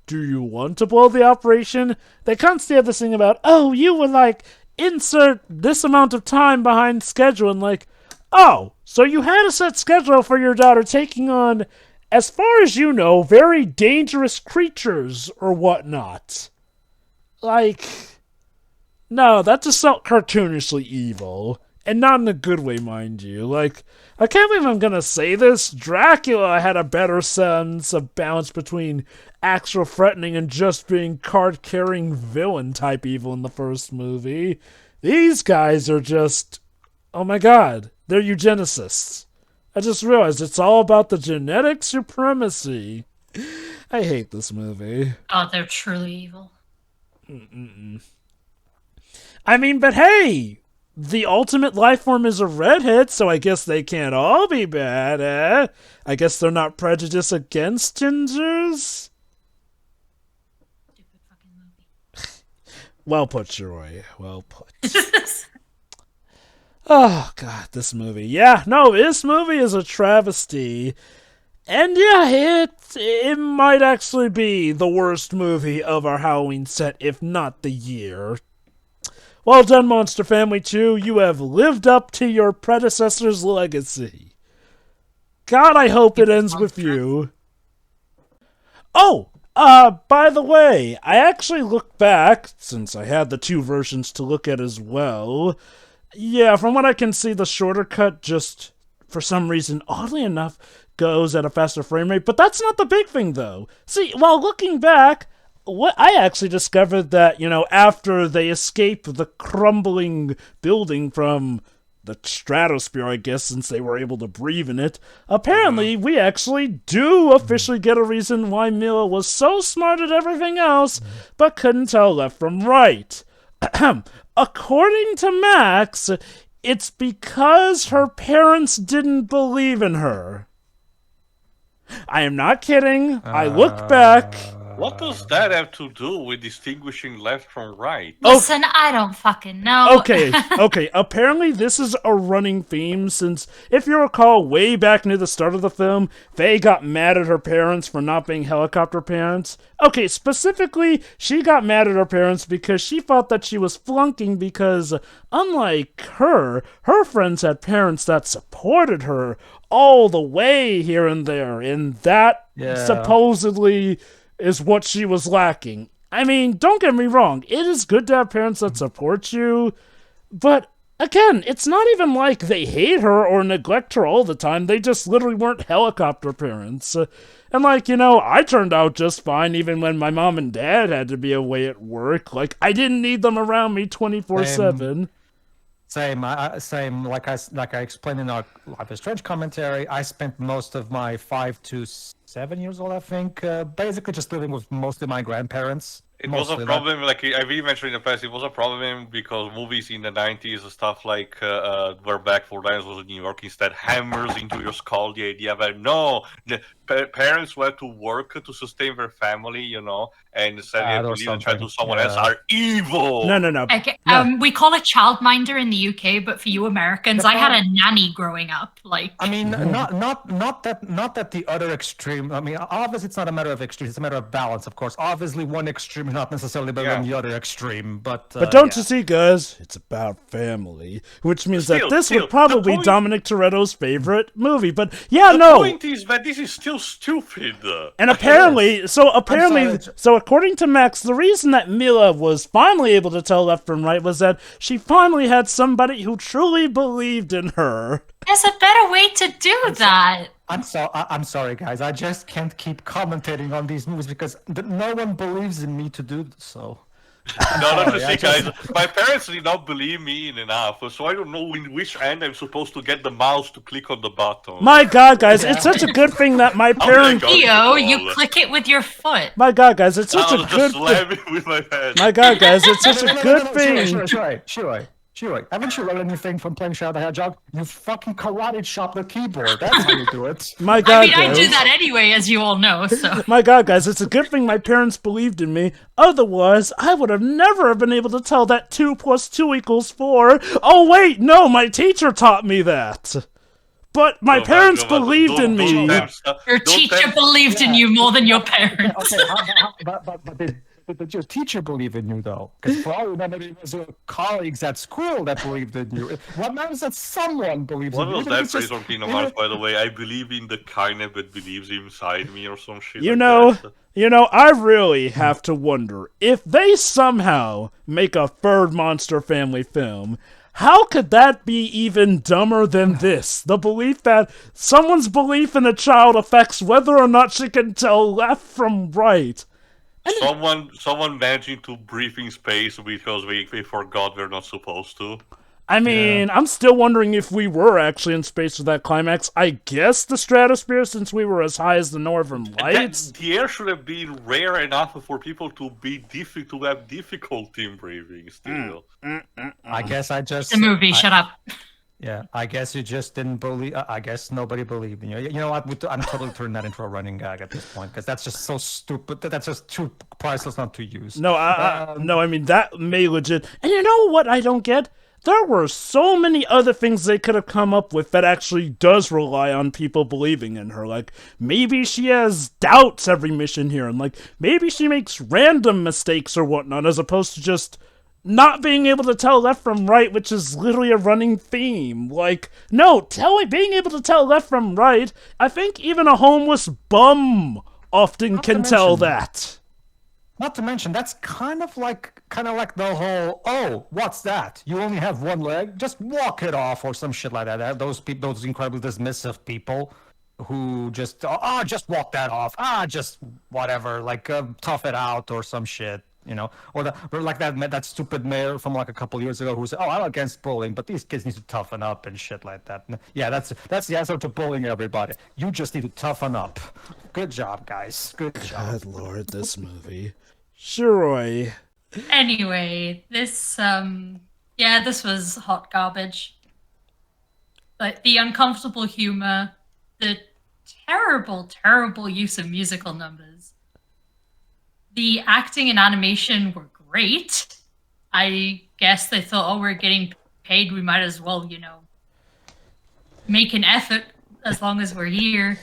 do you want to blow the operation? They constantly have this thing about, oh, you would like insert this amount of time behind schedule, and like, oh, so you had a set schedule for your daughter taking on, as far as you know, very dangerous creatures or whatnot. Like, no, that just felt cartoonishly evil. And not in a good way, mind you. Like, I can't believe I'm gonna say this. Dracula had a better sense of balance between actual threatening and just being card-carrying villain-type evil in the first movie. These guys are just... oh my god, they're eugenicists. I just realized it's all about the genetic supremacy. I hate this movie. Oh, they're truly evil. I mean, but hey, the ultimate life form is a redhead, so I guess they can't all be bad, eh? I guess they're not prejudiced against gingers? Stupid fucking movie. Well put, Joy. Well put. Oh, God, this movie. Yeah, no, this movie is a travesty. And yeah, it might actually be the worst movie of our Halloween set, if not the year. Well done, Monster Family 2. You have lived up to your predecessor's legacy. God, I hope it ends with you. Oh, by the way, I actually looked back, since I had the two versions to look at as well. Yeah, from what I can see, the shorter cut just, for some reason, oddly enough, goes at a faster frame rate. But that's not the big thing, though. See, while looking back, what I actually discovered that, after they escape the crumbling building from the stratosphere, I guess, since they were able to breathe in it, apparently we actually do officially get a reason why Mila was so smart at everything else, but couldn't tell left from right. According to Max, it's because her parents didn't believe in her. I am not kidding. I looked back. What does that have to do with distinguishing left from right? Listen, I don't fucking know. Okay. Apparently this is a running theme since, if you recall, way back near the start of the film, Faye got mad at her parents for not being helicopter parents. Okay, specifically, she got mad at her parents because she thought that she was flunking because, unlike her friends had parents that supported her all the way here and there, and that supposedly is what she was lacking. I mean, don't get me wrong, it is good to have parents that support you, but again, it's not even like they hate her or neglect her all the time. They just literally weren't helicopter parents. And, like, you know, I turned out just fine even when my mom and dad had to be away at work. Like, I didn't need them around me 24/7. Same. Like I explained in our Life is Strange commentary, I spent most of my 5 to 7 years old, I think, basically just living with mostly my grandparents. It was a problem, like I really mentioned in the past, it was a problem because movies in the 90s and stuff like were back for dinosaurs in New York instead hammers into your skull the idea that no, the parents were to work to sustain their family, you know, and instead they have to leave the child to someone else are evil. No. Okay, we call it childminder in the UK, but for you Americans, I had a nanny growing up. Like, I mean, not that the other extreme. I mean, obviously it's not a matter of extreme; it's a matter of balance, of course. Obviously, one extreme is not necessarily better than the other extreme, but don't you see, guys? It's about family, which means that this would probably be Dominic Toretto's favorite movie. But the point is that this is still stupid. And apparently, according to Max, the reason that Mila was finally able to tell left from right was that she finally had somebody who truly believed in her. There's a better way to do that. I'm sorry, guys. I just can't keep commentating on these movies because no one believes in me to do so. Guys, my parents did not believe me enough, so I don't know in which end I'm supposed to get the mouse to click on the button. My God, guys, it's such a good thing that my parents... Theo, you click it with your foot. My God, guys, it's such a good thing. Slam it with my head. My God, guys, it's such a good thing. Sure. Haven't you learned anything from playing Shadow the Hedgehog? You fucking karate chop the keyboard. That's how you do it. My God, I do that anyway, as you all know, so... My God, guys, it's a good thing my parents believed in me. Otherwise, I would have never been able to tell that 2 + 2 = 4. Oh, wait, no, my teacher taught me that. But my parents believed in me. Your teacher believed in you more than your parents. Okay, but your teacher believed in you, though. Because for all you remember, it was your colleagues at school that believed in you. What matters that someone believes in you. What was that phrase from Kingdom Hearts, by the way? I believe in the kindness that believes inside me or some shit You know, I really have to wonder, if they somehow make a third Monster Family film, how could that be even dumber than this? The belief that someone's belief in a child affects whether or not she can tell left from right. Someone managing to breathe in space because they forgot they're not supposed to. I mean, I'm still wondering if we were actually in space with that climax. I guess the stratosphere, since we were as high as the Northern Lights. The air should have been rare enough for people to have difficulty in breathing still. I guess I just... It's a movie, shut up. Yeah, I guess you just didn't believe. I guess nobody believed in you. You know what? I'm totally turning that into a running gag at this point because that's just so stupid. That's just too priceless not to use. No, I mean that may legit. And you know what I don't get? There were so many other things they could have come up with that actually does rely on people believing in her. Like, maybe she has doubts every mission here, and like, maybe she makes random mistakes or whatnot, as opposed to just not being able to tell left from right, which is literally a running theme. Like, no, being able to tell left from right, I think even a homeless bum often can tell that. Not to mention, that's kind of like the whole, oh, what's that? You only have one leg? Just walk it off or some shit like that. Those incredibly dismissive people who just, just walk that off. Just whatever, like tough it out or some shit. You know, or like that stupid mayor from like a couple years ago who said, "Oh, I'm against bullying, but these kids need to toughen up and shit like that." Yeah, that's the answer to bullying everybody. You just need to toughen up. Good job, guys. Good job. Good lord, this movie. Shiroi. Anyway, this was hot garbage. Like the uncomfortable humor, the terrible use of musical numbers. The acting and animation were great. I guess they thought, oh, we're getting paid, we might as well, make an effort as long as we're here.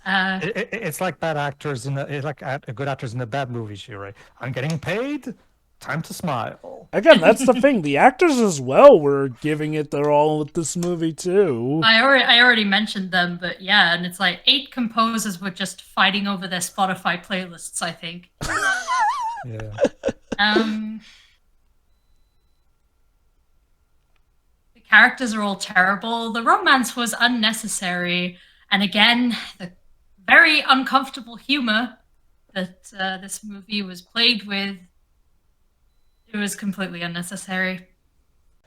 It's like bad actors good actors in a bad movie, Shiroi. I'm getting paid. Time to smile. Again, that's the thing. The actors as well were giving it their all with this movie too. I already mentioned them, but yeah, and it's like 8 composers were just fighting over their Spotify playlists, I think. Yeah. The characters are all terrible. The romance was unnecessary. And again, the very uncomfortable humor that this movie was plagued with, it was completely unnecessary.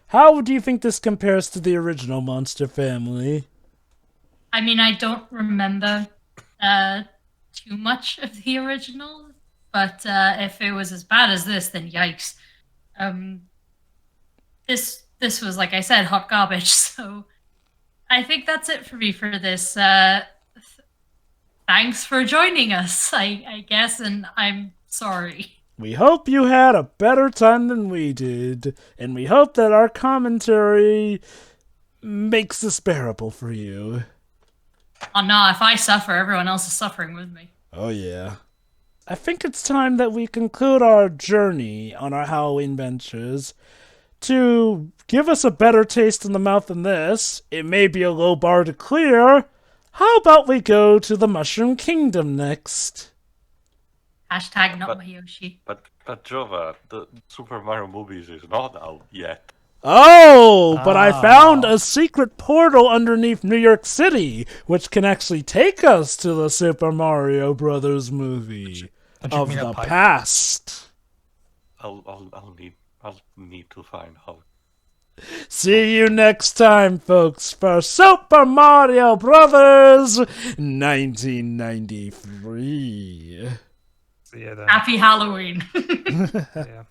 How do you think this compares to the original Monster family? I mean, I don't remember too much of the original, but if it was as bad as this, then yikes. This was, like I said, hot garbage. So I think that's it for me for this. Thanks for joining us, I guess, and I'm sorry. We hope you had a better time than we did, and we hope that our commentary makes this bearable for you. Oh no, if I suffer, everyone else is suffering with me. Oh yeah. I think it's time that we conclude our journey on our Halloween ventures. To give us a better taste in the mouth than this, it may be a low bar to clear. How about we go to the Mushroom Kingdom next? Hashtag not my Yoshi. But Jova, the Super Mario movies is not out yet. Oh, but I found a secret portal underneath New York City, which can actually take us to the Super Mario Brothers movie of the past. I'll need to find out. See you next time, folks, for Super Mario Brothers 1993. See ya then. Happy Halloween. Yeah.